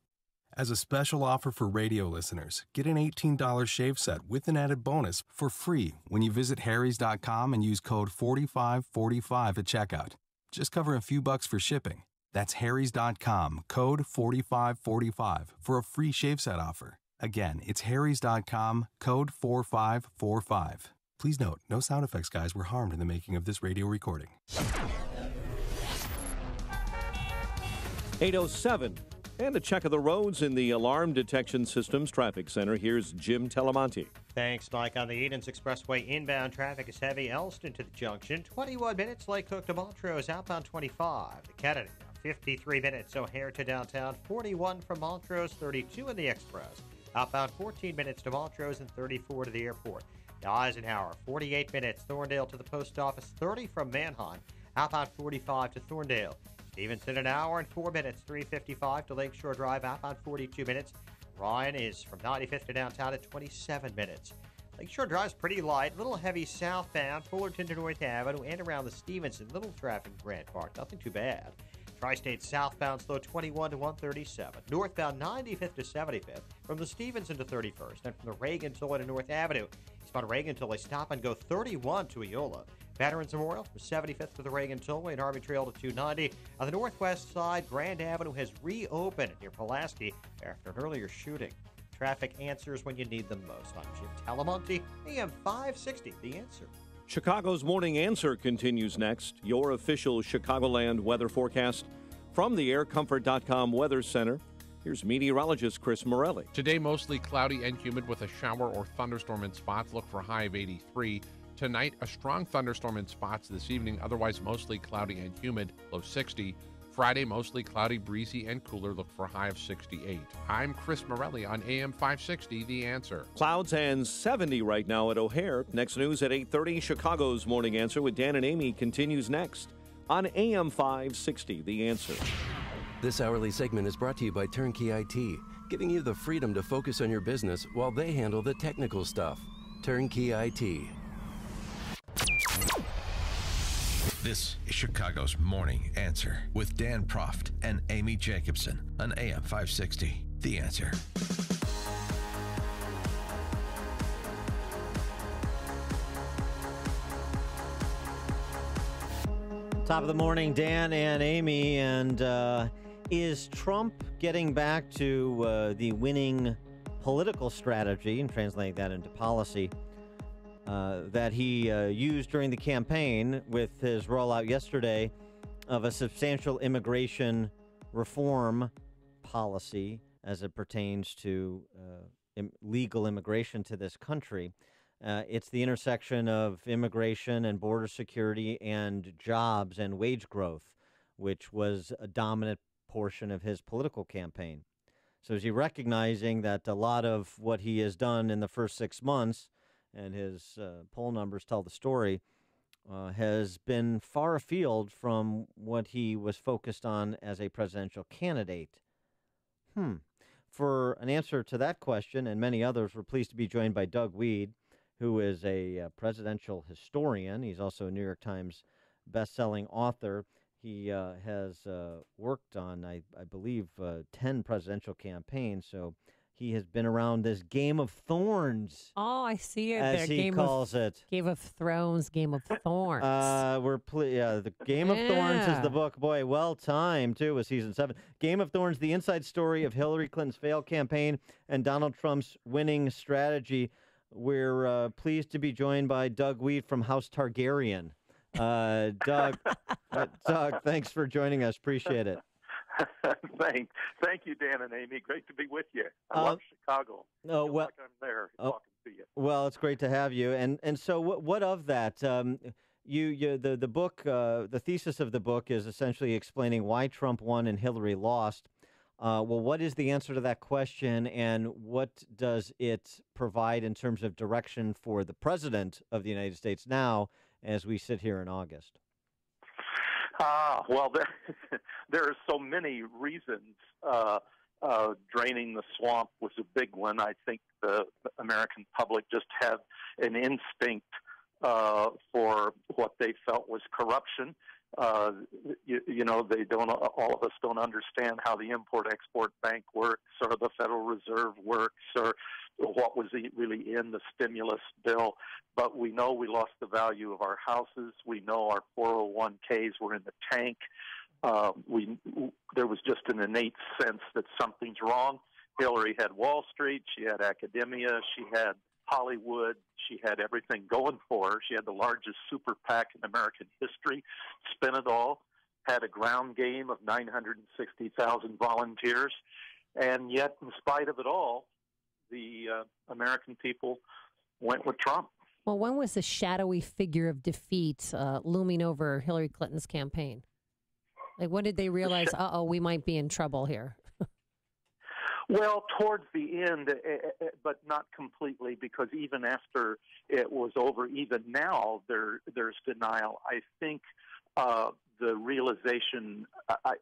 As a special offer for radio listeners, get an $18 shave set with an added bonus for free when you visit harrys.com and use code 4545 at checkout. Just cover a few bucks for shipping. That's harrys.com, code 4545 for a free shave set offer. Again, it's harrys.com, code 4545. Please note, no sound effects guys were harmed in the making of this radio recording. 8:07, and a check of the roads in the Alarm Detection Systems Traffic Center. Here's Jim Telemonte. Thanks, Mike. On the Edens Expressway, inbound traffic is heavy. Elston to the junction, 21 minutes. Lake Cook to Montrose, outbound 25. The Kennedy, 53 minutes. O'Hare to downtown, 41 from Montrose, 32 in the Express. Outbound 14 minutes to Montrose and 34 to the airport. The Eisenhower, 48 minutes. Thorndale to the post office, 30 from Manheim. Outbound 45 to Thorndale. Stevenson, an hour and 4 minutes. 3:55 to Lakeshore Drive. Outbound 42 minutes. Ryan is from 95th to downtown at 27 minutes. Lakeshore Drive's pretty light, a little heavy southbound, Fullerton to North Avenue, and around the Stevenson. Little traffic in Grant Park, nothing too bad. Tri-State southbound slow 21 to 137. Northbound 95th to 75th, from the Stevenson to 31st, and from the Reagan Tollway to North Avenue. Eastbound Reagan Tollway stop and go 31 to Eola. Veterans Memorial from 75th to the Reagan Tollway and Army Trail to 290. On the northwest side, Grand Avenue has reopened near Pulaski after an earlier shooting. Traffic answers when you need them most. I'm Jim Talamonte, AM 560, The Answer. Chicago's Morning Answer continues next. Your official Chicagoland weather forecast from the AirComfort.com Weather Center. Here's meteorologist Chris Morelli. Today, mostly cloudy and humid with a shower or thunderstorm in spots. Look for a high of 83. Tonight, a strong thunderstorm in spots this evening. Otherwise, mostly cloudy and humid, low 60. Friday, mostly cloudy, breezy, and cooler. Look for a high of 68. I'm Chris Morelli on AM 560, The Answer. Clouds and 70 right now at O'Hare. Next news at 8:30. Chicago's Morning Answer with Dan and Amy continues next on AM 560, The Answer. This hourly segment is brought to you by Turnkey IT, giving you the freedom to focus on your business while they handle the technical stuff. Turnkey IT. This is Chicago's Morning Answer with Dan Proft and Amy Jacobson on AM 560. The Answer. Top of the morning, Dan and Amy. And is Trump getting back to the winning political strategy and translating that into policy that he used during the campaign with his rollout yesterday of a substantial immigration reform policy as it pertains to legal immigration to this country? It's the intersection of immigration and border security and jobs and wage growth, which was a dominant portion of his political campaign. So is he recognizing that a lot of what he has done in the first 6 months, and his poll numbers tell the story, has been far afield from what he was focused on as a presidential candidate? For an answer to that question and many others, we're pleased to be joined by Doug Weed, who is a presidential historian. He's also a New York Times best-selling author. He has worked on, I believe, 10 presidential campaigns, so he has been around this Game of Thorns. Oh, I see it as there. he calls it. Game of Thrones, Game of Thorns. The Game of Thorns is the book. Boy, well timed, too, with season 7. Game of Thorns, the inside story of Hillary Clinton's failed campaign and Donald Trump's winning strategy. We're pleased to be joined by Doug Weed from House Targaryen. Doug, thanks for joining us. Appreciate it. Thank you, Dan and Amy. Great to be with you. I love Chicago. Oh, well, like I'm there talking to you. Well, it's great to have you. And so, what of that? The book, the thesis of the book is essentially explaining why Trump won and Hillary lost. Well, what is the answer to that question, and what does it provide in terms of direction for the president of the United States now, as we sit here in August? Well, there are so many reasons. Draining the swamp was a big one. I think the American public just have an instinct for what they felt was corruption. They don't. All of us don't understand how the Import-Export Bank works, or the Federal Reserve works, or what was really in the stimulus bill. But we know we lost the value of our houses. We know our 401ks were in the tank. There was just an innate sense that something's wrong. Hillary had Wall Street. She had academia. She had Hollywood. She had everything going for her. She had the largest super PAC in American history. Spent it all. Had a ground game of 960,000 volunteers. And yet, in spite of it all, the American people went with Trump. Well, when was the shadowy figure of defeat looming over Hillary Clinton's campaign? Like, when did they realize, we might be in trouble here? Well, towards the end, but not completely, because even after it was over, even now, there's denial. I think the realization,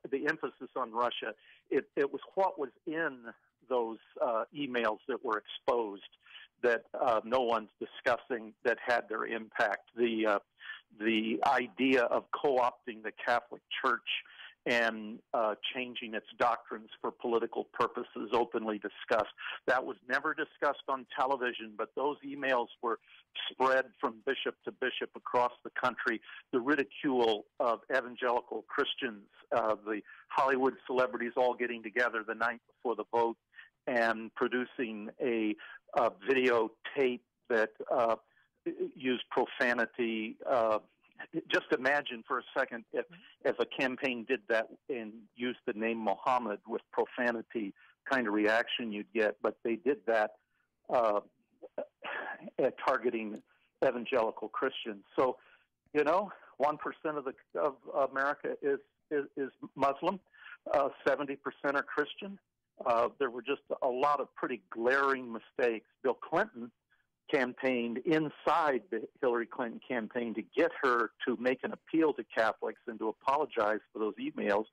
the emphasis on Russia, it was what was in those emails that were exposed that no one's discussing that had their impact. The idea of co-opting the Catholic Church and changing its doctrines for political purposes, openly discussed. That was never discussed on television, but those emails were spread from bishop to bishop across the country. The ridicule of evangelical Christians, the Hollywood celebrities all getting together the night before the vote and producing a videotape that used profanity. Just imagine for a second if a campaign did that and used the name Muhammad with profanity, kind of reaction you'd get. But they did that targeting evangelical Christians. So, 1% of America is Muslim, 70% are Christian. There were just a lot of pretty glaring mistakes. Bill Clinton campaigned inside the Hillary Clinton campaign to get her to make an appeal to Catholics and to apologize for those emails.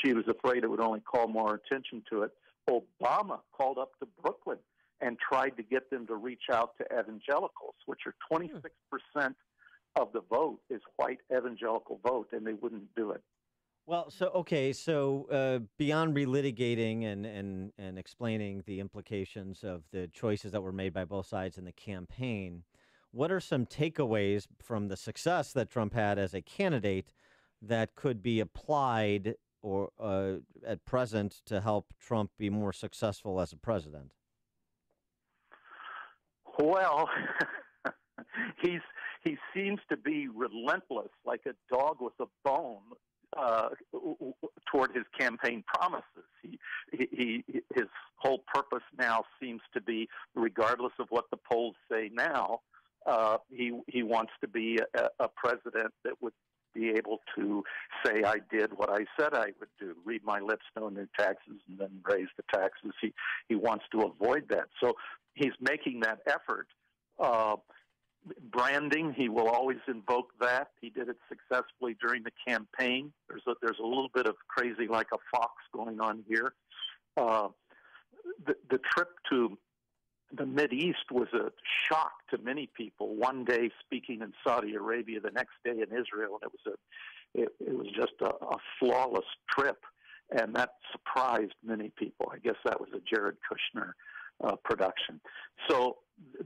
She was afraid it would only call more attention to it. Obama called up to Brooklyn and tried to get them to reach out to evangelicals, which are 26% of the vote is white evangelical vote, and they wouldn't do it. Well, so beyond relitigating and explaining the implications of the choices that were made by both sides in the campaign, what are some takeaways from the success that Trump had as a candidate that could be applied or at present to help Trump be more successful as a president? Well, he seems to be relentless, like a dog with a bone. Toward his campaign promises. His whole purpose now seems to be, regardless of what the polls say now, he wants to be a president that would be able to say, I did what I said I would do, read my lips, no new taxes, and then raise the taxes. He wants to avoid that. So he's making that effort. Branding, he will always invoke that. He did it successfully during the campaign. There's a little bit of crazy like a fox going on here. The trip to the Mideast was a shock to many people. One day speaking in Saudi Arabia, the next day in Israel, and it was just a flawless trip, and that surprised many people. I guess that was a Jared Kushner production. So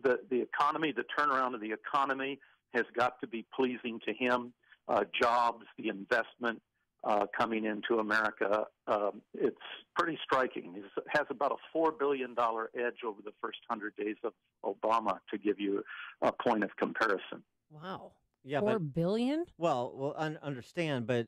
the economy, the turnaround of the economy has got to be pleasing to him. Jobs, the investment coming into America, it's pretty striking. He has about a $4 billion edge over the first 100 days of Obama, to give you a point of comparison. Wow. Yeah, $4 billion? Well, understand, but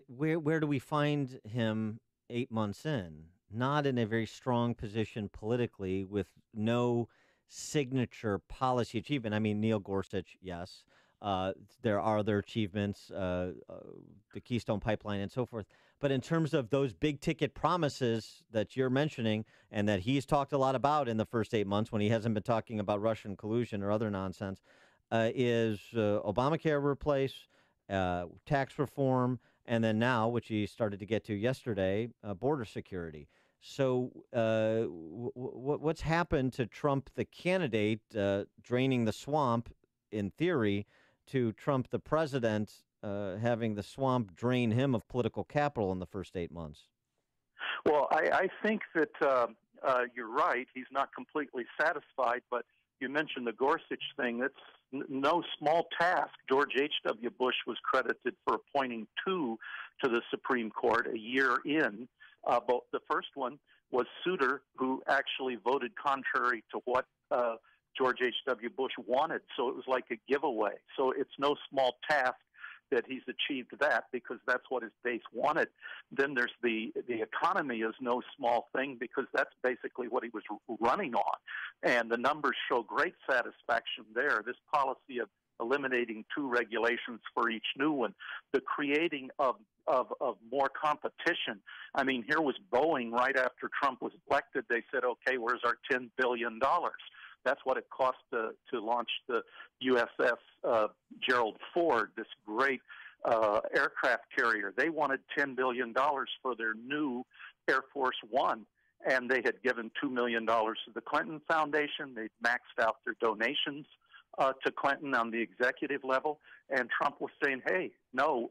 where do we find him 8 months in? Not in a very strong position politically, with no signature policy achievement. I mean, Neil Gorsuch, yes. There are other achievements, the Keystone Pipeline and so forth. But in terms of those big ticket promises that you're mentioning and that he's talked a lot about in the first 8 months when he hasn't been talking about Russian collusion or other nonsense, is Obamacare replace, tax reform, and then now, which he started to get to yesterday, border security. So what's happened to Trump, the candidate, draining the swamp, in theory, to Trump, the president, having the swamp drain him of political capital in the first 8 months? Well, I think that you're right. He's not completely satisfied, but you mentioned the Gorsuch thing. That's no small task. George H.W. Bush was credited for appointing two to the Supreme Court a year in. But the first one was Souter, who actually voted contrary to what George H.W. Bush wanted. So it was like a giveaway. So it's no small task that he's achieved that, because that's what his base wanted. Then there's the economy is no small thing, because that's basically what he was running on. And the numbers show great satisfaction there. This policy of eliminating 2 regulations for each new one, the creating of more competition. I mean, here was Boeing right after Trump was elected. They said, okay, where's our $10 billion? That's what it cost to launch the USS Gerald Ford, this great aircraft carrier. They wanted $10 billion for their new Air Force One. and they had given $2 million to the Clinton Foundation. They'd maxed out their donations to Clinton on the executive level, and Trump was saying, hey, no,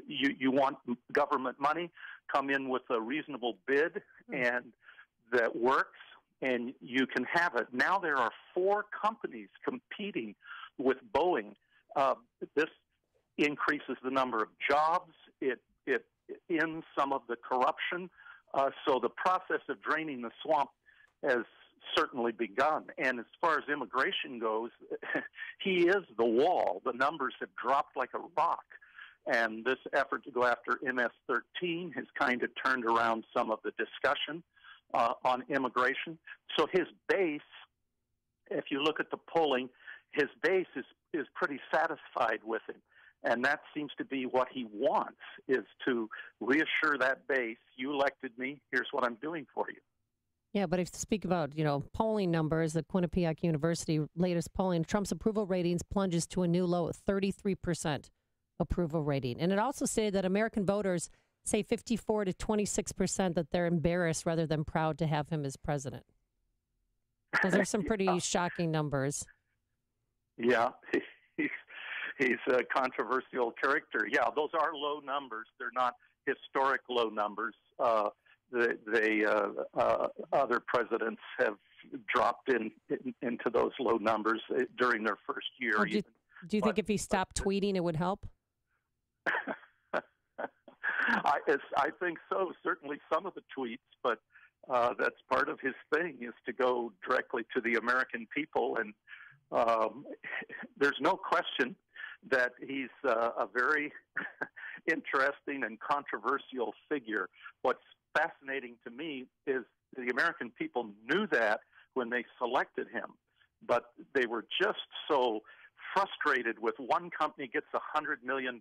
you want government money, come in with a reasonable bid and that works, and you can have it. Now there are 4 companies competing with Boeing. This increases the number of jobs. It ends some of the corruption. So the process of draining the swamp has certainly begun. And as far as immigration goes, he is the wall. The numbers have dropped like a rock. And this effort to go after MS-13 has kind of turned around some of the discussion on immigration. So his base, if you look at the polling, his base is pretty satisfied with him. And that seems to be what he wants, is to reassure that base, you elected me, here's what I'm doing for you. Yeah, but if you speak about, polling numbers, the Quinnipiac University latest polling, Trump's approval ratings plunges to a new low of 33% approval rating. And it also stated that American voters say 54 to 26% that they're embarrassed rather than proud to have him as president. Those are some pretty shocking numbers. Yeah, he's a controversial character. Yeah, those are low numbers. They're not historic low numbers. Other presidents have dropped into those low numbers during their first year. Well, do you think if he stopped tweeting, it would help? I think so. Certainly some of the tweets, but that's part of his thing, is to go directly to the American people. And there's no question that he's a very interesting and controversial figure. What's fascinating to me is the American people knew that when they selected him, but they were just so frustrated with one company gets $100 million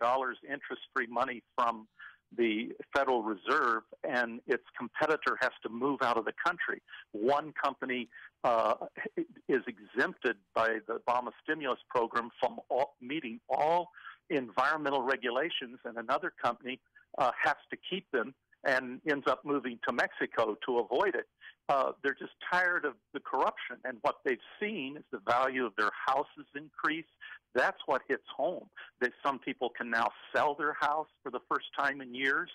interest-free money from the Federal Reserve, and its competitor has to move out of the country. One company is exempted by the Obama stimulus program from meeting all environmental regulations, and another company has to keep them and ends up moving to Mexico to avoid it. They're just tired of the corruption, and what they've seen is the value of their houses increase. That's what hits home, that some people can now sell their house for the first time in years,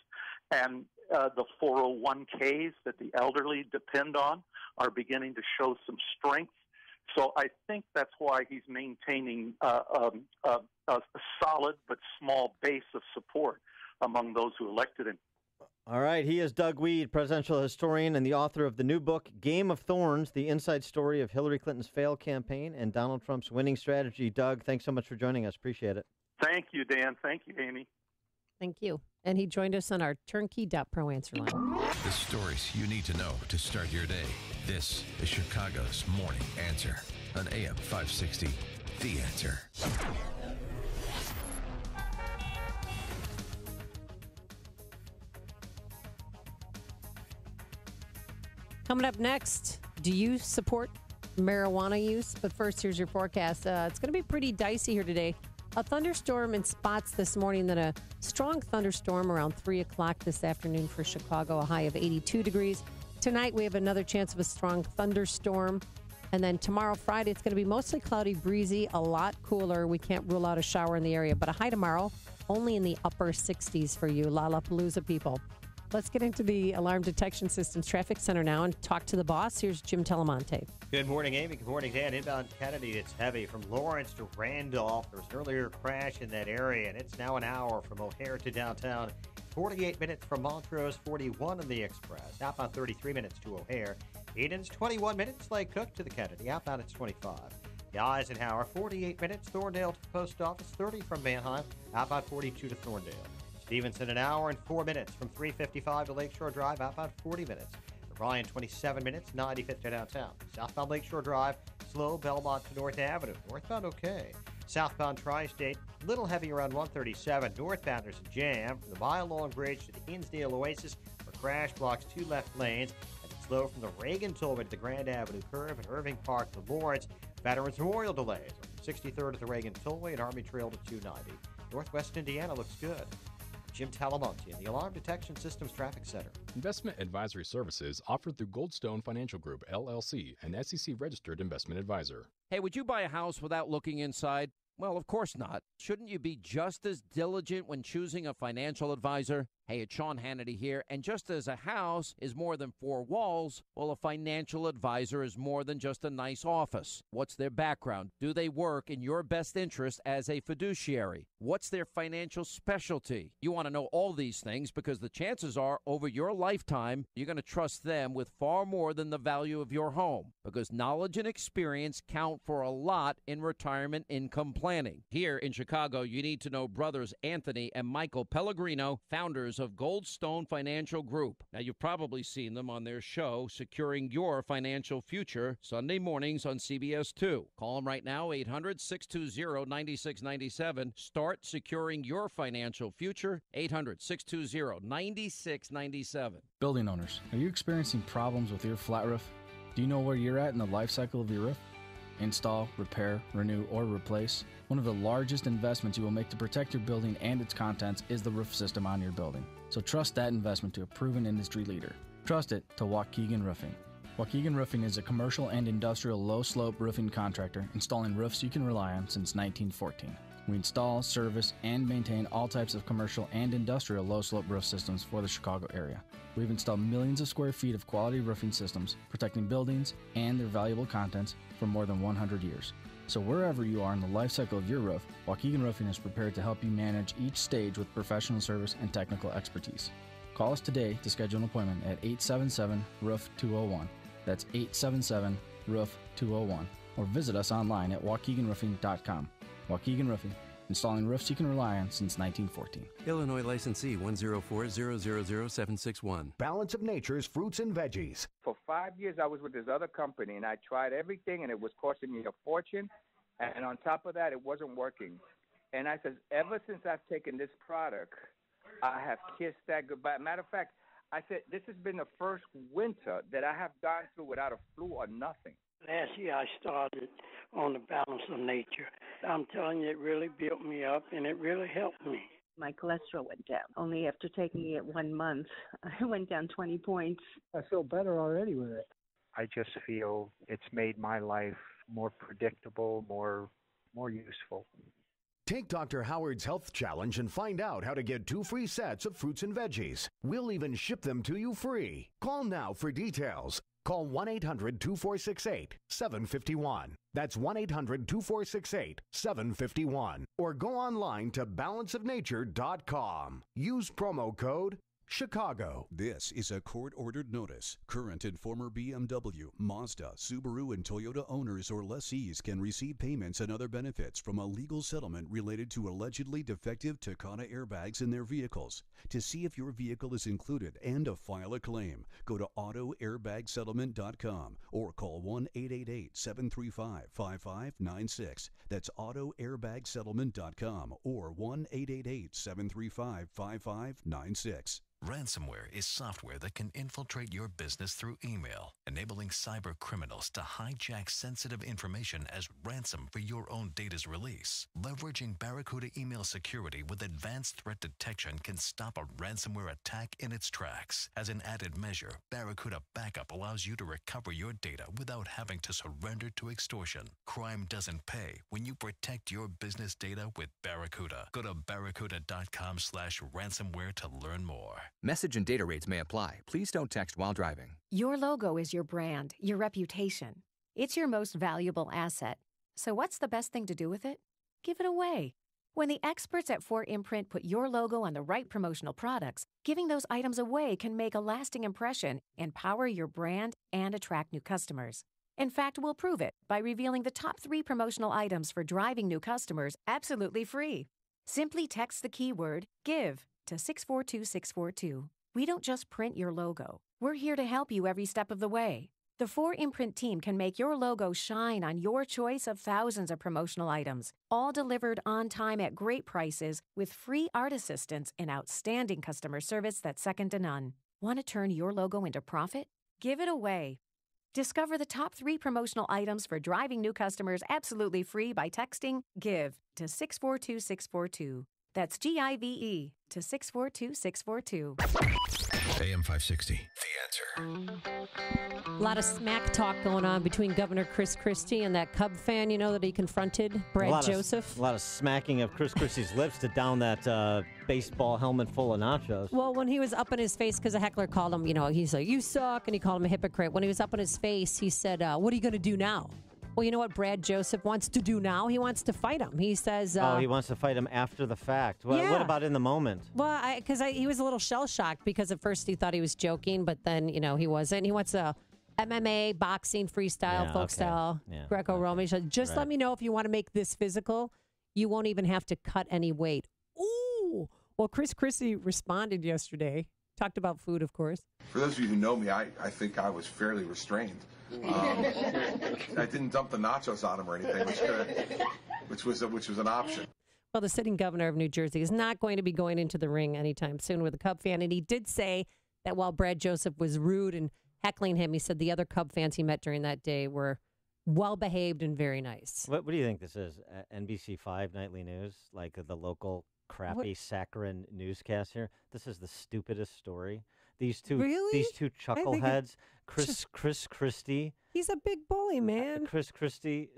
and the 401ks that the elderly depend on are beginning to show some strength. So I think that's why he's maintaining a solid but small base of support among those who elected him. All right. He is Doug Weed, presidential historian and the author of the new book, Game of Thorns, the inside story of Hillary Clinton's failed campaign and Donald Trump's winning strategy. Doug, thanks so much for joining us. Appreciate it. Thank you, Dan. Thank you, Amy. Thank you. And he joined us on our turnkey.pro answer line. The stories you need to know to start your day. This is Chicago's Morning Answer on AM 560, The Answer. Coming up next, do you support marijuana use? But first, here's your forecast. It's going to be pretty dicey here today. A thunderstorm in spots this morning, then a strong thunderstorm around 3 o'clock this afternoon for Chicago, a high of 82 degrees. Tonight, we have another chance of a strong thunderstorm. And then tomorrow, Friday, it's going to be mostly cloudy, breezy, a lot cooler. We can't rule out a shower in the area, but a high tomorrow, only in the upper 60s for you Lollapalooza people. Let's get into the Alarm Detection Systems Traffic Center now and talk to the boss. Here's Jim Telemonte. Good morning, Amy. Good morning, Dan. Inbound Kennedy, it's heavy from Lawrence to Randolph. There was an earlier crash in that area, and it's now an hour from O'Hare to downtown. 48 minutes from Montrose, 41 in the Express. Outbound 33 minutes to O'Hare. Eden's 21 minutes, Lake Cook to the Kennedy. Outbound it's 25. The Eisenhower, 48 minutes. Thorndale to Post Office, 30 from Manheim. Outbound 42 to Thorndale. Stevenson, an hour and 4 minutes from 355 to Lakeshore Drive, outbound 40 minutes. The Ryan, 27 minutes, 95th to downtown. Southbound Lakeshore Drive, slow, Belmont to North Avenue. Northbound, okay. Southbound Tri-State, little heavy around 137. Northbound, there's a jam from the Mile-Long Bridge to the Hinsdale Oasis, where crash blocks 2 left lanes. And it's slow from the Reagan Tollway to the Grand Avenue curve and Irving Park to Lawrence. Veterans Memorial delays from 63rd to the Reagan Tollway and Army Trail to 290. Northwest Indiana looks good. Jim Talamonte in the Alarm Detection Systems Traffic Center. Investment advisory services offered through Goldstone Financial Group, LLC, an SEC-registered investment advisor. Hey, would you buy a house without looking inside? Well, of course not. Shouldn't you be just as diligent when choosing a financial advisor? Hey, it's Sean Hannity here, and just as a house is more than four walls, well, a financial advisor is more than just a nice office. What's their background? Do they work in your best interest as a fiduciary? What's their financial specialty? You want to know all these things because the chances are, over your lifetime, you're going to trust them with far more than the value of your home, because knowledge and experience count for a lot in retirement income planning. Here in Chicago, you need to know brothers Anthony and Michael Pellegrino, founders of Goldstone Financial Group. Now, you've probably seen them on their show, Securing Your Financial Future, Sunday mornings on CBS 2. Call them right now, 800-620-9697. Start securing your financial future, 800-620-9697. Building owners, are you experiencing problems with your flat roof? Do you know where you're at in the life cycle of your roof? Install, repair, renew, or replace. One of the largest investments you will make to protect your building and its contents is the roof system on your building. So trust that investment to a proven industry leader. Trust it to Waukegan Roofing. Waukegan Roofing is a commercial and industrial low-slope roofing contractor installing roofs you can rely on since 1914. We install, service, and maintain all types of commercial and industrial low-slope roof systems for the Chicago area. We've installed millions of square feet of quality roofing systems, protecting buildings and their valuable contents for more than 100 years. So wherever you are in the life cycle of your roof, Waukegan Roofing is prepared to help you manage each stage with professional service and technical expertise. Call us today to schedule an appointment at 877-ROOF-201. That's 877-ROOF-201. Or visit us online at waukeganroofing.com. Waukegan Roofing, installing roofs you can rely on since 1914. Illinois licensee 104000761. Balance of Nature's fruits and veggies. For 5 years, I was with this other company, and I tried everything, and it was costing me a fortune. And on top of that, it wasn't working. And I said, ever since I've taken this product, I have kissed that goodbye. Matter of fact, I said, this has been the first winter that I have gone through without a flu or nothing. Last year, I started on the Balance of Nature. I'm telling you, it really built me up, and it really helped me. My cholesterol went down. Only after taking it 1 month, I went down 20 points. I feel better already with it. I just feel it's made my life more predictable, more useful. Take Dr. Howard's Health Challenge and find out how to get 2 free sets of fruits and veggies. We'll even ship them to you free. Call now for details. Call 1-800-2468-751. That's 1-800-2468-751. Or go online to balanceofnature.com. Use promo code Chicago. This is a court-ordered notice. Current and former BMW, Mazda, Subaru, and Toyota owners or lessees can receive payments and other benefits from a legal settlement related to allegedly defective Takata airbags in their vehicles. To see if your vehicle is included and to file a claim, go to autoairbagsettlement.com or call 1-888-735-5596. That's autoairbagsettlement.com or 1-888-735-5596. Ransomware is software that can infiltrate your business through email, enabling cyber criminals to hijack sensitive information as ransom for your own data's release. Leveraging Barracuda email security with advanced threat detection can stop a ransomware attack in its tracks. As an added measure, Barracuda Backup allows you to recover your data without having to surrender to extortion. Crime doesn't pay when you protect your business data with Barracuda. Go to barracuda.com/ransomware to learn more. Message and data rates may apply. Please don't text while driving. Your logo is your brand, your reputation. It's your most valuable asset. So what's the best thing to do with it? Give it away. When the experts at 4imprint put your logo on the right promotional products, giving those items away can make a lasting impression, empower your brand, and attract new customers. In fact, we'll prove it by revealing the top 3 promotional items for driving new customers absolutely free. Simply text the keyword GIVE to 642-642. We don't just print your logo. We're here to help you every step of the way. The 4imprint team can make your logo shine on your choice of thousands of promotional items, all delivered on time at great prices with free art assistance and outstanding customer service that's second to none. Want to turn your logo into profit? Give it away. Discover the top 3 promotional items for driving new customers absolutely free by texting GIVE to 642-642. That's GIVE to 642-642. AM 560, The Answer. A lot of smack talk going on between Governor Chris Christie and that Cub fan, that he confronted, Brad Joseph. A lot of smacking of Chris Christie's lips to down that baseball helmet full of nachos. Well, when he was up in his face, because a heckler called him, he's like, you suck, and he called him a hypocrite. When he was up in his face, he said, what are you going to do now? Well, you know what Brad Joseph wants to do now? He wants to fight him. He says... he wants to fight him after the fact. What about in the moment? Well, because he was a little shell-shocked because at first he thought he was joking, but then, he wasn't. He wants a MMA, boxing, freestyle, folk style, Greco-Roman. He said, just let me know if you want to make this physical. You won't even have to cut any weight. Ooh! Well, Chris Christie responded yesterday. Talked about food, of course. For those of you who know me, I think I was fairly restrained. I didn't dump the nachos on him or anything, which was an option. Well, the sitting governor of New Jersey is not going to be going into the ring anytime soon with a Cub fan, and he did say that while Brad Joseph was rude and heckling him, he said the other Cub fans he met during that day were well-behaved and very nice. What do you think this is? NBC5 Nightly News? Like the local crappy saccharine newscast here? This is the stupidest story. These two chuckleheads, Chris Christie. He's a big bully, man. Chris Christie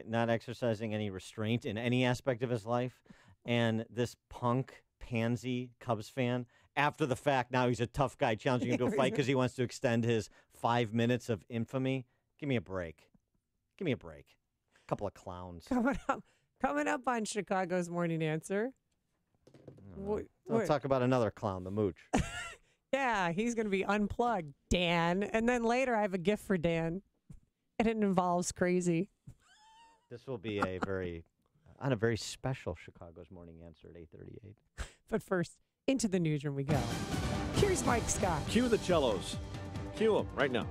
not exercising any restraint in any aspect of his life. And this punk, pansy Cubs fan, after the fact, now he's a tough guy challenging him to a fight because he wants to extend his 5 minutes of infamy. Give me a break. Give me a break. A couple of clowns. Coming up on Chicago's Morning Answer. Let's talk about another clown, the Mooch. Yeah, he's going to be unplugged, Dan. And then later I have a gift for Dan, and it involves crazy. This will be a very special Chicago's Morning Answer at 8:38. But first, into the newsroom we go. Here's Mike Scott. Cue the cellos. Cue them right now.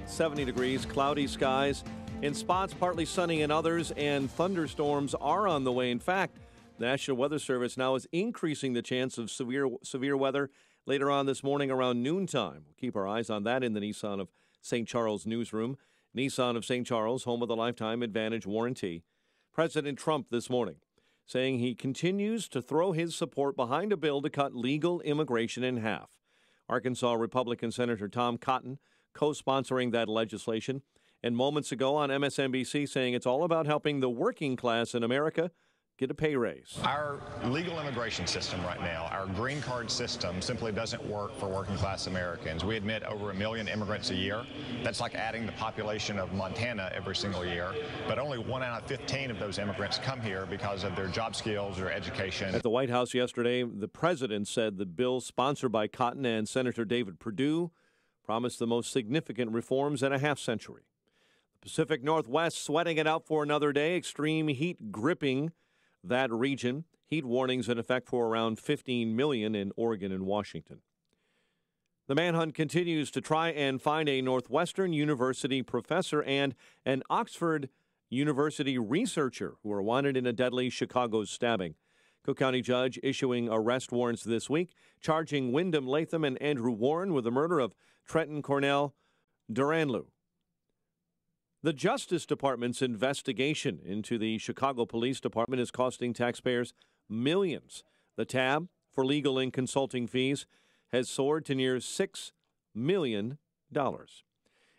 70 degrees, cloudy skies. In spots, partly sunny in others, and thunderstorms are on the way. In fact, the National Weather Service now is increasing the chance of severe weather later on this morning around noontime. We'll keep our eyes on that in the Nissan of St. Charles newsroom. Nissan of St. Charles, home of the Lifetime Advantage warranty. President Trump this morning saying he continues to throw his support behind a bill to cut legal immigration in half. Arkansas Republican Senator Tom Cotton co-sponsoring that legislation. And moments ago on MSNBC saying it's all about helping the working class in America get a pay raise. Our legal immigration system right now, our green card system, simply doesn't work for working class Americans. We admit over 1 million immigrants a year. That's like adding the population of Montana every single year. But only 1 out of 15 of those immigrants come here because of their job skills or education. At the White House yesterday, the president said the bill sponsored by Cotton and Senator David Perdue promised the most significant reforms in a half century. The Pacific Northwest sweating it out for another day. Extreme heat gripping that region. Heat warnings in effect for around 15 million in Oregon and Washington. The manhunt continues to try and find a Northwestern University professor and an Oxford University researcher who are wanted in a deadly Chicago stabbing. Cook County judge issuing arrest warrants this week, charging Wyndham Latham and Andrew Warren with the murder of Trenton Cornell Duranlu. The Justice Department's investigation into the Chicago Police Department is costing taxpayers millions. The tab for legal and consulting fees has soared to near $6 million.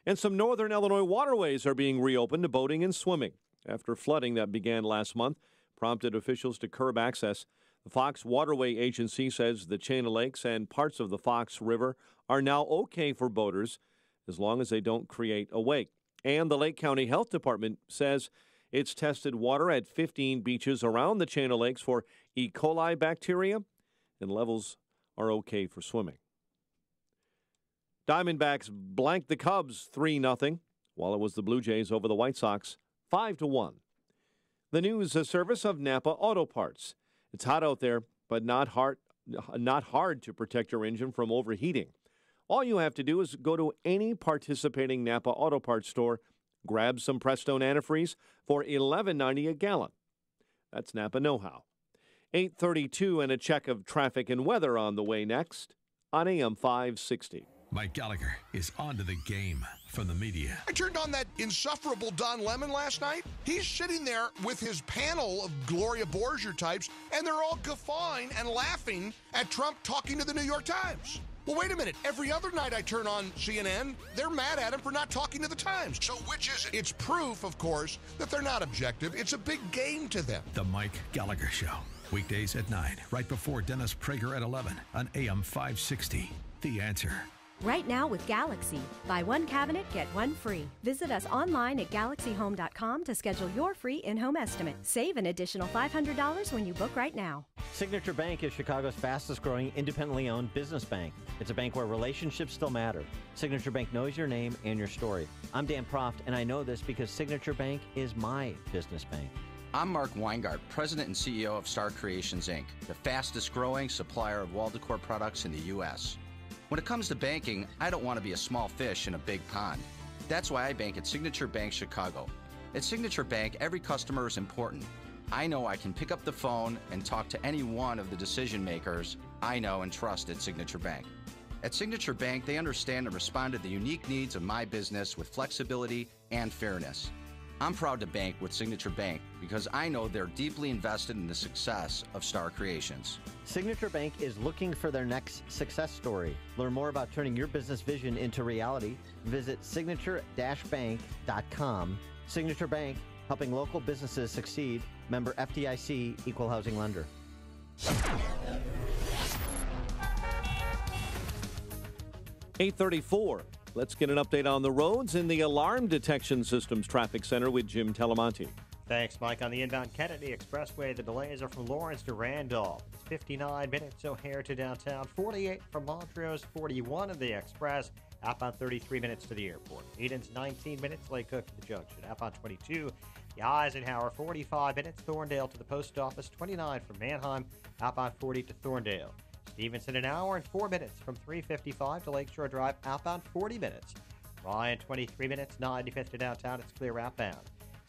And some northern Illinois waterways are being reopened to boating and swimming after flooding that began last month prompted officials to curb access. The Fox Waterway Agency says the chain of lakes and parts of the Fox River are now okay for boaters as long as they don't create a wake. And the Lake County Health Department says it's tested water at 15 beaches around the chain of lakes for E. coli bacteria, and levels are okay for swimming. Diamondbacks blanked the Cubs 3-0, while it was the Blue Jays over the White Sox 5-1. The news service of Napa Auto Parts. It's hot out there, but not hard to protect your engine from overheating. All you have to do is go to any participating Napa Auto Parts store, grab some Prestone antifreeze for $11.90 a gallon. That's Napa know-how. 8:32 and a check of traffic and weather on the way next on AM 560. Mike Gallagher is onto the game from the media. I turned on that insufferable Don Lemon last night. He's sitting there with his panel of Gloria Borger types, and they're all guffawing and laughing at Trump talking to the New York Times. Well, wait a minute. Every other night I turn on CNN, they're mad at him for not talking to the Times. So which is it? It's proof, of course, that they're not objective. It's a big game to them. The Mike Gallagher Show. Weekdays at 9, right before Dennis Prager at 11 on AM 560. The Answer. Right now with Galaxy. Buy one cabinet, get one free. Visit us online at galaxyhome.com to schedule your free in-home estimate. Save an additional $500 when you book right now. Signature Bank is Chicago's fastest growing independently owned business bank. It's a bank where relationships still matter. Signature Bank knows your name and your story. I'm Dan Proft, and I know this because Signature Bank is my business bank. I'm Mark Weingart, President and CEO of Star Creations, Inc., the fastest growing supplier of wall decor products in the U.S. When it comes to banking, I don't want to be a small fish in a big pond. That's why I bank at Signature Bank Chicago. At Signature Bank, every customer is important. I know I can pick up the phone and talk to any one of the decision makers I know and trust at Signature Bank. At Signature Bank, they understand and respond to the unique needs of my business with flexibility and fairness. I'm proud to bank with Signature Bank because I know they're deeply invested in the success of Star Creations. Signature Bank is looking for their next success story. Learn more about turning your business vision into reality. Visit signature-bank.com. Signature Bank, helping local businesses succeed. Member FDIC, Equal Housing Lender. 8:34. Let's get an update on the roads in the Alarm Detection Systems Traffic Center with Jim Telemonti. Thanks, Mike. On the inbound Kennedy Expressway, the delays are from Lawrence to Randolph. It's 59 minutes O'Hare to downtown, 48 from Montrose, 41 in the Express, outbound 33 minutes to the airport. Eden's 19 minutes, Lake Cook to the junction. Outbound 22, the Eisenhower, 45 minutes, Thorndale to the post office, 29 from Manheim, outbound 40 to Thorndale. Stevenson, an hour and 4 minutes from 355 to Lakeshore Drive, outbound 40 minutes. Ryan, 23 minutes, 95th to downtown, it's clear outbound.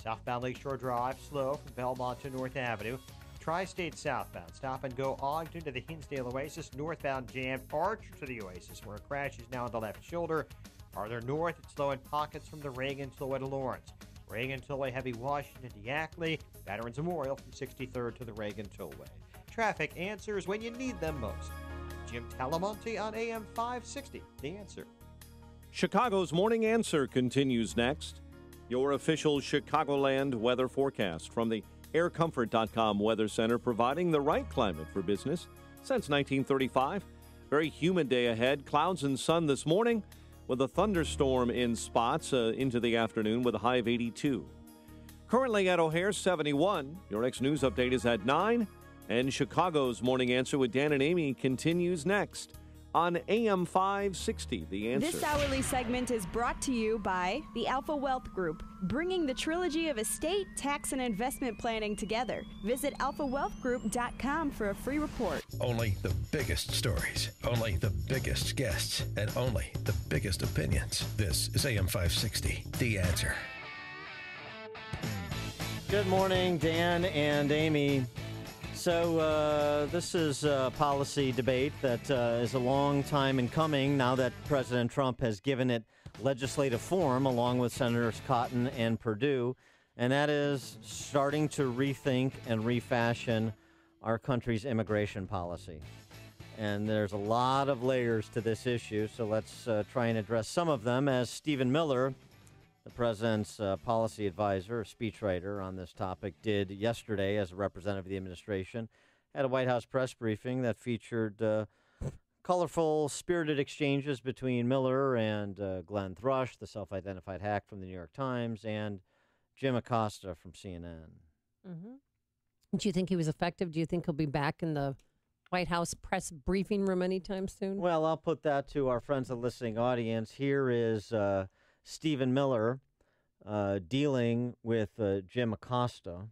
Southbound Lakeshore Drive, slow from Belmont to North Avenue. Tri-State southbound, stop and go Ogden to the Hinsdale Oasis, northbound jammed Archer to the Oasis, where a crash is now on the left shoulder. Farther north, it's slow in pockets from the Reagan Tollway to Lawrence. Reagan Tollway heavy Washington to Yackley, Veterans Memorial from 63rd to the Reagan Tollway. Traffic answers when you need them most. Jim Telemonti on AM 560, The Answer. Chicago's Morning Answer continues next. Your official Chicagoland weather forecast from the aircomfort.com Weather Center, providing the right climate for business since 1935. Very humid day ahead. Clouds and sun this morning with a thunderstorm in spots into the afternoon with a high of 82. Currently at O'Hare, 71. Your next news update is at 9. And Chicago's Morning Answer with Dan and Amy continues next on AM 560, The Answer. This hourly segment is brought to you by the Alpha Wealth Group, bringing the trilogy of estate, tax, and investment planning together. Visit alphawealthgroup.com for a free report. Only the biggest stories, only the biggest guests, and only the biggest opinions. This is AM 560, The Answer. Good morning, Dan and Amy. So this is a policy debate that is a long time in coming now that President Trump has given it legislative form along with Senators Cotton and Perdue, and that is starting to rethink and refashion our country's immigration policy. And there's a lot of layers to this issue, so let's try and address some of them as Stephen Miller, the president's policy advisor, speechwriter on this topic, did yesterday as a representative of the administration at a White House press briefing that featured colorful, spirited exchanges between Miller and Glenn Thrush, the self-identified hack from the New York Times, and Jim Acosta from CNN. Mm-hmm. Do you think he was effective? Do you think he'll be back in the White House press briefing room anytime soon? Well, I'll put that to our friends of the listening audience. Here is Stephen Miller dealing with Jim Acosta.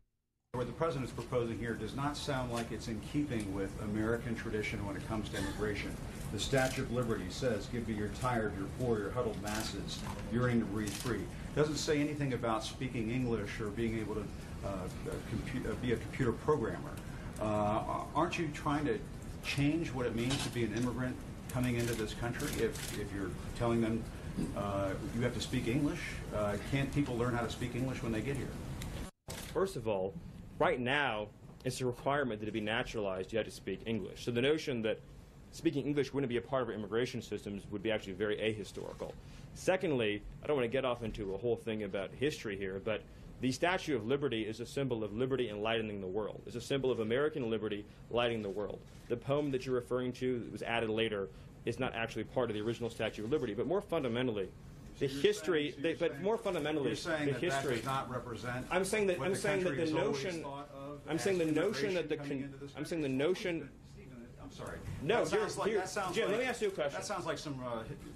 What the president is proposing here does not sound like it's in keeping with American tradition when it comes to immigration. The Statue of Liberty says, give me your tired, your poor, your huddled masses, yearning to breathe free. It doesn't say anything about speaking English or being able to be a computer programmer. Aren't you trying to change what it means to be an immigrant coming into this country if you're telling them you have to speak English? Can't people learn how to speak English when they get here? First of all, right now, it's a requirement that to be naturalized, you have to speak English. So the notion that speaking English wouldn't be a part of our immigration systems would be actually very ahistorical. Secondly, I don't want to get off into a whole thing about history here, but the Statue of Liberty is a symbol of liberty enlightening the world. It's a symbol of American liberty lighting the world. The poem that you're referring to that was added later is not actually part of the original Statue of Liberty, but more fundamentally, the history. More fundamentally, you're saying the that history that does not represent. I'm saying that. What I'm saying that country the has always notion. thought of I'm as saying the notion that the. immigration coming into this I'm saying the country? notion. I'm sorry. No, that sounds Jim, like, let me ask you a question. That sounds like some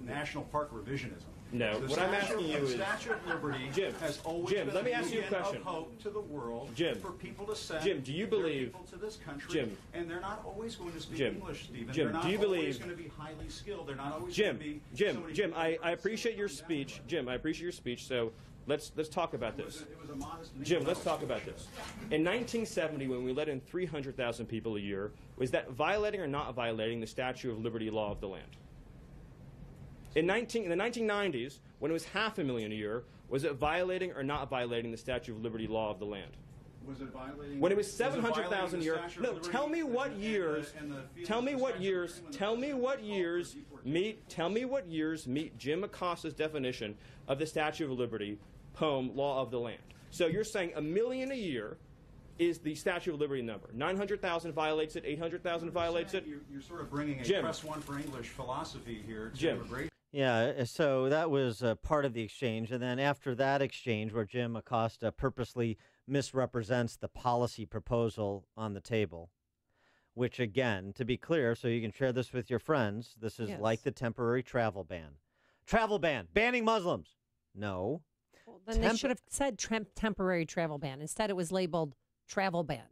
national park revisionism. No, what I'm asking you is, the Statue of Liberty Jim, has always Jim, been let me a ask you a beacon question. of hope to the world, Jim, for people to send Jim, do you their believe, people to this country, Jim, and they're not always going to speak Jim, English, Stephen. Jim, they're not do you always believe, going to be highly skilled. They're not always Jim, going to be Jim, I appreciate your speech. Jim, I appreciate your speech. So let's talk about this. Jim, let's talk about this. In 1970, when we let in 300,000 people a year, was that violating or not violating the Statue of Liberty law of the land? In the 1990s, when it was 500,000 a year, was it violating or not violating the Statue of Liberty law of the land? Was it violating? When it was 700,000 a year. No, tell me what years. Tell me what years. Tell me what years meet. Tell me what years meet Jim Acosta's definition of the Statue of Liberty poem law of the land. So you're saying 1 million a year is the Statue of Liberty number. 900,000 violates it. 800,000 violates it. You're sort of bringing a Jim. press one for English philosophy here to Jim. immigration. Yeah, so that was part of the exchange. And then after that exchange, where Jim Acosta purposely misrepresents the policy proposal on the table, which, again, to be clear, so you can share this with your friends, this is like the temporary travel ban. Travel ban, banning Muslims. No. Well, then they should have said temporary travel ban. Instead, it was labeled travel ban.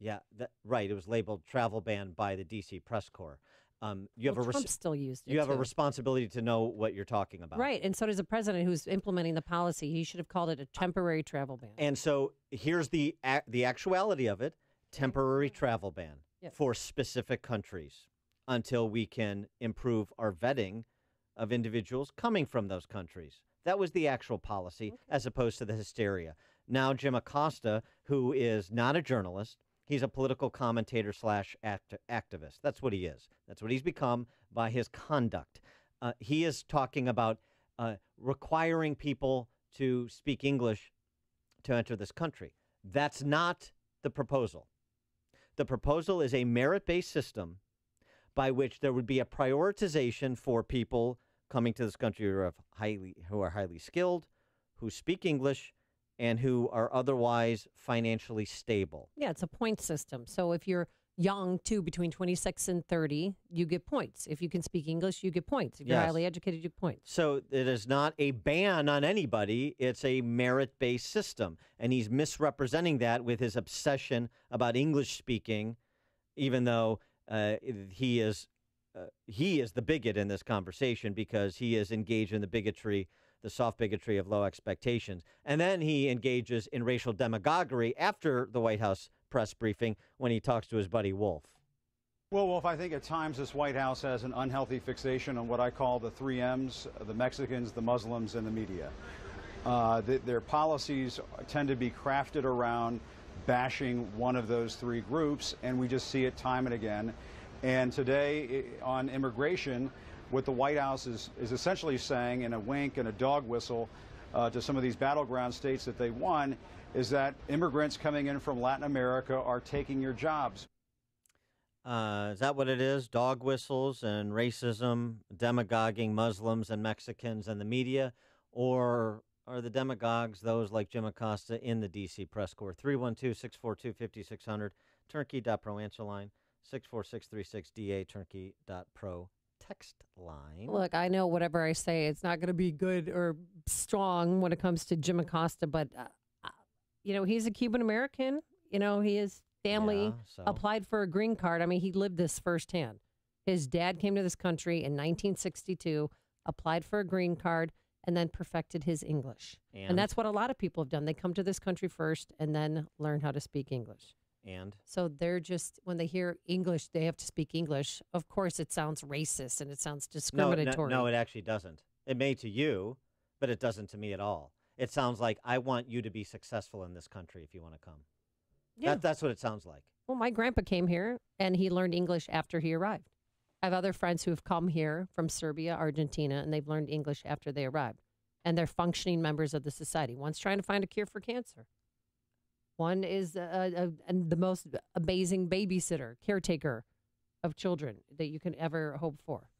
Yeah, right. It was labeled travel ban by the D.C. Press Corps. You have Trump still used it. You have a too. responsibility to know what you're talking about. Right, and so does the president who's implementing the policy. He should have called it a temporary travel ban. And so here's the actuality of it: temporary travel ban for specific countries until we can improve our vetting of individuals coming from those countries. That was the actual policy, as opposed to the hysteria. Now, Jim Acosta, who is not a journalist, he's a political commentator / activist. That's what he is. That's what he's become by his conduct. He is talking about requiring people to speak English to enter this country. That's not the proposal. The proposal is a merit-based system by which there would be a prioritization for people coming to this country who are highly skilled, who speak English, and who are otherwise financially stable. Yeah, it's a point system. So if you're young, too, between 26 and 30, you get points. If you can speak English, you get points. If you're highly educated, you get points. So it is not a ban on anybody. It's a merit-based system. And he's misrepresenting that with his obsession about English speaking, even though he is the bigot in this conversation because he is engaged in the bigotry, the soft bigotry of low expectations. And then he engages in racial demagoguery after the White House press briefing when he talks to his buddy Wolf. Well, Wolf, I think at times this White House has an unhealthy fixation on what I call the 3 M's, the Mexicans, the Muslims, and the media. Their policies tend to be crafted around bashing one of those 3 groups, and we just see it time and again. And today on immigration, what the White House is essentially saying in a wink and a dog whistle to some of these battleground states that they won is that immigrants coming in from Latin America are taking your jobs. Is that what it is? Dog whistles and racism, demagoguing Muslims and Mexicans and the media? Or are the demagogues those like Jim Acosta in the D.C. Press Corps? 312-642-5600, turnkey.pro answer line, 64636DA, turnkey.pro text line. Look, I know whatever I say, it's not going to be good or strong when it comes to Jim Acosta, but, he's a Cuban American. His family applied for a green card. I mean, he lived this firsthand. His dad came to this country in 1962, applied for a green card, and then perfected his English. And that's what a lot of people have done. They come to this country first and then learn how to speak English. And? So they're just, when they hear English, they have to speak English. Of course, it sounds racist and it sounds discriminatory. No, it actually doesn't. It may to you, but it doesn't to me at all. It sounds like I want you to be successful in this country if you want to come. Yeah. That's what it sounds like. Well, my grandpa came here and he learned English after he arrived. I have other friends who have come here from Serbia, Argentina, and they've learned English after they arrived. And they're functioning members of the society. One's trying to find a cure for cancer. One is the most amazing babysitter, caretaker of children that you can ever hope for.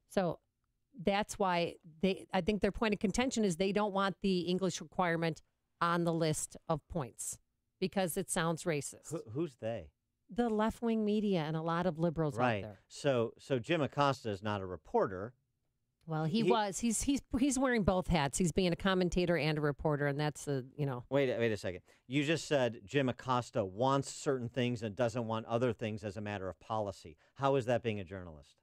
So that's why I think their point of contention is they don't want the English requirement on the list of points because it sounds racist. Who's they? The left-wing media and a lot of liberals out there. So Jim Acosta is not a reporter. Well, he was. He's wearing both hats. He's being a commentator and a reporter, and that's Wait a second. You just said Jim Acosta wants certain things and doesn't want other things as a matter of policy. How is that being a journalist?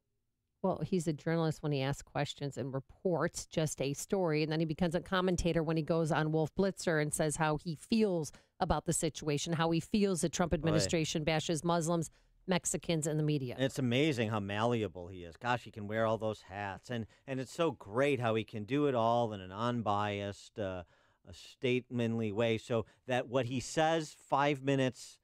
Well, he's a journalist when he asks questions and reports just a story, and then he becomes a commentator when he goes on Wolf Blitzer and says how he feels about the situation, how he feels the Trump administration bashes Muslims, Mexicans, and the media. And it's amazing how malleable he is. Gosh, he can wear all those hats, and it's so great how he can do it all in an unbiased, a statemanly way, so that what he says 5 minutes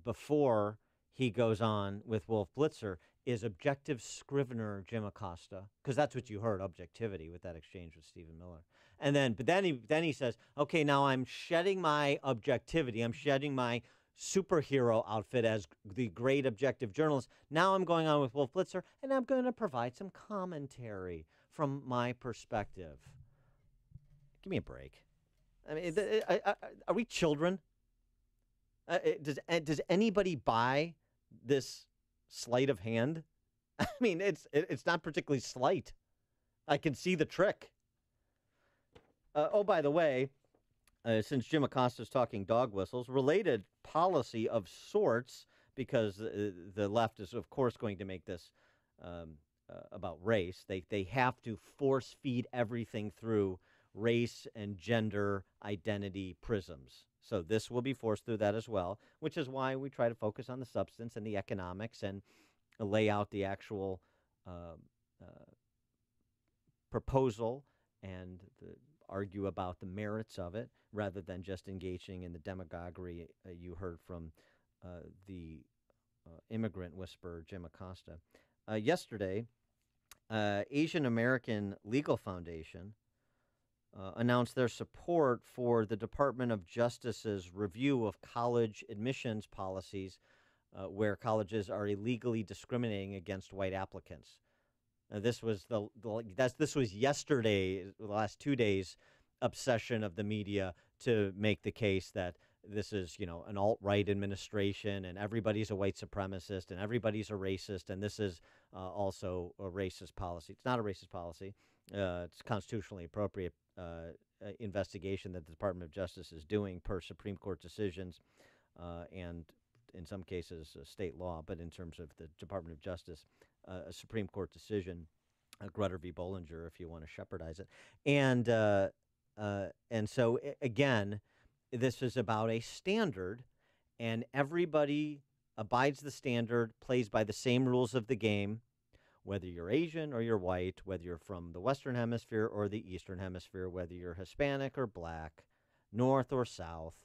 before he goes on with Wolf Blitzer is objective scrivener Jim Acosta, because that's what you heard, objectivity, with that exchange with Stephen Miller. And then he says, okay, now I'm shedding my objectivity. I'm shedding my superhero outfit as the great objective journalist. Now I'm going on with Wolf Blitzer, and I'm going to provide some commentary from my perspective. Give me a break. I mean, are we children? Does anybody buy this sleight of hand? I mean, it's not particularly slight. I can see the trick. Oh, by the way, since Jim Acosta's talking dog whistles, related policy of sorts, because the left is, of course, going to make this about race. They have to force feed everything through race and gender identity prisms. So this will be forced through that as well, which is why we try to focus on the substance and the economics and lay out the actual proposal and argue about the merits of it, rather than just engaging in the demagoguery you heard from the immigrant whisperer, Jim Acosta. Yesterday, Asian American Legal Foundation announced their support for the Department of Justice's review of college admissions policies where colleges are illegally discriminating against white applicants. This was this was yesterday, the last 2 days, obsession of the media to make the case that this is, an alt-right administration and everybody's a white supremacist and everybody's a racist, and this is also a racist policy. It's not a racist policy. It's constitutionally appropriate investigation that the Department of Justice is doing per Supreme Court decisions and in some cases state law, but in terms of the Department of Justice, a Supreme Court decision, Grutter v. Bollinger, if you want to shepherdize it. And so, again, this is about a standard, and everybody abides the standard, plays by the same rules of the game, whether you're Asian or you're white, whether you're from the Western Hemisphere or the Eastern Hemisphere, whether you're Hispanic or black, North or South.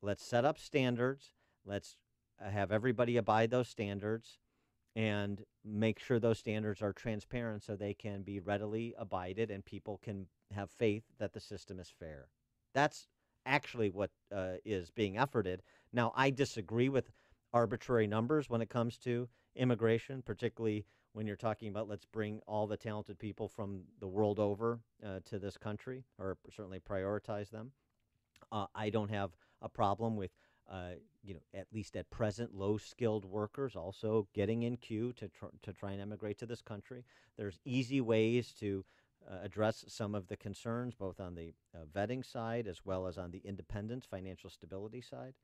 Let's set up standards. Let's have everybody abide those standards and make sure those standards are transparent so they can be readily abided and people can have faith that the system is fair. That's actually what is being efforted. Now, I disagree with arbitrary numbers when it comes to immigration, particularly when you're talking about let's bring all the talented people from the world over to this country, or certainly prioritize them. I don't have a problem with at least at present, low-skilled workers also getting in queue to try and emigrate to this country. There's easy ways to address some of the concerns, both on the vetting side as well as on the independence, financial stability side.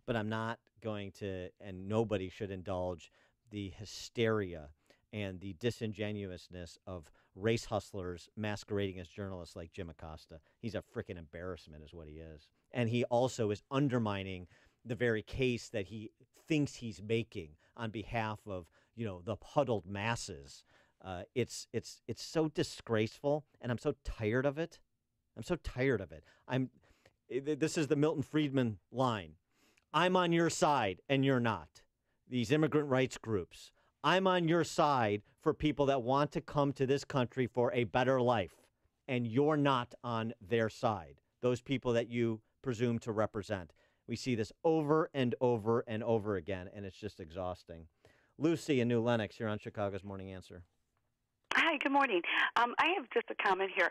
But I'm not going to, and nobody should indulge the hysteria and the disingenuousness of race hustlers masquerading as journalists like Jim Acosta. He's a freaking embarrassment is what he is. And he also is undermining the very case that he thinks he's making on behalf of, the huddled masses. It's so disgraceful, and I'm so tired of it. This is the Milton Friedman line. I'm on your side, and you're not. These immigrant rights groups. I'm on your side for people that want to come to this country for a better life, and you're not on their side. Those people that you presume to represent. We see this over and over and over again, and it's just exhausting. Lucy in New Lenox, you're on Chicago's Morning Answer. Hi, good morning. I have just a comment here.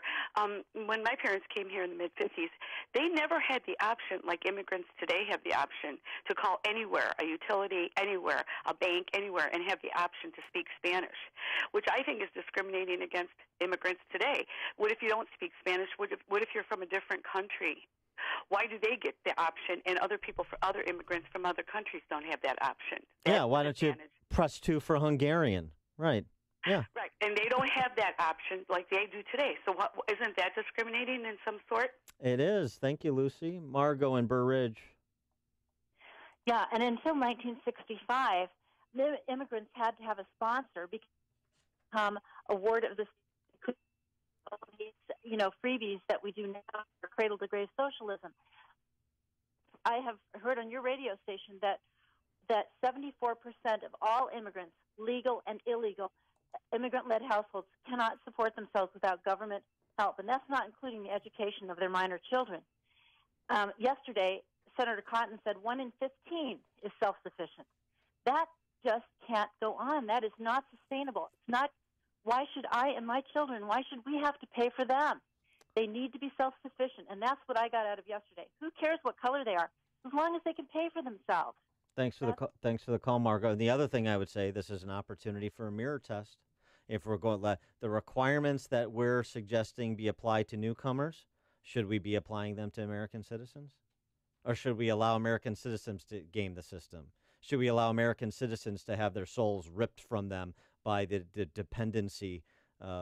When my parents came here in the mid-50s, they never had the option, like immigrants today have the option, to call anywhere, a utility anywhere, a bank anywhere, and have the option to speak Spanish, which I think is discriminating against immigrants today. What if you don't speak Spanish? What if you're from a different country? Why do they get the option, and other immigrants from other countries don't have that option? Why don't you press 2 for Hungarian? Right. Yeah. Right, and they don't have that option like they do today. So isn't that discriminating in some sort? It is. Thank you, Lucy. Margot in Burr Ridge. Yeah, and until 1965, the immigrants had to have a sponsor become a ward of the freebies that we do now for cradle to grave socialism. I have heard on your radio station that 74% of all immigrants, legal and illegal, immigrant-led households cannot support themselves without government help, and that's not including the education of their minor children. Yesterday, Senator Cotton said 1 in 15 is self-sufficient. That just can't go on. That is not sustainable. It's not. Why should I and my children, why should we have to pay for them? They need to be self-sufficient, and that's what I got out of yesterday. Who cares what color they are, as long as they can pay for themselves? Thanks for the call, Margo. And the other thing I would say, this is an opportunity for a mirror test. If we're going the requirements that we're suggesting be applied to newcomers, should we be applying them to American citizens? Or should we allow American citizens to game the system? Should we allow American citizens to have their souls ripped from them by the dependency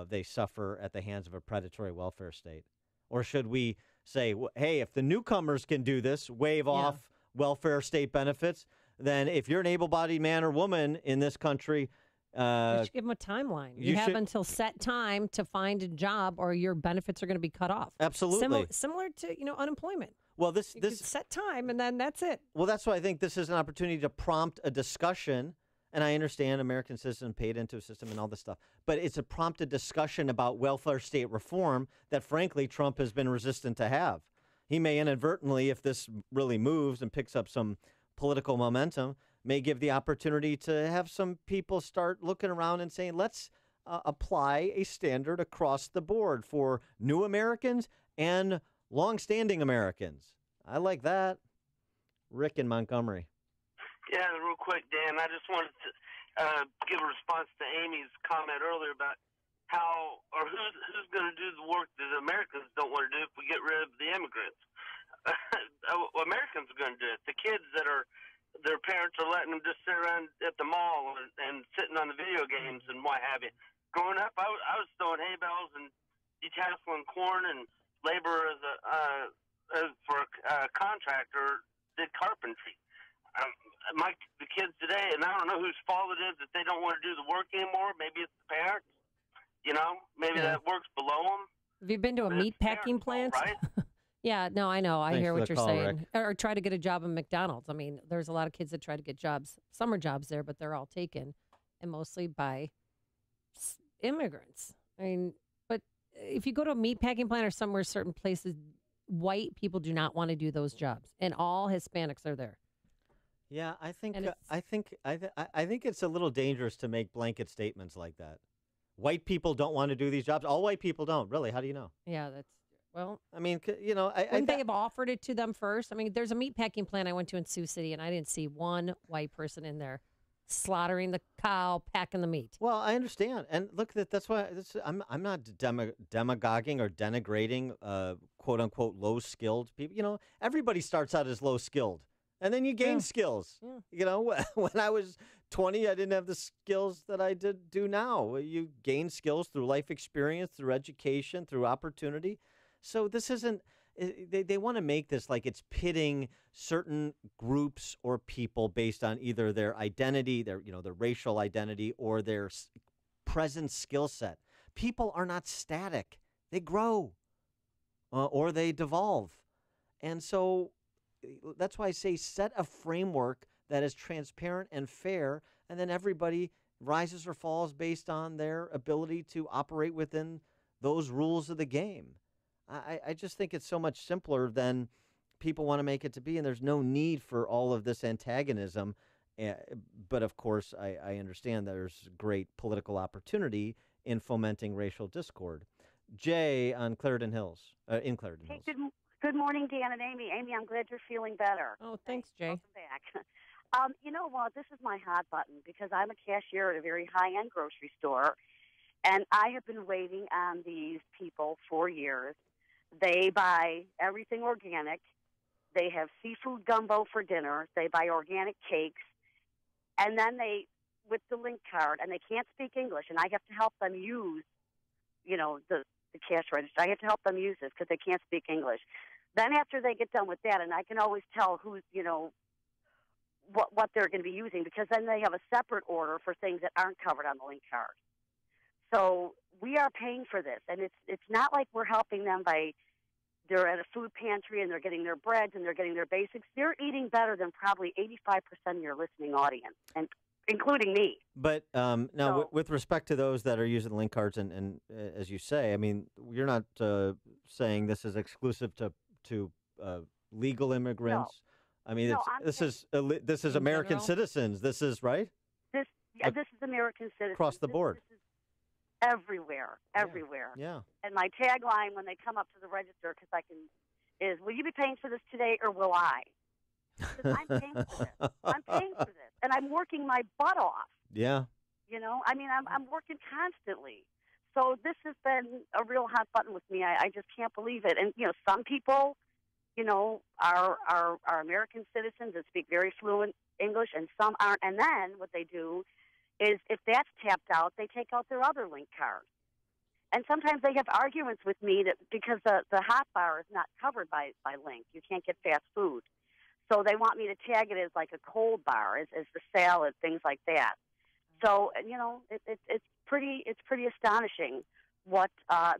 they suffer at the hands of a predatory welfare state? Or should we say, hey, if the newcomers can do this, waive off welfare state benefits, then if you're an able-bodied man or woman in this country, you should give them a timeline. You have until set time to find a job, or your benefits are going to be cut off. Absolutely, similar to unemployment. Well, this set time, and then that's it. Well, that's why I think this is an opportunity to prompt a discussion. And I understand American citizens paid into a system and all this stuff, but it's a prompted discussion about welfare state reform that, frankly, Trump has been resistant to have. He may inadvertently, if this really moves and picks up some political momentum, may give the opportunity to have some people start looking around and saying, let's apply a standard across the board for new Americans and longstanding Americans. I like that. Rick in Montgomery. Yeah, real quick, Dan, I just wanted to give a response to Amy's comment earlier about who's going to do the work that Americans don't want to do if we get rid of the immigrants. Americans are going to do it. The kids their parents are letting them just sit around at the mall and sitting on the video games and what have you. Growing up, I was throwing hay bales and detasseling corn and labor for a contractor, did carpentry. The kids today, and I don't know whose fault it is that they don't want to do the work anymore. Maybe it's the parents. Maybe that works below them. Have you been to a meat packing plant? Right? Yeah, no, I know. I hear what you're saying. Rick. Or try to get a job in McDonald's. I mean, there's a lot of kids that try to get jobs, summer jobs there, but they're all taken, and mostly by immigrants. I mean, but if you go to a meat packing plant or somewhere, certain places, white people do not want to do those jobs, and all Hispanics are there. Yeah, I think it's a little dangerous to make blanket statements like that. White people don't want to do these jobs. All white people don't. Really? How do you know? Yeah, well, I mean, wouldn't they have offered it to them first? I mean, there's a meat packing plant I went to in Sioux City, and I didn't see one white person in there slaughtering the cow, packing the meat. Well, I understand, and look, that's why I'm not demagoguing or denigrating quote unquote low skilled people. Everybody starts out as low skilled, and then you gain skills. Yeah. When I was 20, I didn't have the skills that I do now. You gain skills through life experience, through education, through opportunity. So this isn't, they want to make this like it's pitting certain groups or people based on either their identity, their racial identity, or their present skill set. People are not static; they grow, or they devolve, and so that's why I say set a framework that is transparent and fair, and then everybody rises or falls based on their ability to operate within those rules of the game. I just think it's so much simpler than people want to make it to be, and there's no need for all of this antagonism. But of course, I understand there's great political opportunity in fomenting racial discord. Jay on Clarendon Hills, in Clarendon Hills. Hey, good morning, Dan and Amy. Amy, I'm glad you're feeling better. Oh, thanks, Jay. Welcome back. You know what? This is my hot button because I'm a cashier at a very high-end grocery store, and I have been waiting on these people for years. They buy everything organic. They have seafood gumbo for dinner. They buy organic cakes. And then they, with the link card, and they can't speak English, and I have to help them use, the cash register. I have to help them use this because they can't speak English. Then after they get done with that, and I can always tell who's, what they're going to be using, because then they have a separate order for things that aren't covered on the link card. So we are paying for this, and it's not like we're helping them by they're at a food pantry and they're getting their breads and they're getting their basics. They're eating better than probably 85% of your listening audience, and including me. But now, with respect to those that are using the link cards, and as you say, I mean, you're not saying this is exclusive to legal immigrants. No. I mean, this is American citizens. This is right. This is American citizens across the board. This is everywhere. Yeah. And my tagline when they come up to the register, is, "Will you be paying for this today, or will I?" Because I'm paying for this. I'm paying for this, and I'm working my butt off. Yeah. I'm working constantly. So this has been a real hot button with me. I just can't believe it. And some people, are American citizens that speak very fluent English, and some aren't. And then what they do is, if that's tapped out, they take out their other link card. And sometimes they have arguments with me that because the hot bar is not covered by link, you can't get fast food. So they want me to tag it as like a cold bar, as the salad, things like that. So it's pretty astonishing. What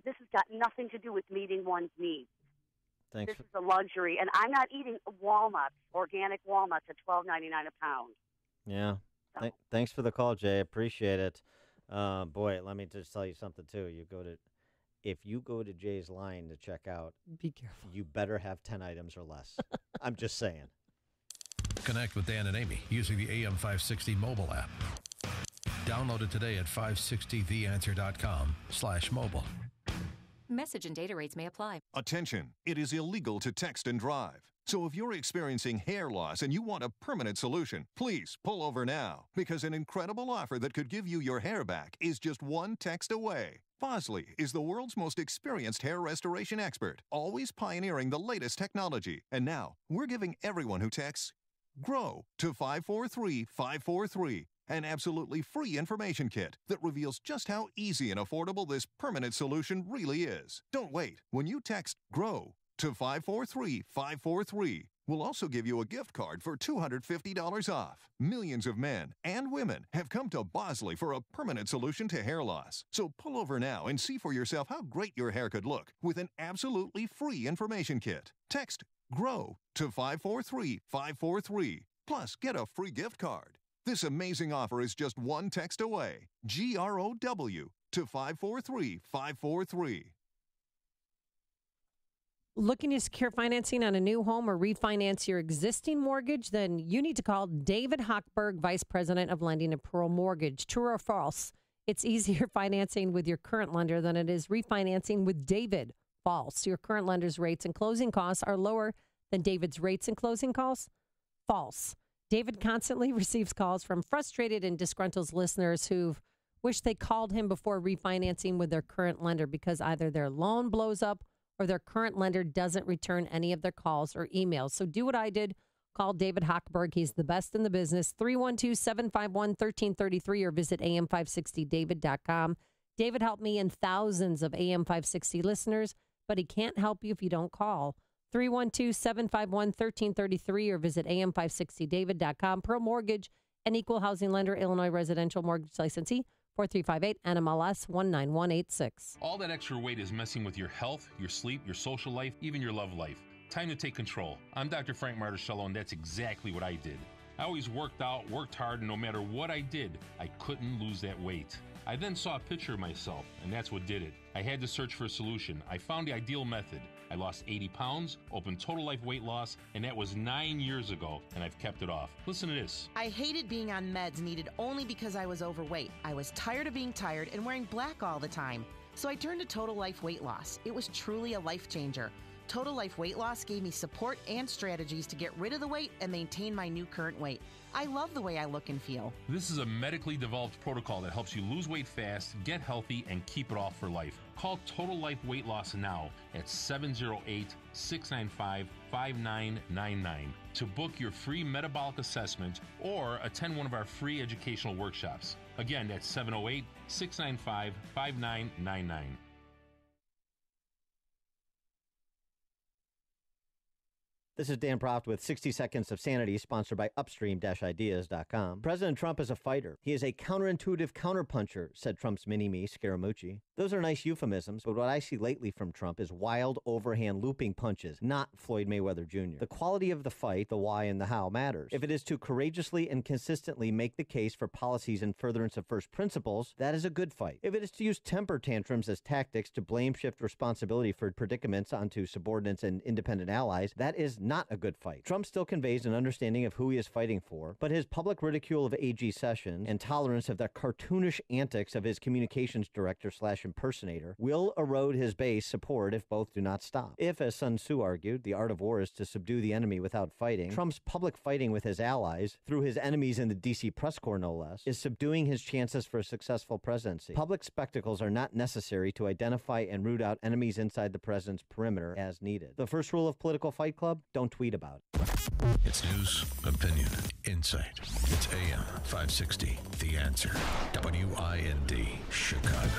this has got nothing to do with meeting one's needs. Thanks. This is a luxury, and I'm not eating walnuts, organic walnuts, at $12.99 a pound. Yeah. Thanks for the call, Jay. Appreciate it. Boy, let me just tell you something too. If you go to Jay's line to check out, be careful. You better have 10 items or less. I'm just saying. Connect with Dan and Amy using the AM 560 mobile app. Download it today at 560theanswer.com/mobile. Message and data rates may apply. Attention, it is illegal to text and drive. So if you're experiencing hair loss and you want a permanent solution, please pull over now, because an incredible offer that could give you your hair back is just one text away. Bosley is the world's most experienced hair restoration expert, always pioneering the latest technology. And now, we're giving everyone who texts GROW to 543-543. An absolutely free information kit that reveals just how easy and affordable this permanent solution really is. Don't wait. When you text GROW to 543-543, we'll also give you a gift card for $250 off. Millions of men and women have come to Bosley for a permanent solution to hair loss. So pull over now and see for yourself how great your hair could look with an absolutely free information kit. Text GROW to 543-543. Plus, get a free gift card. This amazing offer is just one text away. GROW to 543-543. Looking to secure financing on a new home or refinance your existing mortgage? Then you need to call David Hochberg, Vice President of Lending at Pearl Mortgage. True or false? It's easier financing with your current lender than it is refinancing with David. False. Your current lender's rates and closing costs are lower than David's rates and closing costs? False. David constantly receives calls from frustrated and disgruntled listeners who've wished they called him before refinancing with their current lender because either their loan blows up or their current lender doesn't return any of their calls or emails. So do what I did. Call David Hochberg. He's the best in the business. 312-751-1333 or visit am560david.com. David helped me and thousands of AM560 listeners, but he can't help you if you don't call. 312-751-1333 or visit am560david.com. Pro Mortgage, an equal housing lender, Illinois residential mortgage licensee, 4358 NMLS 19186. All that extra weight is messing with your health, your sleep, your social life, even your love life. Time to take control. I'm Dr. Frank Marticello, and that's exactly what I did. I always worked out, worked hard, and no matter what I did, I couldn't lose that weight. I then saw a picture of myself, and that's what did it. I had to search for a solution. I found the ideal method. I lost 80 pounds, opened Total Life Weight Loss, and that was 9 years ago, and I've kept it off. Listen to this. I hated being on meds needed only because I was overweight. I was tired of being tired and wearing black all the time. So I turned to Total Life Weight Loss. It was truly a life changer. Total Life Weight Loss gave me support and strategies to get rid of the weight and maintain my new current weight. I love the way I look and feel. This is a medically developed protocol that helps you lose weight fast, get healthy, and keep it off for life. Call Total Life Weight Loss now at 708-695-5999 to book your free metabolic assessment or attend one of our free educational workshops. Again, that's 708-695-5999. This is Dan Proft with 60 Seconds of Sanity, sponsored by Upstream-Ideas.com. President Trump is a fighter. He is a counterintuitive counterpuncher, said Trump's mini-me, Scaramucci. Those are nice euphemisms, but what I see lately from Trump is wild, overhand looping punches, not Floyd Mayweather Jr. The quality of the fight, the why and the how matters. If it is to courageously and consistently make the case for policies in furtherance of first principles, that is a good fight. If it is to use temper tantrums as tactics to blame shift responsibility for predicaments onto subordinates and independent allies, that is not a good fight. Trump still conveys an understanding of who he is fighting for, but his public ridicule of A.G. Sessions and tolerance of the cartoonish antics of his communications director/impersonator will erode his base support if both do not stop. If, as Sun Tzu argued, the art of war is to subdue the enemy without fighting, Trump's public fighting with his allies, through his enemies in the D.C. press corps no less, is subduing his chances for a successful presidency. Public spectacles are not necessary to identify and root out enemies inside the president's perimeter as needed. The first rule of Political Fight Club: don't tweet about it. It's news, opinion, insight. It's AM 560, The Answer. WIND, Chicago.